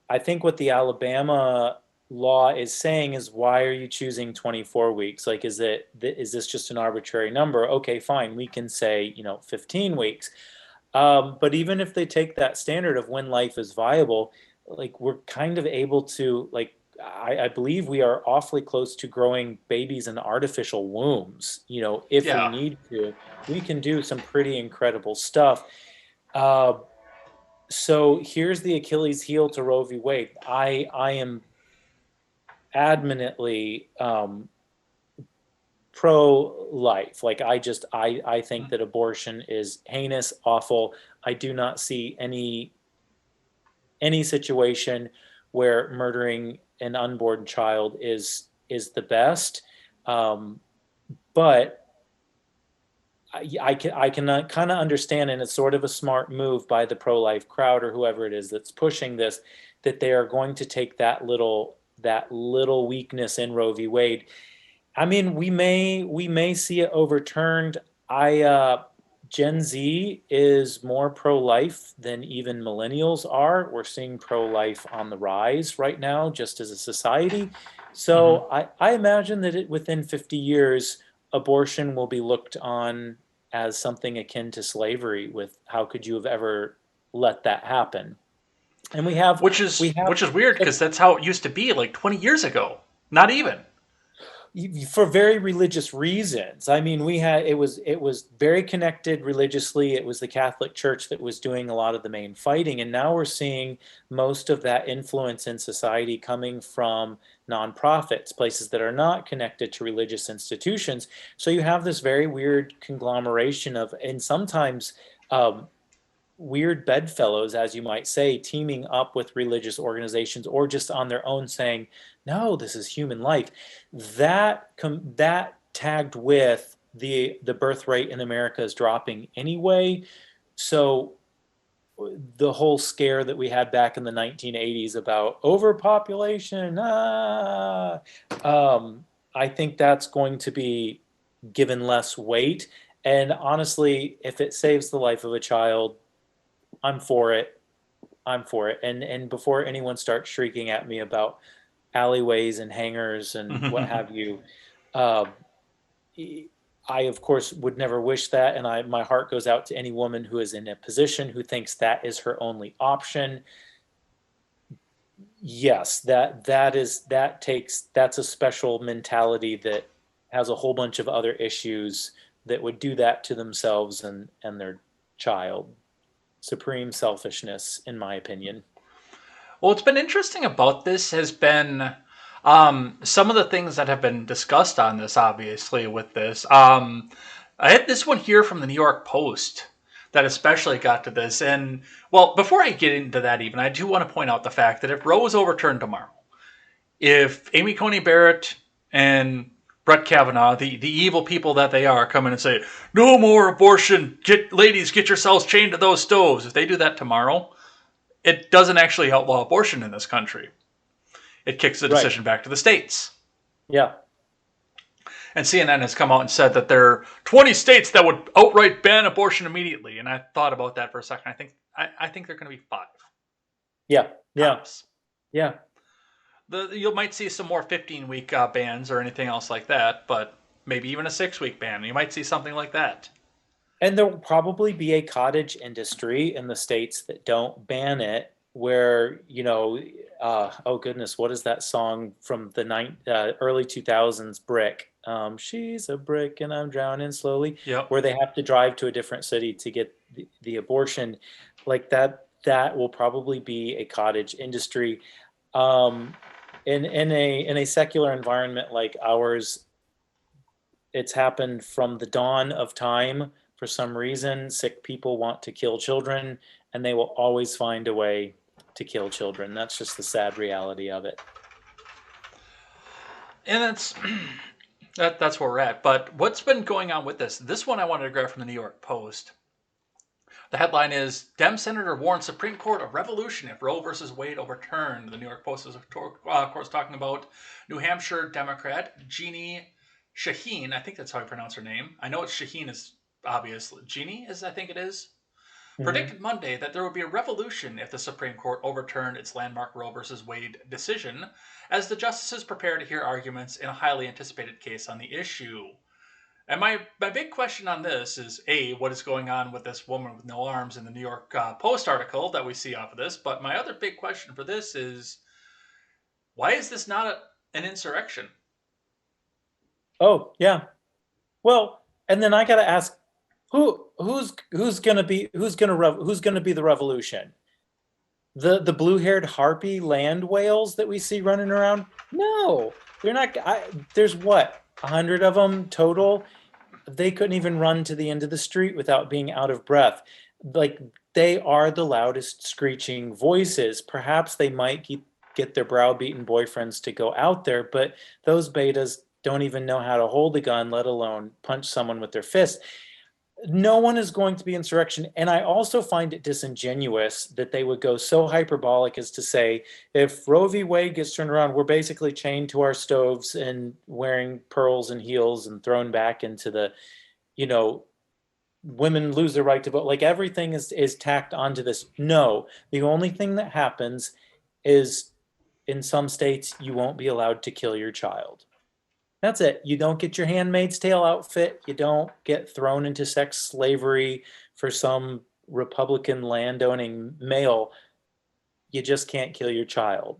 I think what the Alabama law is saying is, why are you choosing 24 weeks? Like, is this just an arbitrary number? Okay, fine. We can say, 15 weeks. But even if they take that standard of when life is viable, like, we're kind of able to, like, I believe we are awfully close to growing babies in artificial wombs. If we need to, we can do some pretty incredible stuff. So here's the Achilles heel to Roe v. Wade. I am adamantly pro-life. Like, I think that abortion is heinous, awful. I do not see any situation where murdering an unborn child is the best. But I can kind of understand, and it's sort of a smart move by the pro-life crowd or whoever it is that's pushing this, that they are going to take that little weakness in Roe v. Wade. I mean, we may see it overturned. Gen Z is more pro-life than even millennials are. We're seeing pro-life on the rise right now, just as a society. So I imagine that within 50 years, abortion will be looked on as something akin to slavery, with how could you have ever let that happen? And which is weird, because that's how it used to be like 20 years ago. Not even. For very religious reasons. I mean, it was very connected religiously. It was the Catholic Church that was doing a lot of the main fighting, and now we're seeing most of that influence in society coming from nonprofits, places that are not connected to religious institutions. So you have this very weird conglomeration of, and sometimes weird bedfellows, as you might say, teaming up with religious organizations or just on their own saying, no, this is human life. That tagged with the birth rate in America is dropping anyway. So the whole scare that we had back in the 1980s about overpopulation, I think that's going to be given less weight. And honestly, if it saves the life of a child, I'm for it. And before anyone starts shrieking at me about alleyways and hangars and what have you, I, of course, would never wish that. And my heart goes out to any woman who is in a position who thinks that is her only option. Yes, that's a special mentality that has a whole bunch of other issues that would do that to themselves and their child. Supreme selfishness, in my opinion. Well, what's been interesting about this has been, Some of the things that have been discussed on this, obviously, with this, I had this one here from the New York Post that especially got to this. And, well, before I get into that even, I do want to point out the fact that if Roe is overturned tomorrow, if Amy Coney Barrett and Brett Kavanaugh, the evil people that they are, come in and say, no more abortion, ladies, get yourselves chained to those stoves. If they do that tomorrow, it doesn't actually outlaw abortion in this country. It kicks the decision back to the states. Yeah. And CNN has come out and said that there are 20 states that would outright ban abortion immediately. And I thought about that for a second. I think they're going to be 5. Yeah. Yeah. Tops. Yeah. You might see some more 15-week bans or anything else like that, but maybe even a 6-week ban. You might see something like that. And there will probably be a cottage industry in the states that don't ban it, where, oh goodness, what is that song from the early 2000s, Brick? She's a brick and I'm drowning slowly. Yep. Where they have to drive to a different city to get the abortion. Like that will probably be a cottage industry. In a secular environment like ours, it's happened from the dawn of time. For some reason, sick people want to kill children, and they will always find a way to kill children. That's just the sad reality of it. And that's where we're at. But what's been going on with this? This one I wanted to grab from the New York Post. The headline is, Dem Senator warns Supreme Court of revolution if Roe versus Wade overturned. The New York Post is, of course, talking about New Hampshire Democrat Jeannie Shaheen. I think that's how you pronounce her name. I know it's Shaheen is obvious. Jeannie I think it is. Predicted Monday that there would be a revolution if the Supreme Court overturned its landmark Roe versus Wade decision, as the justices prepare to hear arguments in a highly anticipated case on the issue. And my big question on this is, A, what is going on with this woman with no arms in the New York Post article that we see off of this? But my other big question for this is, why is this not an insurrection? Oh, yeah. Well, and then I got to ask, who's going to be the revolution? The blue-haired harpy land whales that we see running around? No, they're not. There's what, 100 of them total? They couldn't even run to the end of the street without being out of breath. Like, they are the loudest screeching voices. Perhaps they might get their browbeaten boyfriends to go out there, but those betas don't even know how to hold a gun, let alone punch someone with their fist. No one is going to be insurrection. And I also find it disingenuous that they would go so hyperbolic as to say, if Roe v. Wade gets turned around, we're basically chained to our stoves and wearing pearls and heels and thrown back into the, women lose their right to vote. Like, everything is tacked onto this. No, the only thing that happens is, in some states, you won't be allowed to kill your child. That's it. You don't get your Handmaid's Tale outfit. You don't get thrown into sex slavery for some Republican landowning male. You just can't kill your child.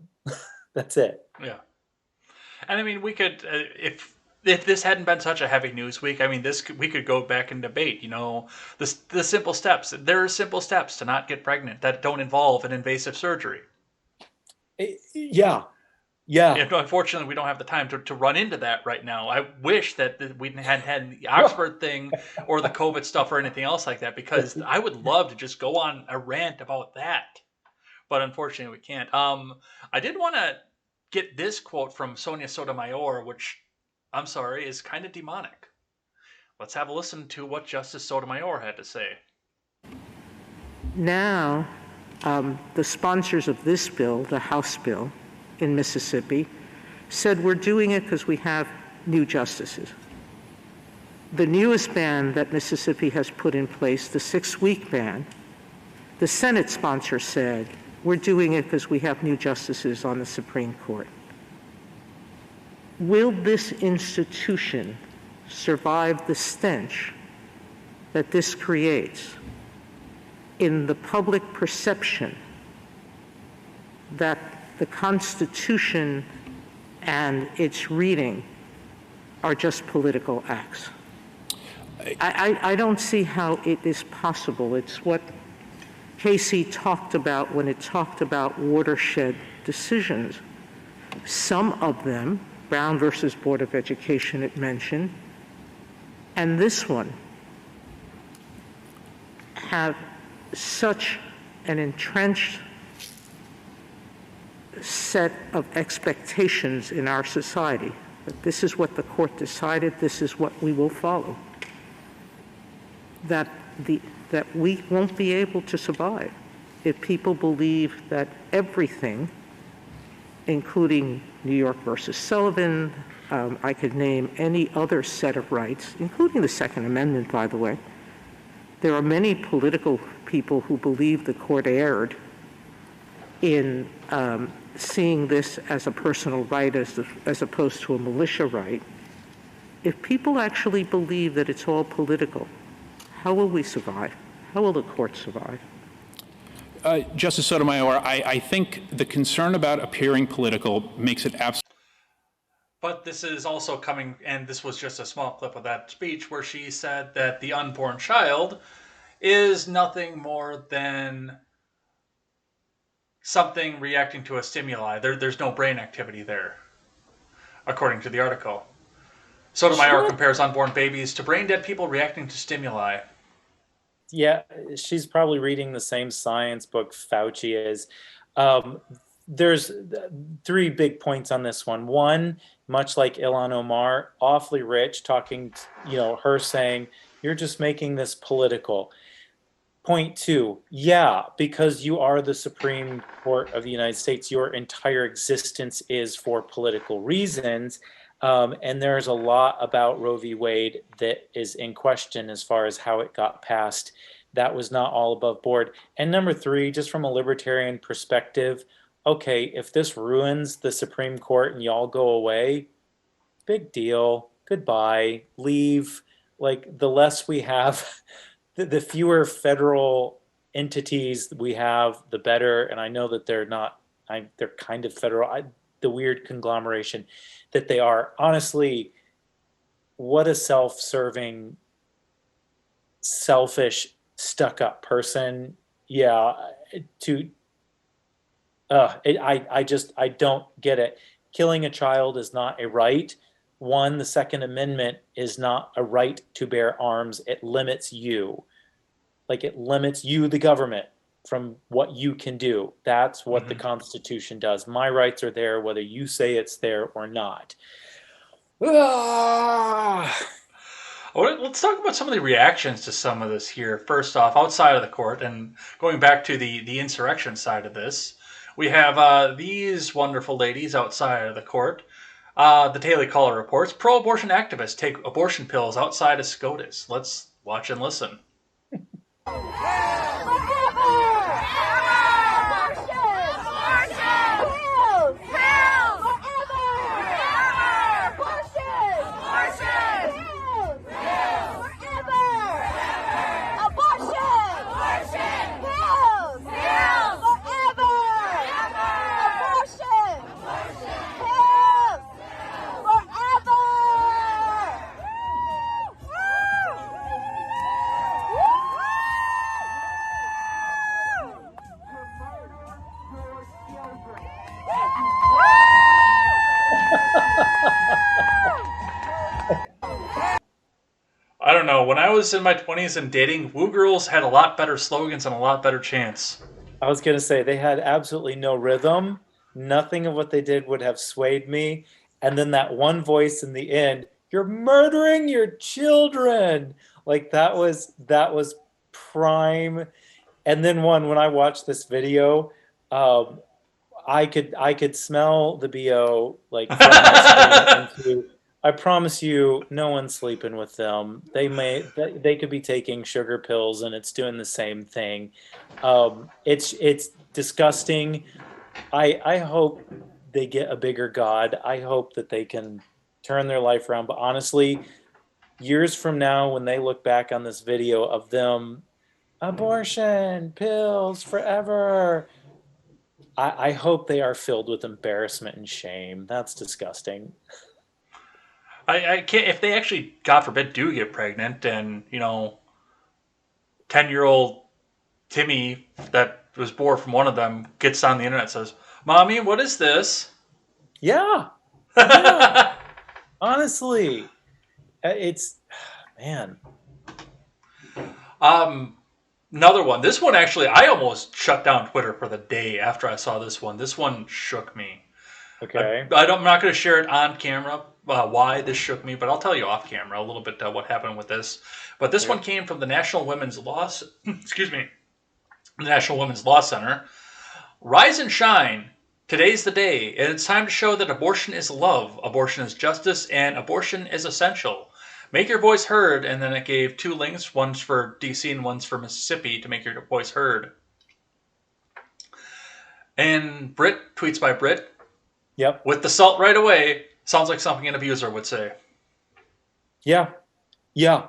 That's it. Yeah. And I mean, we could, if this hadn't been such a heavy news week, I mean, we could go back and debate, the simple steps. There are simple steps to not get pregnant that don't involve an invasive surgery. Yeah. Yeah. And unfortunately, we don't have the time to run into that right now. I wish that we hadn't had the Oxford thing or the COVID stuff or anything else like that, because I would love to just go on a rant about that. But unfortunately, we can't. I did want to get this quote from Sonia Sotomayor, which, I'm sorry, is kind of demonic. Let's have a listen to what Justice Sotomayor had to say. Now, the sponsors of this bill, the House bill, in Mississippi, said we're doing it because we have new justices. The newest ban that Mississippi has put in place, the 6-week ban, the Senate sponsor said we're doing it because we have new justices on the Supreme Court. Will this institution survive the stench that this creates in the public perception that the Constitution and its reading are just political acts? I don't see how it is possible. It's what Casey talked about when it talked about watershed decisions. Some of them, Brown versus Board of Education it mentioned, and this one, have such an entrenched set of expectations in our society that this is what the court decided, this is what we will follow, that we won't be able to survive if people believe that everything, including New York versus Sullivan, I could name any other set of rights, including the Second Amendment, by the way. There are many political people who believe the court erred in seeing this as a personal right as opposed to a militia right. If people actually believe that it's all political, how will we survive? How will the court survive? Justice Sotomayor, I think the concern about appearing political makes it absolutely. But this is also coming, and this was just a small clip of that speech where she said that the unborn child is nothing more than something reacting to a stimuli. There's no brain activity there, according to the article. Sotomayor compares unborn babies to brain-dead people reacting to stimuli. Yeah, she's probably reading the same science book Fauci is. There's three big points on this one. One, much like Ilhan Omar, awfully rich, talking, her saying, you're just making this political. Point two, yeah, because you are the Supreme Court of the United States, your entire existence is for political reasons. And there's a lot about Roe v. Wade that is in question as far as how it got passed. That was not all above board. And number three, just from a libertarian perspective, okay, if this ruins the Supreme Court and y'all go away, big deal, goodbye, leave. Like, the less we have, the fewer federal entities we have, the better. And I know that they're not, they're kind of federal, the weird conglomeration that they are. Honestly, what a self-serving, selfish, stuck-up person. Yeah, I don't get it. Killing a child is not a right. One, the Second Amendment is not a right to bear arms. It limits you. Like, it limits you, the government, from what you can do. That's what the Constitution does. My rights are there whether you say it's there or not. Let's talk about some of the reactions to some of this here. First off, outside of the court, and going back to the insurrection side of this, we have these wonderful ladies outside of the court. The Daily Caller reports, pro-abortion activists take abortion pills outside of SCOTUS. Let's watch and listen. I don't know. When I was in my 20s and dating, Woo Girls had a lot better slogans and a lot better chants. I was going to say, they had absolutely no rhythm. Nothing of what they did would have swayed me. And then that one voice in the end, you're murdering your children. Like, that was prime. And then when I watched this video, I could smell the BO, like, from my skin into, I promise you, no one's sleeping with them. They could be taking sugar pills, and it's doing the same thing. It's disgusting. I hope they get a bigger God. I hope that they can turn their life around. But honestly, years from now, when they look back on this video of them, abortion, pills, forever, I hope they are filled with embarrassment and shame. That's disgusting. I can't, if they actually, God forbid, do get pregnant and, 10-year-old Timmy that was born from one of them gets on the internet and says, Mommy, what is this? Yeah. Yeah. Honestly, it's man. Another one. This one actually, I almost shut down Twitter for the day after I saw this one. This one shook me. Okay. I'm not going to share it on camera why this shook me, but I'll tell you off camera a little bit what happened with this. But this one came from the National Women's Law. Excuse me, the National Women's Law Center. Rise and shine. Today's the day, and it's time to show that abortion is love, abortion is justice, and abortion is essential. Make your voice heard, and then it gave 2 links, one's for DC and one's for Mississippi, to make your voice heard. And Brit, tweets by Brit, Yep. with the salt right away, sounds like something an abuser would say. Yeah. Yeah.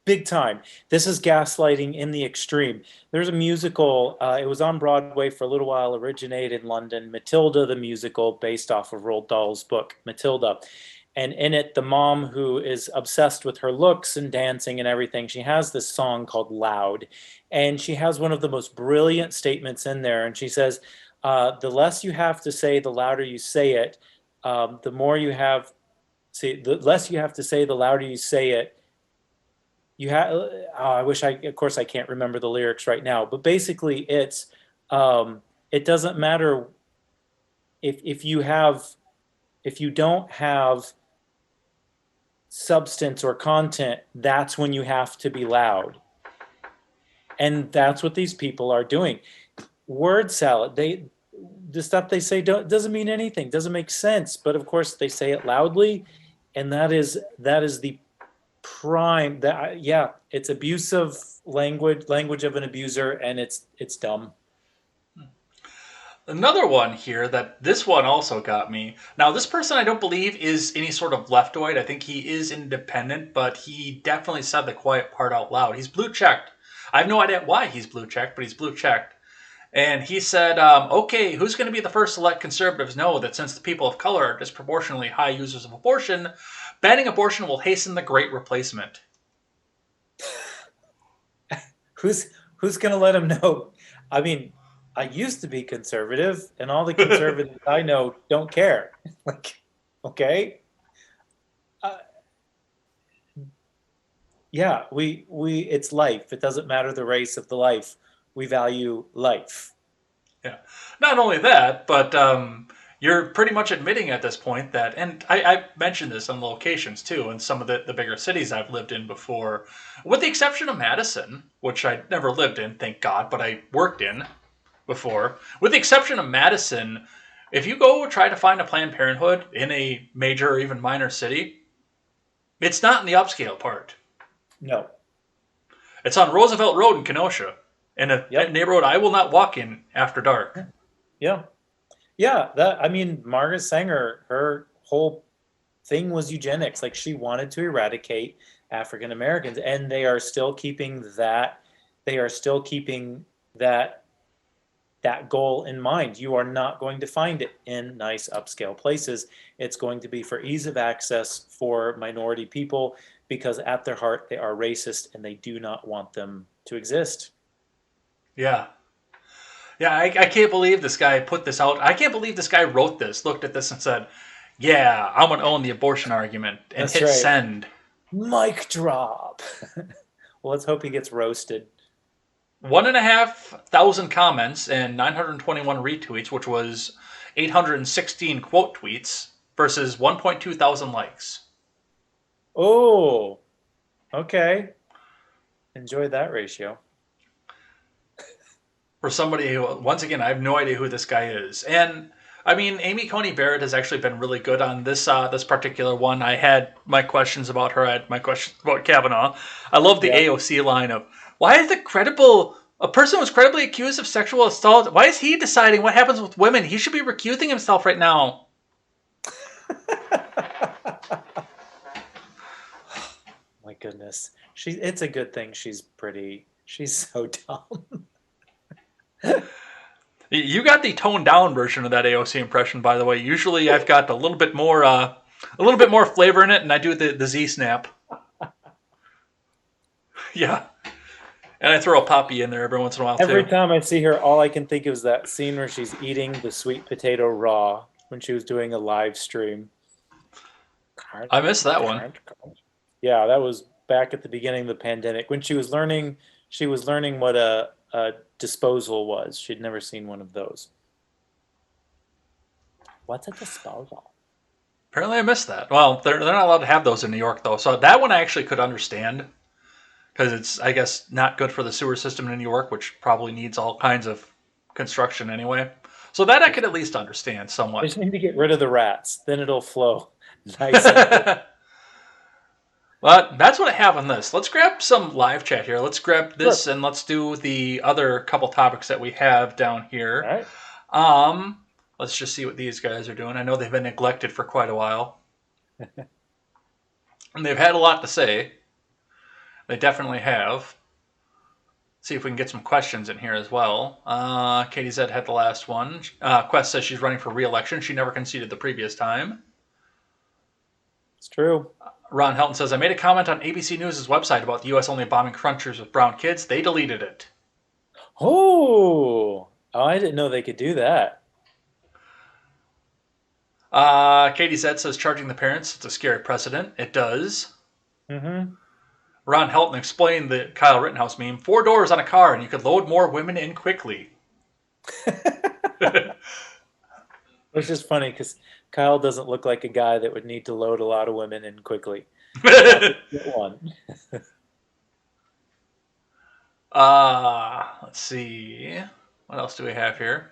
Big time. This is gaslighting in the extreme. There's a musical, it was on Broadway for a little while, originated in London, Matilda the musical, based off of Roald Dahl's book, Matilda. And in it, the mom, who is obsessed with her looks and dancing and everything, she has this song called Loud. And she has one of the most brilliant statements in there. And she says, the less you have to say, the louder you say it. The more you have, the less you have to say, the louder you say it. You have. I wish of course, I can't remember the lyrics right now. But basically, it's it doesn't matter if you don't have substance or content. That's when you have to be loud, and that's what these people are doing. Word salad. The stuff they say doesn't mean anything. Doesn't make sense. But of course, they say it loudly, and that is the prime. It's abusive language of an abuser, and it's dumb. Another one here this one also got me. Now, this person I don't believe is any sort of leftoid. I think he is independent, but he definitely said the quiet part out loud. He's blue checked. I have no idea why he's blue checked, but he's blue checked. And he said, okay, who's going to be the first to let conservatives know that since the people of color are disproportionately high users of abortion, banning abortion will hasten the great replacement? Who's going to let him know? I mean, I used to be conservative, and all the conservatives I know don't care. Like, okay. Yeah, we it's life. It doesn't matter the race of the life. We value life. Yeah. Not only that, but you're pretty much admitting at this point that, and I mentioned this on locations too, in some of the bigger cities I've lived in before, with the exception of Madison, which I never lived in, thank God, but I worked in before. With the exception of Madison, if you go try to find a Planned Parenthood in a major or even minor city, it's not in the upscale part. No. It's on Roosevelt Road in Kenosha. In a neighborhood I will not walk in after dark. Yeah. Margaret Sanger, her whole thing was eugenics. Like, she wanted to eradicate African Americans, and they are still keeping that. They are still keeping that goal in mind. You are not going to find it in nice upscale places. It's going to be for ease of access for minority people, because at their heart they are racist and they do not want them to exist. Yeah. Yeah, I can't believe this guy put this out. I can't believe this guy wrote this, looked at this and said, yeah, I'm going to own the abortion argument, and That's hit right. send. Mic drop. Well, let's hope he gets roasted. 1,500 comments and 921 retweets, which was 816 quote tweets, versus 1.2 thousand likes. Oh, okay. Enjoyed that ratio. For somebody who, once again, I have no idea who this guy is. And, I mean, Amy Coney Barrett has actually been really good on this this particular one. I had my questions about her. I had my questions about Kavanaugh. I love the AOC line of, why is a person who was credibly accused of sexual assault, why is he deciding what happens with women? He should be recusing himself right now. My goodness. It's a good thing she's pretty. She's so dumb. You got the toned down version of that AOC impression, by the way. Usually I've got a little bit more flavor in it, and I do the Z snap. Yeah. And I throw a poppy in there every once in a while, too. Every time I see her, all I can think of is that scene where she's eating the sweet potato raw. when she was doing a live stream. I missed that one. Yeah, that was back at the beginning of the pandemic when she was learning what a disposal was. She'd never seen one of those. What's a disposal? Apparently, I missed that. Well, they're not allowed to have those in New York, though. So that one I actually could understand because it's, I guess, not good for the sewer system in New York, which probably needs all kinds of construction anyway. So that I could at least understand They somewhat. just need to get rid of the rats. Then it'll flow nice. And But that's what I have on this. Let's grab some live chat here. Let's grab this and let's do the other couple topics that we have down here. All right. Let's just see what these guys are doing. I know they've been neglected for quite a while. And they've had a lot to say. They definitely have. See if we can get some questions in here as well. Katie Z had the last one. Quest says she's running for re-election. She never conceded the previous time. It's true. Ron Helton says, I made a comment on ABC News' website about the U.S. only bombing crunchers with brown kids. They deleted it. Oh, I didn't know they could do that. Katie Z says, charging the parents, it's a scary precedent. It does. Mm-hmm. Ron Helton explained the Kyle Rittenhouse meme, 4 doors on a car and you could load more women in quickly. It's just funny because Kyle doesn't look like a guy that would need to load a lot of women in quickly. Get one. Let's see. What else do we have here?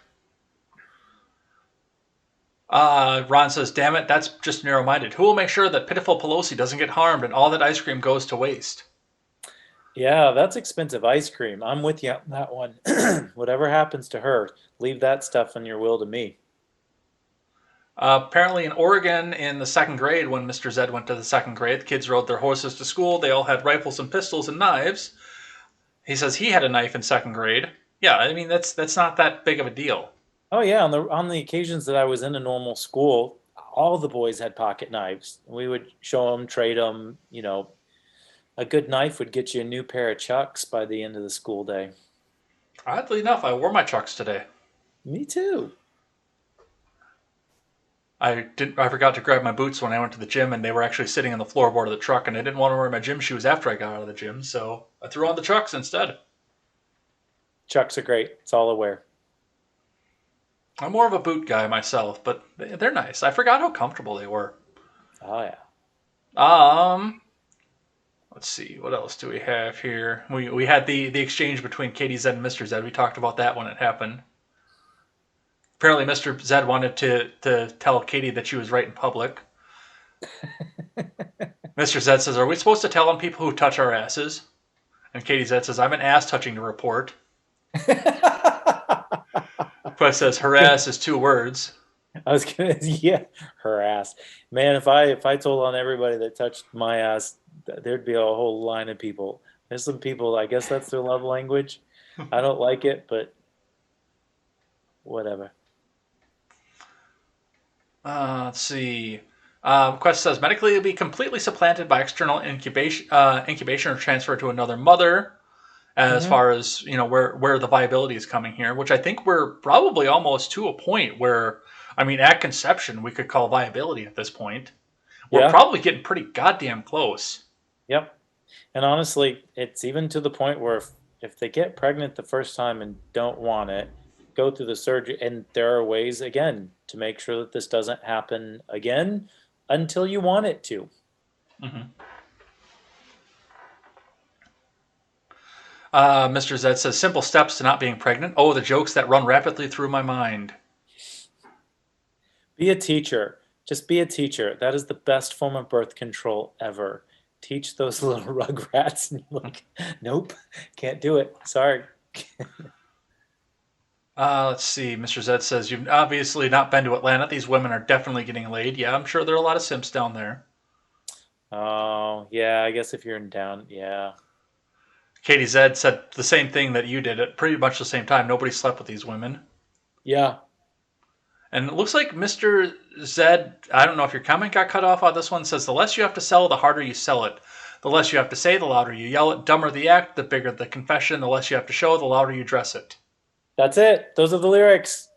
Ron says, damn it, that's just narrow-minded. Who will make sure that pitiful Pelosi doesn't get harmed and all that ice cream goes to waste? Yeah, that's expensive ice cream. I'm with you on that one. Whatever happens to her, leave that stuff in your will to me. Apparently in Oregon in the 2nd grade, when Mr. Zed went to the 2nd grade, the kids rode their horses to school. They all had rifles and pistols and knives. He says he had a knife in 2nd grade. Yeah, I mean, that's not that big of a deal. Oh yeah, on the occasions that I was in a normal school, all the boys had pocket knives. We would show them, trade them. You know, a good knife would get you a new pair of Chucks by the end of the school day. Oddly enough, I wore my Chucks today. Me too. I forgot to grab my boots when I went to the gym, and they were actually sitting on the floorboard of the truck, and I didn't want to wear my gym shoes after I got out of the gym, so I threw on the Chucks instead. Chucks are great. It's all I wear. I'm more of a boot guy myself, but they're nice. I forgot how comfortable they were. Oh yeah. Let's see, what else do we have here? We had the exchange between Katie Zed and Mr. Zed. We talked about that when it happened. Apparently, Mr. Zed wanted to tell Katie that she was right in public. Mr. Zed says, are we supposed to tell on people who touch our asses? And Katie Zed says, I'm an ass-touching to report. Quest says, her ass is 2 words. I was gonna, yeah, her ass. Man, if I told on everybody that touched my ass, there'd be a whole line of people. There's some people, I guess that's their love language. I don't like it, but whatever. Let's see. Quest says, medically it'll be completely supplanted by external incubation or transfer to another mother. As far as, you know, where the viability is coming here, which I think we're probably almost to a point where, I mean, at conception, we could call viability at this point. We're probably getting pretty goddamn close. Yep. And honestly, it's even to the point where if they get pregnant the first time and don't want it, go through the surgery. And there are ways, again, to make sure that this doesn't happen again until you want it to. Mm-hmm. Mr. Zed says, simple steps to not being pregnant. Oh, the jokes that run rapidly through my mind. Be a teacher. Just be a teacher. That is the best form of birth control ever. Teach those little rugrats. And you're like, nope, can't do it. Sorry. Let's see. Mr. Zed says, you've obviously not been to Atlanta. These women are definitely getting laid. Yeah, I'm sure there are a lot of simps down there. Oh, yeah, I guess if you're in town, yeah. Katie Zed said the same thing that you did at pretty much the same time. Nobody slept with these women. Yeah. And it looks like Mr. Zed, I don't know if your comment got cut off on this one, says the less you have to sell, the harder you sell it. The less you have to say, the louder you yell it. Dumber the act, the bigger the confession. The less you have to show, the louder you dress it. That's it. Those are the lyrics.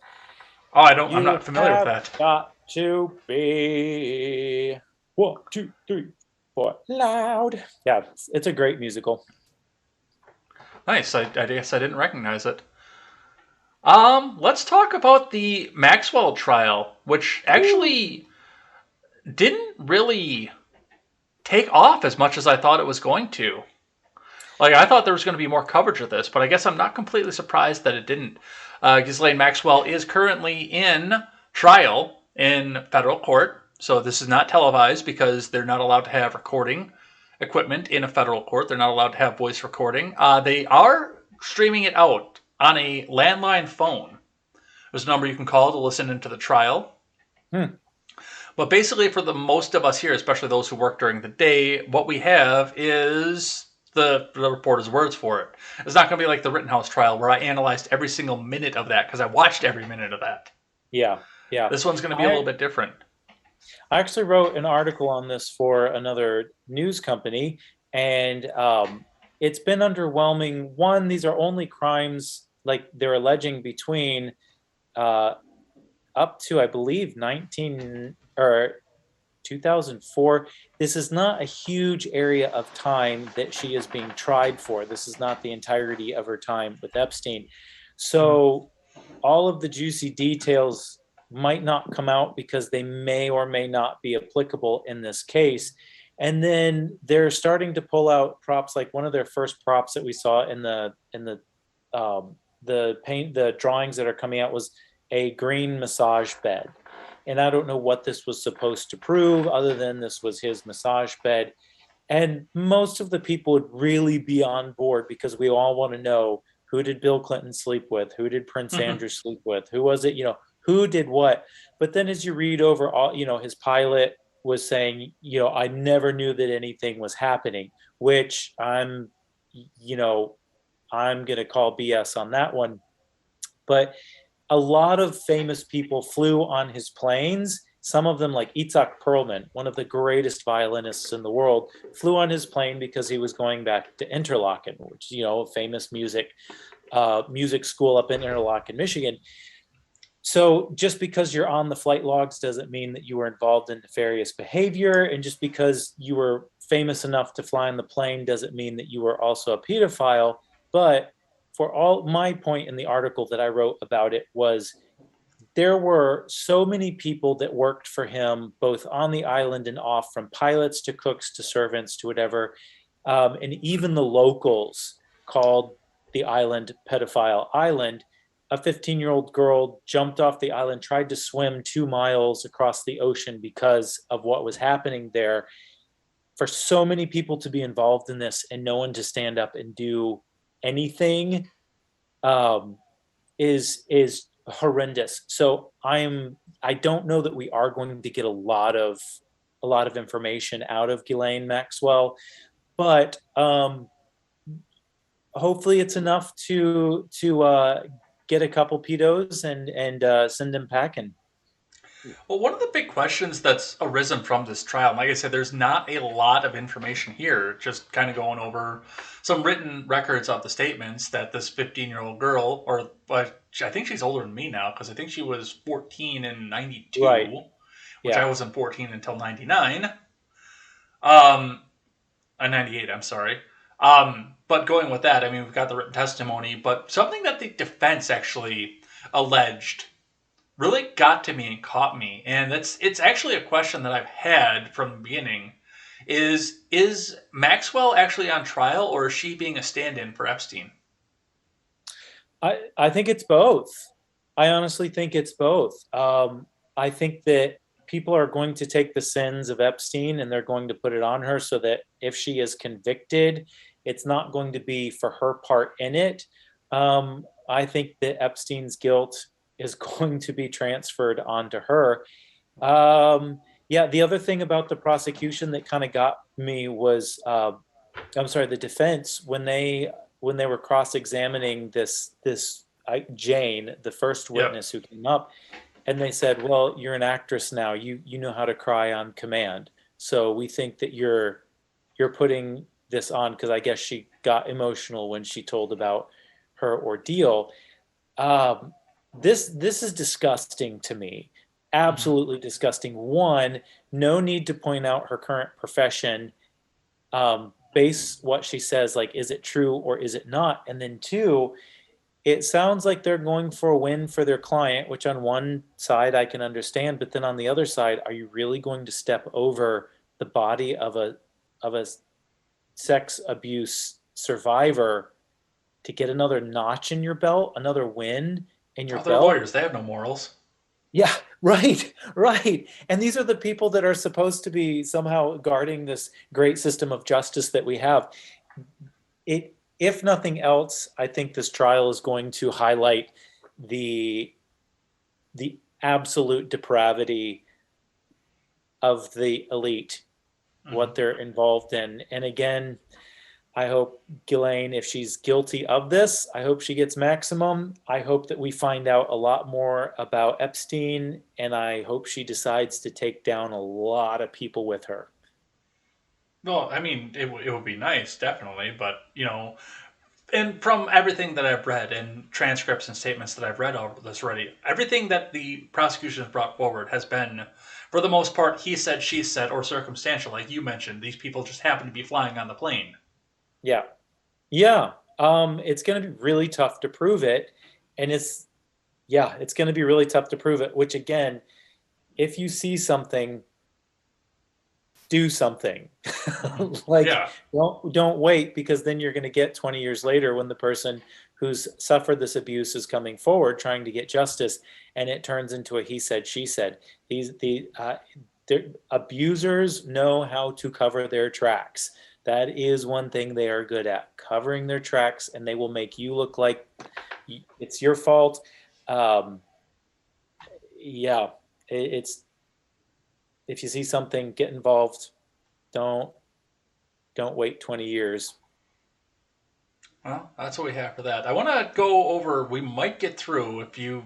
Oh, I'm not familiar with that. Got to be. 1, 2, 3, 4, loud. Yeah, it's a great musical. Nice. I guess I didn't recognize it. Let's talk about the Maxwell trial, which actually didn't really take off as much as I thought it was going to. Like, I thought there was going to be more coverage of this, but I guess I'm not completely surprised that it didn't. Ghislaine Maxwell is currently in trial in federal court, so this is not televised because they're not allowed to have recording equipment in a federal court. They're not allowed to have voice recording. They are streaming it out on a landline phone. There's a number you can call to listen into the trial. But basically, for the most of us here, especially those who work during the day, what we have is the reporter's words for it. It's not going to be like the Rittenhouse trial where I analyzed every single minute of that because I watched every minute of that. Yeah. This one's going to be a little bit different. I actually wrote an article on this for another news company, and it's been underwhelming. One, these are only crimes like they're alleging between up to, I believe, 2004. This is not a huge area of time that she is being tried for. This is not the entirety of her time with Epstein. So all of the juicy details might not come out because they may or may not be applicable in this case. And then they're starting to pull out props. Like one of their first props that we saw in the drawings that are coming out was a green massage bed. And I don't know what this was supposed to prove other than this was his massage bed. And most of the people would really be on board because we all want to know, who did Bill Clinton sleep with? Who did Prince Andrew sleep with? Who was it? Who did what? But then as you read over all, his pilot was saying, I never knew that anything was happening, which I'm going to call BS on that one. But a lot of famous people flew on his planes. Some of them, like Itzhak Perlman, one of the greatest violinists in the world, flew on his plane because he was going back to Interlochen, which, a famous music school up in Interlochen, Michigan. So just because you're on the flight logs doesn't mean that you were involved in nefarious behavior. And just because you were famous enough to fly on the plane doesn't mean that you were also a pedophile. But for all, my point in the article that I wrote about it was there were so many people that worked for him, both on the island and off, from pilots to cooks to servants to whatever. And even the locals called the island Pedophile Island. A 15-year-old girl jumped off the island, tried to swim 2 miles across the ocean because of what was happening there. For so many people to be involved in this and no one to stand up and do anything is horrendous. So I don't know that we are going to get a lot of information out of Ghislaine Maxwell, but hopefully it's enough to get a couple pedos and send them packing. Well, one of the big questions that's arisen from this trial, like I said, there's not a lot of information here, just kind of going over some written records of the statements that this 15-year-old girl, or I think she's older than me now, because I think she was 14 in 92, right. Which I wasn't 14 until 99. 98, I'm sorry. But going with that, I mean, we've got the written testimony, but something that the defense actually alleged really got to me and caught me. And it's actually a question that I've had from the beginning. Is Maxwell actually on trial, or is she being a stand-in for Epstein? I think it's both. I honestly think it's both. I think that people are going to take the sins of Epstein and they're going to put it on her so that if she is convicted, it's not going to be for her part in it. I think that Epstein's guilt is going to be transferred onto her. The other thing about the prosecution that kind of got me was, the defense, when they were cross-examining this Jane, the first witness who came up, and they said, well, you're an actress now. You know how to cry on command. So we think that you're putting this on because I guess she got emotional when she told about her ordeal. This is disgusting to me. absolutely disgusting. One, no need to point out her current profession. Base what she says, like, is it true or is it not? And then two, it sounds like they're going for a win for their client, which on one side I can understand, but then on the other side, are you really going to step over the body of a sex abuse survivor to get another notch in your belt, another win in your They're belt? lawyers. They have no morals. Yeah, right, right. And these are the people that are supposed to be somehow guarding this great system of justice that we have. If nothing else, I think this trial is going to highlight the absolute depravity of the elite, what they're involved in. And again, I hope Ghislaine, if she's guilty of this, I hope she gets maximum. I hope that we find out a lot more about Epstein, and I hope she decides to take down a lot of people with her. Well, I mean, it would be nice, definitely, but, and from everything that I've read and transcripts and statements that I've read over this already, everything that the prosecution has brought forward has been, for the most part, he said, she said, or circumstantial. Like you mentioned, these people just happen to be flying on the plane. Yeah. Yeah. It's going to be really tough to prove it. And it's going to be really tough to prove it, which again, if you see something, do something. Like, don't wait, because then you're going to get 20 years later when the person who's suffered this abuse is coming forward trying to get justice, and it turns into a he said, she said. The abusers know how to cover their tracks. That is one thing they are good at, covering their tracks, and they will make you look like it's your fault. It's, if you see something, get involved. Don't wait 20 years. Well, that's what we have for that. I want to go over, we might get through, if you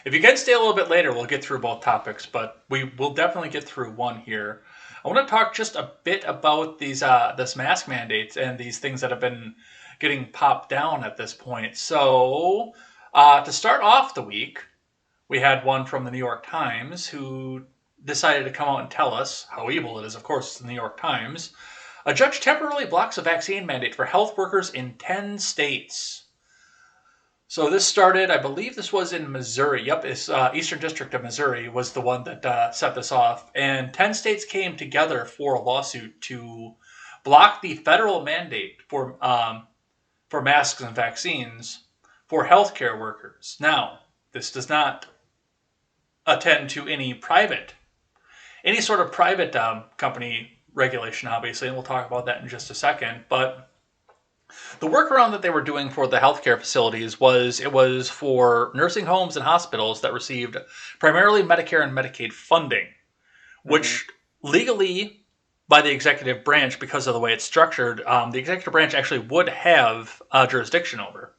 can stay a little bit later, we'll get through both topics, but we will definitely get through one here. I want to talk just a bit about these this mask mandates and these things that have been getting popped down at this point. So, to start off the week, we had one from the New York Times who decided to come out and tell us how evil it is. Of course, it's the New York Times. A judge temporarily blocks a vaccine mandate for health workers in 10 states. So this started, I believe this was in Missouri. Yep, it's Eastern District of Missouri was the one that set this off. And 10 states came together for a lawsuit to block the federal mandate for masks and vaccines for healthcare workers. Now, this does not attend to any sort of private company regulation, obviously, and we'll talk about that in just a second. But the workaround that they were doing for the healthcare facilities was for nursing homes and hospitals that received primarily Medicare and Medicaid funding, which legally, by the executive branch, because of the way it's structured, the executive branch actually would have jurisdiction over.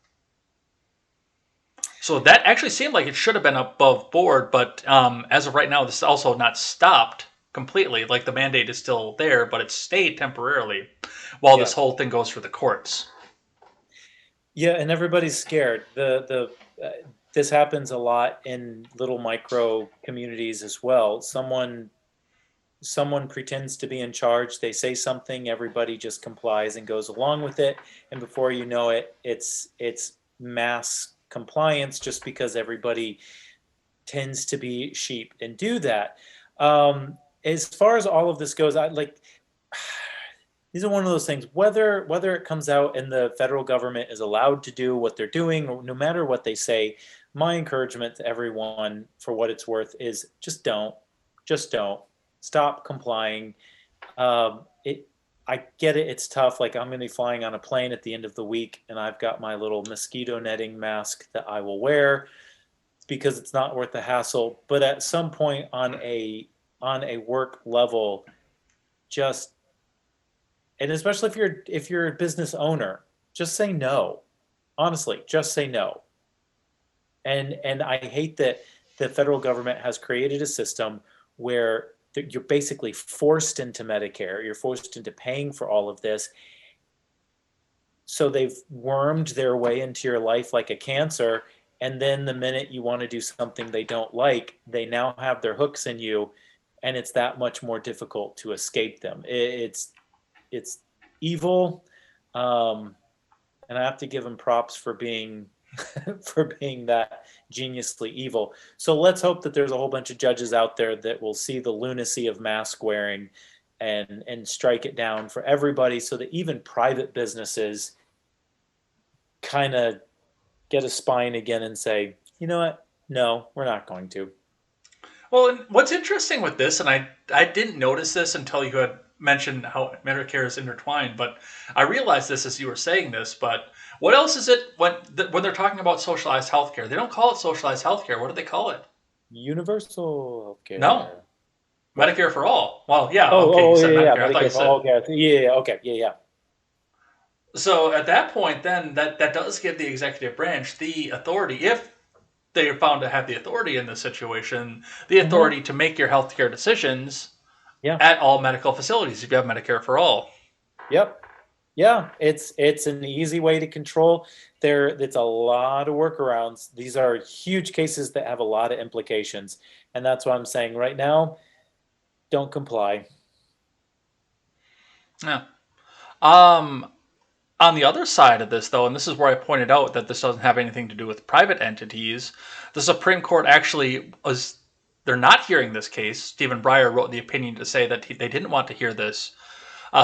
So that actually seemed like it should have been above board, but as of right now, this is also not stopped completely. Like, the mandate is still there, but it's stayed temporarily while this whole thing goes for the courts. Yeah, and everybody's scared. This happens a lot in little micro communities as well. Someone pretends to be in charge. They say something, everybody just complies and goes along with it, and before you know it, it's mass compliance, just because everybody tends to be sheep and do that. As far as all of this goes, these are one of those things, whether it comes out and the federal government is allowed to do what they're doing, or no matter what they say, my encouragement to everyone, for what it's worth, is just don't stop complying. I get it, it's tough. Like, I'm going to be flying on a plane at the end of the week, and I've got my little mosquito netting mask that I will wear because it's not worth the hassle. But at some point on a work level, and especially if you're a business owner, just say no. Honestly, just say no. And I hate that the federal government has created a system where you're basically forced into Medicare. You're forced into paying for all of this. So they've wormed their way into your life like a cancer, And then the minute you want to do something they don't like, they now have their hooks in you, and it's that much more difficult to escape them. It's evil, and I have to give them props for being for being that geniusly evil. So let's hope that there's a whole bunch of judges out there that will see the lunacy of mask wearing and strike it down for everybody, so that even private businesses kind of get a spine again and say, you know what? No, we're not going to. Well, and what's interesting with this, and I didn't notice this until you had mentioned how Medicare is intertwined, but I realized this as you were saying this. But what else is it when they're talking about socialized healthcare? They don't call it socialized healthcare. What do they call it? Universal healthcare. No, Medicare for all. Well, yeah. Oh, Okay, you said yeah, Medicare. yeah, I thought you Medicare for said. all. Yeah, okay, yeah. So at that point, then that does give the executive branch the authority, if they are found to have the authority in this situation, the authority to make your healthcare decisions at all medical facilities if you have Medicare for all. Yep. Yeah, it's an easy way to control. It's a lot of workarounds. These are huge cases that have a lot of implications, and that's why I'm saying right now, don't comply. Yeah. On the other side of this, though, and this is where I pointed out that this doesn't have anything to do with private entities, the Supreme Court actually was, they're not hearing this case. Stephen Breyer wrote the opinion to say that they didn't want to hear this.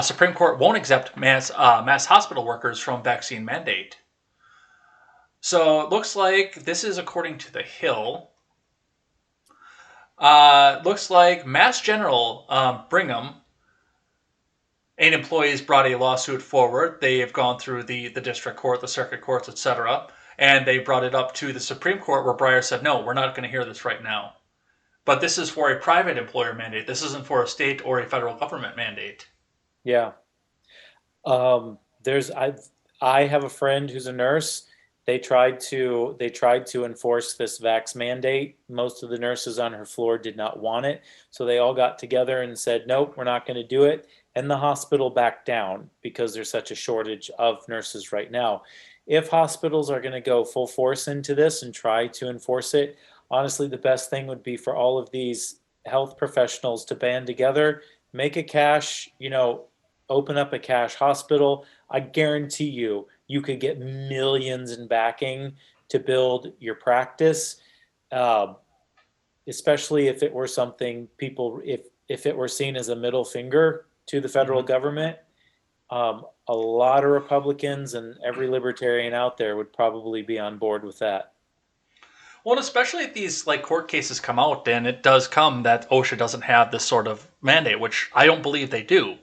Supreme Court won't accept mass hospital workers from vaccine mandate. So it looks like this is according to The Hill. Looks like Mass General Brigham and employees brought a lawsuit forward. They have gone through the district court, the circuit courts, etc., and they brought it up to the Supreme Court, where Breyer said, no, we're not going to hear this right now. But this is for a private employer mandate. This isn't for a state or a federal government mandate. Yeah. I have a friend who's a nurse. They tried to enforce this vax mandate. Most of the nurses on her floor did not want it, so they all got together and said, nope, we're not going to do it. And the hospital backed down because there's such a shortage of nurses right now. If hospitals are going to go full force into this and try to enforce it, honestly, the best thing would be for all of these health professionals to band together, make a cash, open up a cash hospital. I guarantee you could get millions in backing to build your practice, especially if it were something if it were seen as a middle finger to the federal government. A lot of Republicans and every libertarian out there would probably be on board with that. Well, and especially if these court cases come out, and it does come that OSHA doesn't have this sort of mandate, which I don't believe they do.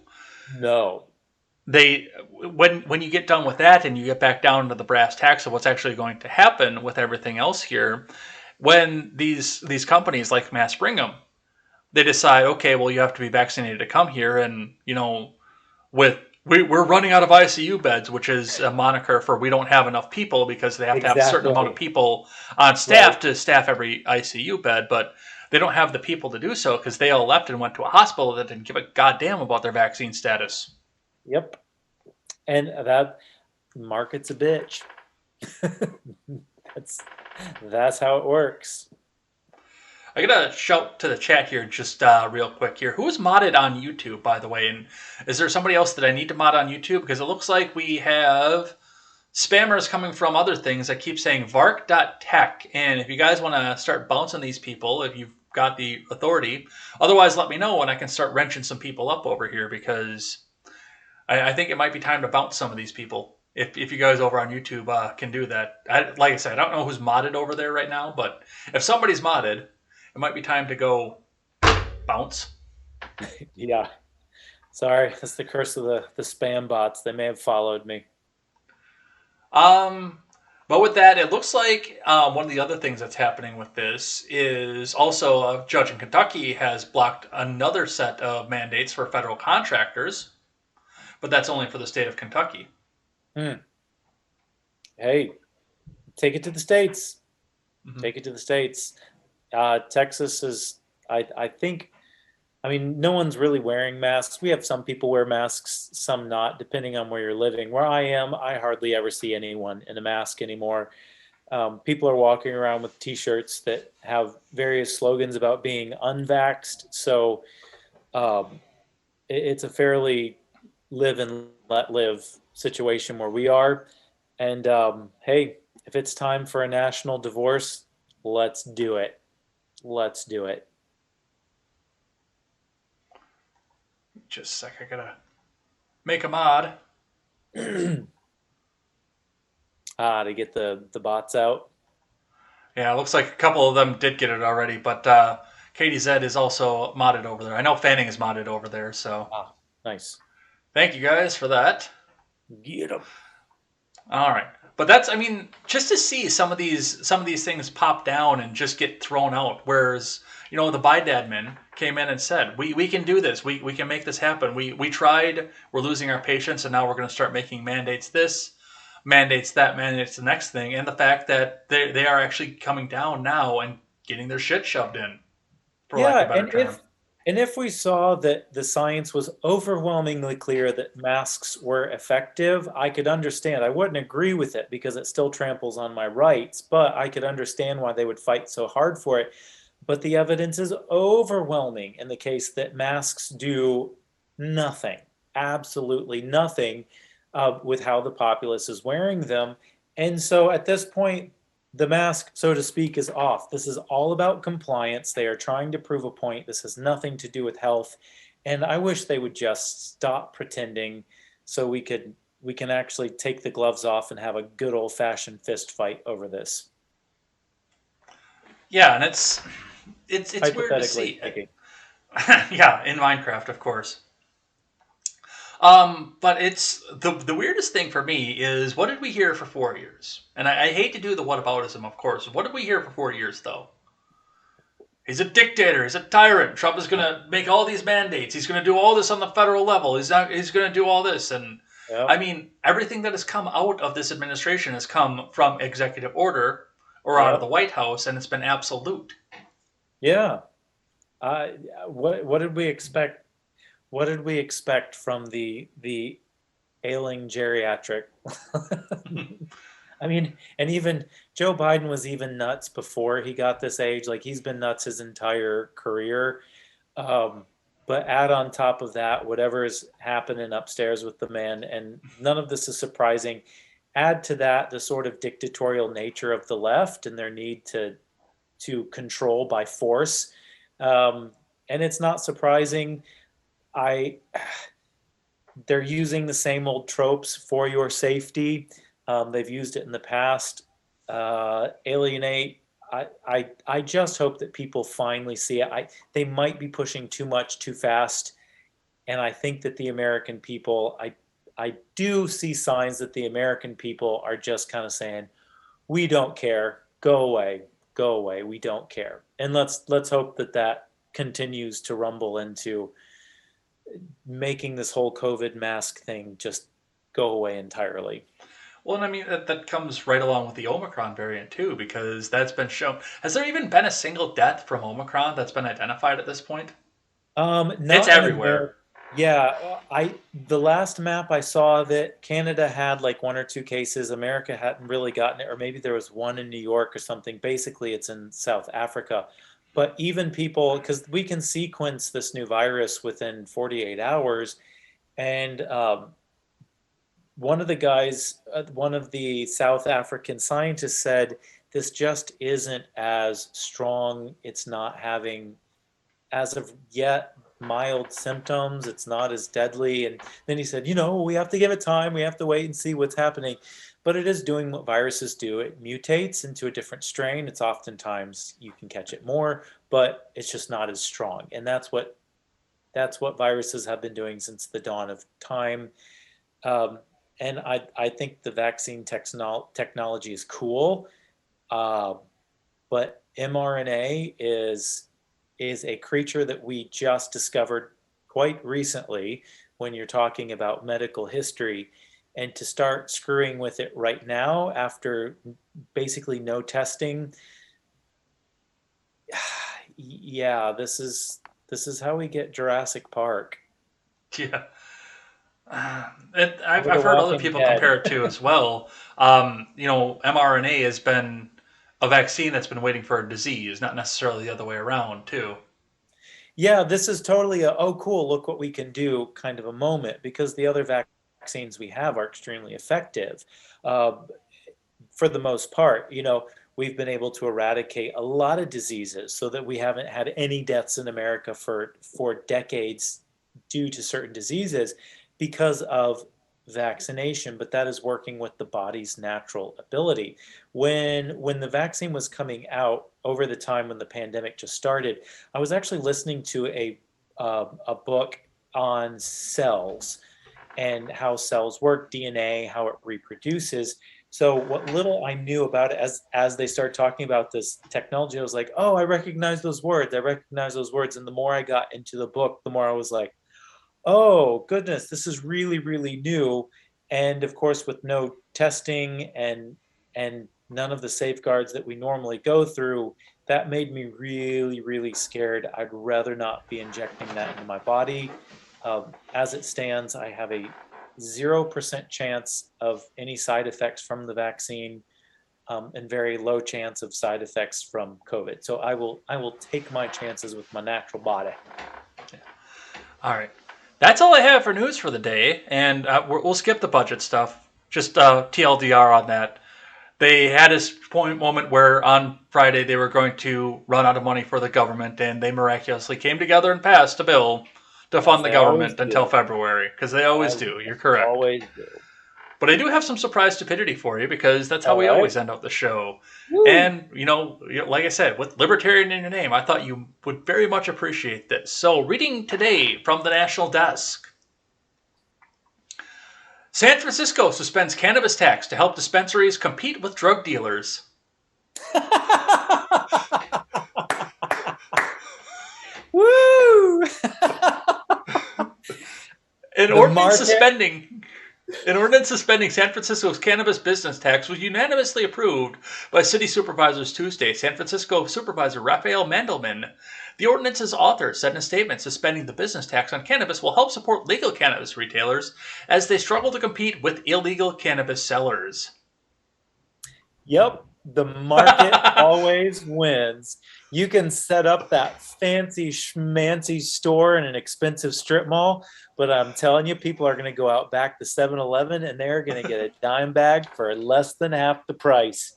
No. When you get done with that and you get back down to the brass tacks of what's actually going to happen with everything else here, when these companies like Mass Brigham, they decide, okay, well, you have to be vaccinated to come here, and we're running out of ICU beds, which is a moniker for we don't have enough people, because they have to have a certain amount of people on staff to staff every ICU bed, but they don't have the people to do so because they all left and went to a hospital that didn't give a goddamn about their vaccine status. Yep. And that market's a bitch. That's how it works. I gotta shout to the chat here just real quick here. Who is modded on YouTube, by the way? And is there somebody else that I need to mod on YouTube? Because it looks like we have spammers coming from other things that keep saying vark.tech. And if you guys want to start bouncing these people, if you've got the authority, otherwise let me know and I can start wrenching some people up over here, because I think it might be time to bounce some of these people. If you guys over on YouTube can do that. Like I said, I don't know who's modded over there right now, but if somebody's modded, it might be time to go bounce. Yeah. Sorry, that's the curse of the spam bots. They may have followed me. But with that, it looks like one of the other things that's happening with this is also a judge in Kentucky has blocked another set of mandates for federal contractors, but that's only for the state of Kentucky. Hey, take it to the states. Take it to the states. Texas is, I think, no one's really wearing masks. We have some people wear masks, some not, depending on where you're living. Where I am, I hardly ever see anyone in a mask anymore. People are walking around with T-shirts that have various slogans about being unvaxxed. So it's a fairly live and let live situation where we are. And hey, if it's time for a national divorce, let's do it. Let's do it. Just a sec, I gotta make a mod. To get the bots out. Yeah, it looks like a couple of them did get it already, but Katie Zed is also modded over there. I know Fanning is modded over there, so. Nice. Thank you guys for that. Get them. All right, but that's, I mean, just to see some of these things pop down and just get thrown out. Whereas, the Biden admin came in and said, we can do this. We can make this happen. We tried. We're losing our patience, and now we're going to start making mandates. This mandates that, mandates the next thing, and the fact that they are actually coming down now and getting their shit shoved in, for lack of a better term. And if we saw that the science was overwhelmingly clear that masks were effective, I could understand. I wouldn't agree with it because it still tramples on my rights, but I could understand why they would fight so hard for it. But the evidence is overwhelming in the case that masks do nothing, absolutely nothing, with how the populace is wearing them. And so at this point, the mask, so to speak, is off. This is all about compliance. They are trying to prove a point. This has nothing to do with health. And I wish they would just stop pretending so we can actually take the gloves off and have a good old-fashioned fist fight over this. Yeah, and it's weird to see. Yeah, in Minecraft, of course. But it's the weirdest thing for me is, what did we hear for 4 years? And I hate to do the whataboutism, of course. What did we hear for 4 years, though? He's a dictator. He's a tyrant. Trump is going to make all these mandates. He's going to do all this on the federal level. He's going to do all this. And I mean, everything that has come out of this administration has come from executive order or out of the White House, and it's been absolute. Yeah. What did we expect? What did we expect from the ailing geriatric? I mean, and even Joe Biden was even nuts before he got this age. Like, he's been nuts his entire career. But add on top of that, whatever is happening upstairs with the man, and none of this is surprising. Add to that the sort of dictatorial nature of the left and their need to control by force. And it's not surprising. They're using the same old tropes for your safety. They've used it in the past. Alienate. I just hope that people finally see it. They might be pushing too much too fast, and I think that the American people, I do see signs that the American people are just kind of saying, "We don't care. Go away. Go away. We don't care." And let's hope that continues to rumble into making this whole COVID mask thing just go away entirely. Well, and I mean, that comes right along with the Omicron variant, too, because that's been shown. Has there even been a single death from Omicron that's been identified at this point? It's everywhere. Yeah, the last map I saw that Canada had like 1 or 2 cases. America hadn't really gotten it, or maybe there was one in New York or something. Basically, it's in South Africa. But even people, because we can sequence this new virus within 48 hours, and one of the guys, one of the South African scientists said, this just isn't as strong. It's not having, as of yet, mild symptoms. It's not as deadly. And then he said, we have to give it time. We have to wait and see what's happening. But it is doing what viruses do. It mutates into a different strain. It's oftentimes you can catch it more, but it's just not as strong. And that's what viruses have been doing since the dawn of time. And I think the vaccine technology is cool, but mRNA is a creature that we just discovered quite recently when you're talking about medical history. And to start screwing with it right now after basically no testing, yeah, this is how we get Jurassic Park. Yeah. I've Over the heard other Walking people Dead. compare it to as well. mRNA has been a vaccine that's been waiting for a disease, not necessarily the other way around, too. Yeah, this is totally a, oh, cool, look what we can do kind of a moment, because the other vaccines we have are extremely effective. Uh, for the most part, we've been able to eradicate a lot of diseases so that we haven't had any deaths in America for decades due to certain diseases because of vaccination, but that is working with the body's natural ability. When the vaccine was coming out over the time when the pandemic just started, I was actually listening to a book on cells and how cells work, DNA, how it reproduces. So what little I knew about it, as they started talking about this technology, I was like, oh, I recognize those words. I recognize those words. And the more I got into the book, the more I was like, oh goodness, this is really, really new. And of course, with no testing and none of the safeguards that we normally go through, that made me really, really scared. I'd rather not be injecting that into my body. As it stands, I have a 0% chance of any side effects from the vaccine, and very low chance of side effects from COVID. So I will take my chances with my natural body. All right. That's all I have for news for the day, and we'll skip the budget stuff. Just TLDR on that. They had this moment where on Friday they were going to run out of money for the government, and they miraculously came together and passed a bill to fund the government until February, because they always do. You're correct. Always do. But I do have some surprise stupidity for you, because that's how we always end out the show. Woo. And, like I said, with libertarian in your name, I thought you would very much appreciate this. So, reading today from the National Desk. San Francisco suspends cannabis tax to help dispensaries compete with drug dealers. Woo! An ordinance suspending San Francisco's cannabis business tax was unanimously approved by city supervisors Tuesday. San Francisco Supervisor Raphael Mandelman, the ordinance's author, said in a statement suspending the business tax on cannabis will help support legal cannabis retailers as they struggle to compete with illegal cannabis sellers. Yep, the market always wins. You can set up that fancy schmancy store in an expensive strip mall, but I'm telling you, people are going to go out back to 7-Eleven and they're going to get a dime bag for less than half the price.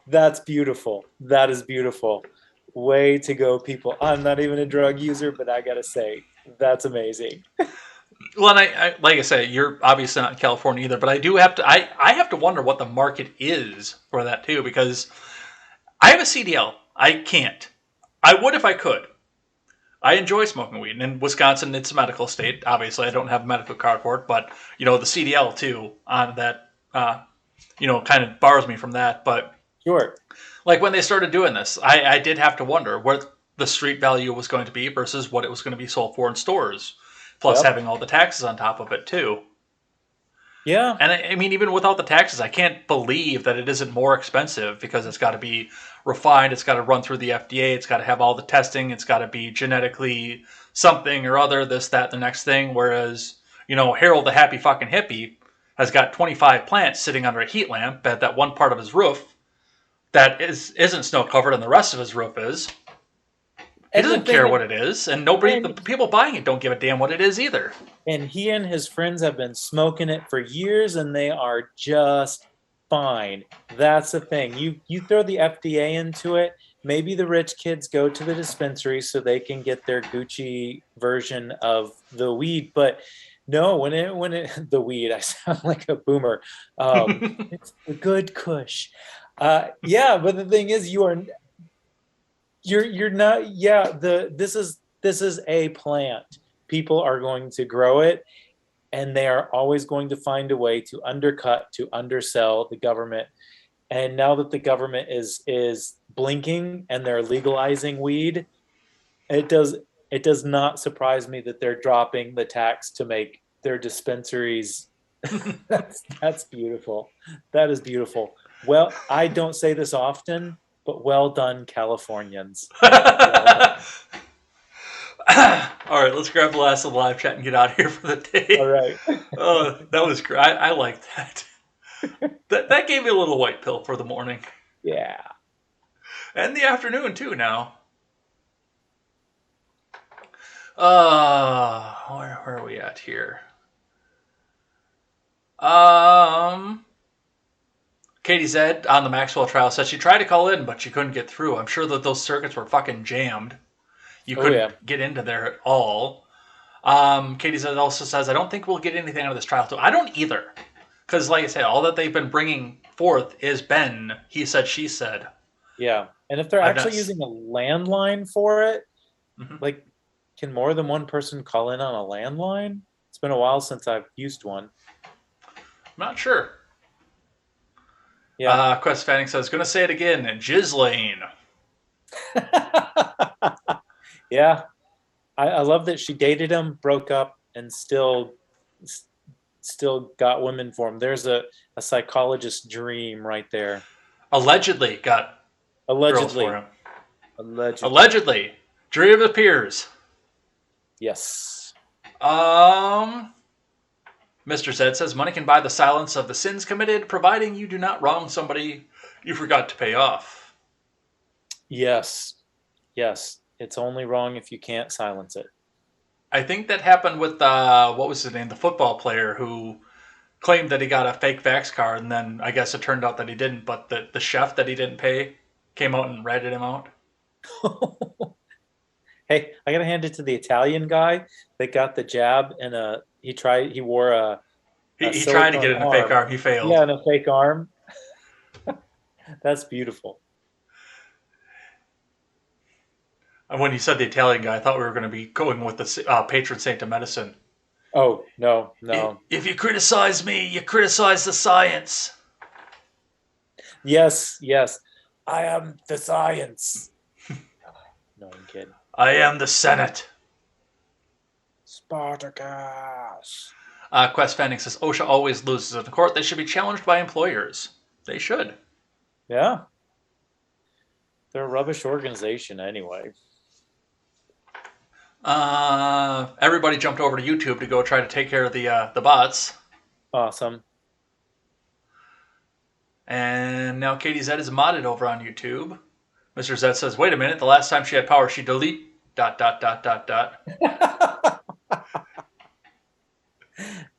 That's beautiful. That is beautiful. Way to go, people. I'm not even a drug user, but I got to say, that's amazing. Well, and I like I said, you're obviously not in California either, but I do have to. I have to wonder what the market is for that too, because I have a CDL. I can't. I would if I could. I enjoy smoking weed, and in Wisconsin, it's a medical state. Obviously, I don't have a medical card for it, but the CDL too on that, kind of bars me from that. But sure, like when they started doing this, I did have to wonder what the street value was going to be versus what it was going to be sold for in stores. Plus having all the taxes on top of it, too. Yeah. And I mean, even without the taxes, I can't believe that it isn't more expensive, because it's got to be refined, it's got to run through the FDA, it's got to have all the testing, it's got to be genetically something or other, this, that, the next thing. Whereas, Harold the Happy Fucking Hippie has got 25 plants sitting under a heat lamp at that one part of his roof that isn't snow covered and the rest of his roof is. He doesn't care what it is, and the people buying it don't give a damn what it is either. And he and his friends have been smoking it for years, and they are just fine. That's the thing. You throw the FDA into it, maybe the rich kids go to the dispensary so they can get their Gucci version of the weed, but no, when it the weed, I sound like a boomer. It's a good kush. Yeah, but the thing is, you're not. Yeah, this is a plant. People are going to grow it, and they are always going to find a way to undercut, to undersell the government. And now that the government is blinking and they're legalizing weed, it does not surprise me that they're dropping the tax to make their dispensaries. That's beautiful. That is beautiful. Well, I don't say this often, but well done, Californians. Well done. All right, let's grab the last of the live chat and get out of here for the day. All right. Oh, that was great. I liked that. That gave me a little white pill for the morning. Yeah. And the afternoon, too, now. Where are we at here? Katie Zed on the Maxwell trial said she tried to call in, but she couldn't get through. I'm sure that those circuits were fucking jammed. You couldn't get into there at all. Katie Zed also says, I don't think we'll get anything out of this trial, too. I don't either. Because, like I said, all that they've been bringing forth is Ben, he said, she said. Yeah. And if they're actually using a landline for it, like, can more than one person call in on a landline? It's been a while since I've used one. I'm not sure. Yeah. Quest Fanning says, gonna say it again, Ghislaine. Yeah. I love that she dated him, broke up, and still got women for him. There's a psychologist's dream right there. Allegedly got girls for him. Allegedly. Dream appears. Yes. Mr. Zed says, money can buy the silence of the sins committed, providing you do not wrong somebody you forgot to pay off. Yes. Yes. It's only wrong if you can't silence it. I think that happened with, what was his name? The football player who claimed that he got a fake vax card, and then I guess it turned out that he didn't, but the chef that he didn't pay came out and ratted him out. Hey, I gotta hand it to the Italian guy that got the jab, and he wore a he tried to get it in a fake arm. He failed. Yeah, in a fake arm. That's beautiful. And when you said the Italian guy, I thought we were going to be going with the patron saint of medicine. Oh, no. If you criticize me, you criticize the science. Yes. I am the science. No, I'm kidding. I am the Senate. Spartacus. Quest Fanning says, OSHA always loses in the court. They should be challenged by employers. They should. Yeah. They're a rubbish organization anyway. Everybody jumped over to YouTube to go try to take care of the bots. Awesome. And now Katie Zed is modded over on YouTube. Mr. Zed says, wait a minute, the last time she had power, she delete ...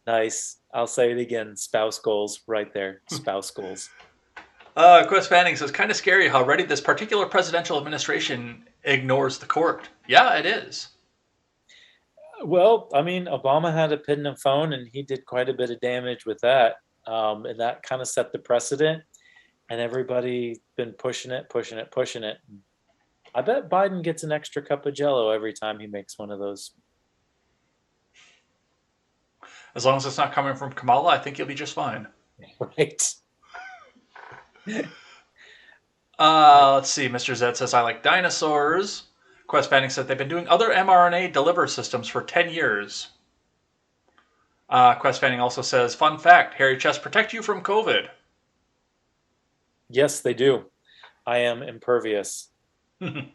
Nice. I'll say it again. Spouse goals right there. Spouse goals. Quest Fanning says, kind of scary how ready this particular presidential administration ignores the court. Yeah, it is. Well, I mean, Obama had a pin and phone, and he did quite a bit of damage with that. And that kind of set the precedent. And everybody's been pushing it. I bet Biden gets an extra cup of Jell-O every time he makes one of those. As long as it's not coming from Kamala, I think he'll be just fine. Right. Let's see. Mr. Zed says, I like dinosaurs. Quest Fanning said they've been doing other mRNA deliver systems for 10 years. Quest Fanning also says, fun fact, hairy chests protect you from COVID. Yes, they do. I am impervious. To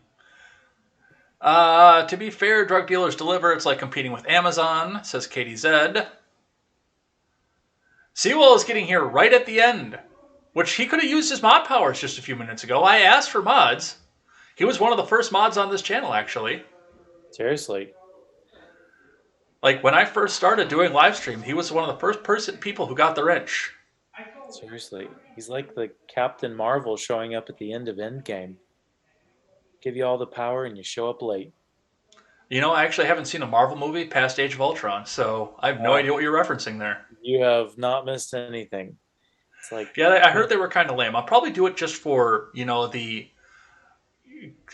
be fair, drug dealers deliver. It's like competing with Amazon, says Katie Zed. Sewell is getting here right at the end, which he could have used his mod powers just a few minutes ago. I asked for mods. He was one of the first mods on this channel, actually. Seriously. Like, when I first started doing live stream, he was one of the first people who got the wrench. Seriously. He's like the Captain Marvel showing up at the end of Endgame. Give you all the power and you show up late. You know, I actually haven't seen a Marvel movie past Age of Ultron, so I have no idea what you're referencing there. You have not missed anything. It's like, yeah, I heard they were kind of lame. I'll probably do it just for,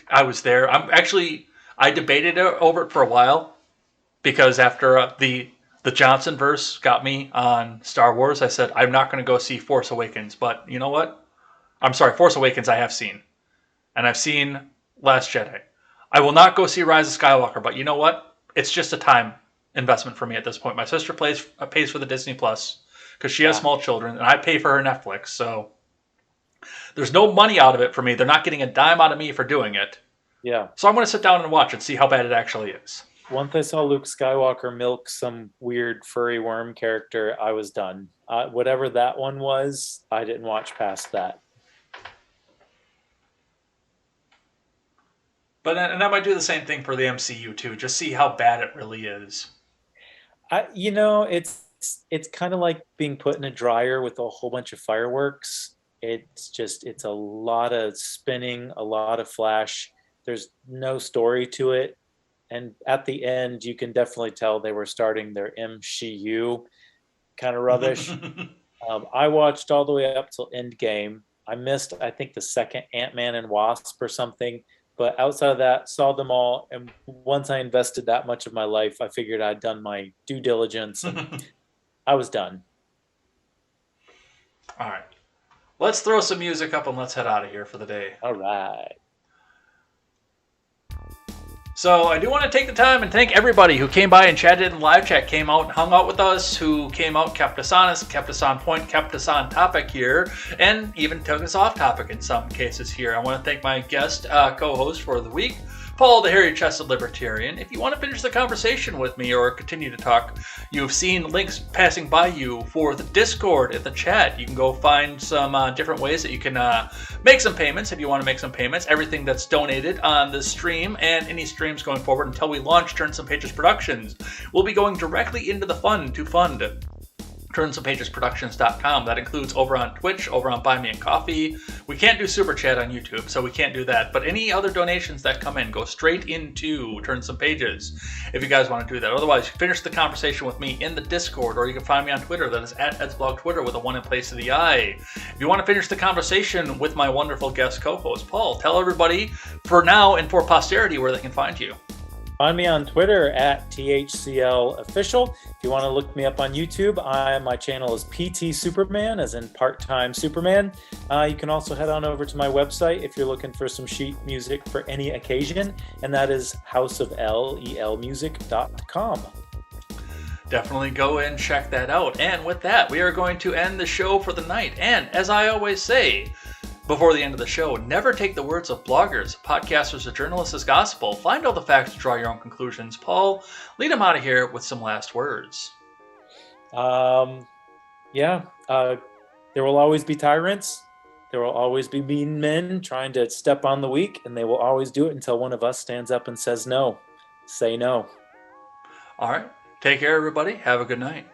I was there. I debated over it for a while because after the Johnson verse got me on Star Wars, I said, I'm not going to go see Force Awakens. But you know what? I'm sorry, Force Awakens I have seen. And I've seen Last Jedi. I will not go see Rise of Skywalker, but you know what? It's just a time investment for me at this point. My sister pays for the Disney Plus because she has small children, and I pay for her Netflix. So there's no money out of it for me. They're not getting a dime out of me for doing it. Yeah. So I'm going to sit down and watch it, see how bad it actually is. once I saw Luke Skywalker milk some weird furry worm character, I was done. Whatever that one was, I didn't watch past that. But and I might do the same thing for the MCU too. Just see how bad it really is. It's kind of like being put in a dryer with a whole bunch of fireworks. It's a lot of spinning, a lot of flash. There's no story to it. And at the end, you can definitely tell they were starting their MCU kind of rubbish. I watched all the way up till Endgame. I missed, I think, the second Ant-Man and Wasp or something. But outside of that, saw them all. And once I invested that much of my life, I figured I'd done my due diligence and I was done. All right. Let's throw some music up and let's head out of here for the day. All right. So I do want to take the time and thank everybody who came by and chatted in live chat, came out and hung out with us, who came out, kept us honest, kept us on point, kept us on topic here, and even took us off topic in some cases here. I want to thank my guest co-host for the week, Paul, the hairy-chested libertarian. If you want to finish the conversation with me or continue to talk, you've seen links passing by you for the Discord at the chat. You can go find some different ways that you can make some payments if you want to make some payments. Everything that's donated on the stream and any streams going forward until we launch Turn Some Pages Productions will be going directly into the fund to fund TurnSomePagesProductions.com. That includes over on Twitch, over on Buy Me a Coffee. We can't do Super Chat on YouTube, so we can't do that. But any other donations that come in go straight into Turn Some Pages if you guys want to do that. Otherwise, finish the conversation with me in the Discord, or you can find me on Twitter. That is at EdsBlog Twitter with a 1 in place of the I. If you want to finish the conversation with my wonderful guest co-host, Paul, tell everybody for now and for posterity where they can find you. Find me on Twitter at THCL Official. If you want to look me up on YouTube, my channel is PT Superman, as in part-time Superman. You can also head on over to my website if you're looking for some sheet music for any occasion, and that is houseoflelmusic.com. Definitely go and check that out. And with that, we are going to end the show for the night. And as I always say, before the end of the show, never take the words of bloggers, podcasters, or journalists as gospel. Find all the facts to draw your own conclusions. Paul, lead them out of here with some last words. There will always be tyrants. There will always be mean men trying to step on the weak, and they will always do it until one of us stands up and says no. Say no. All right. Take care, everybody. Have a good night.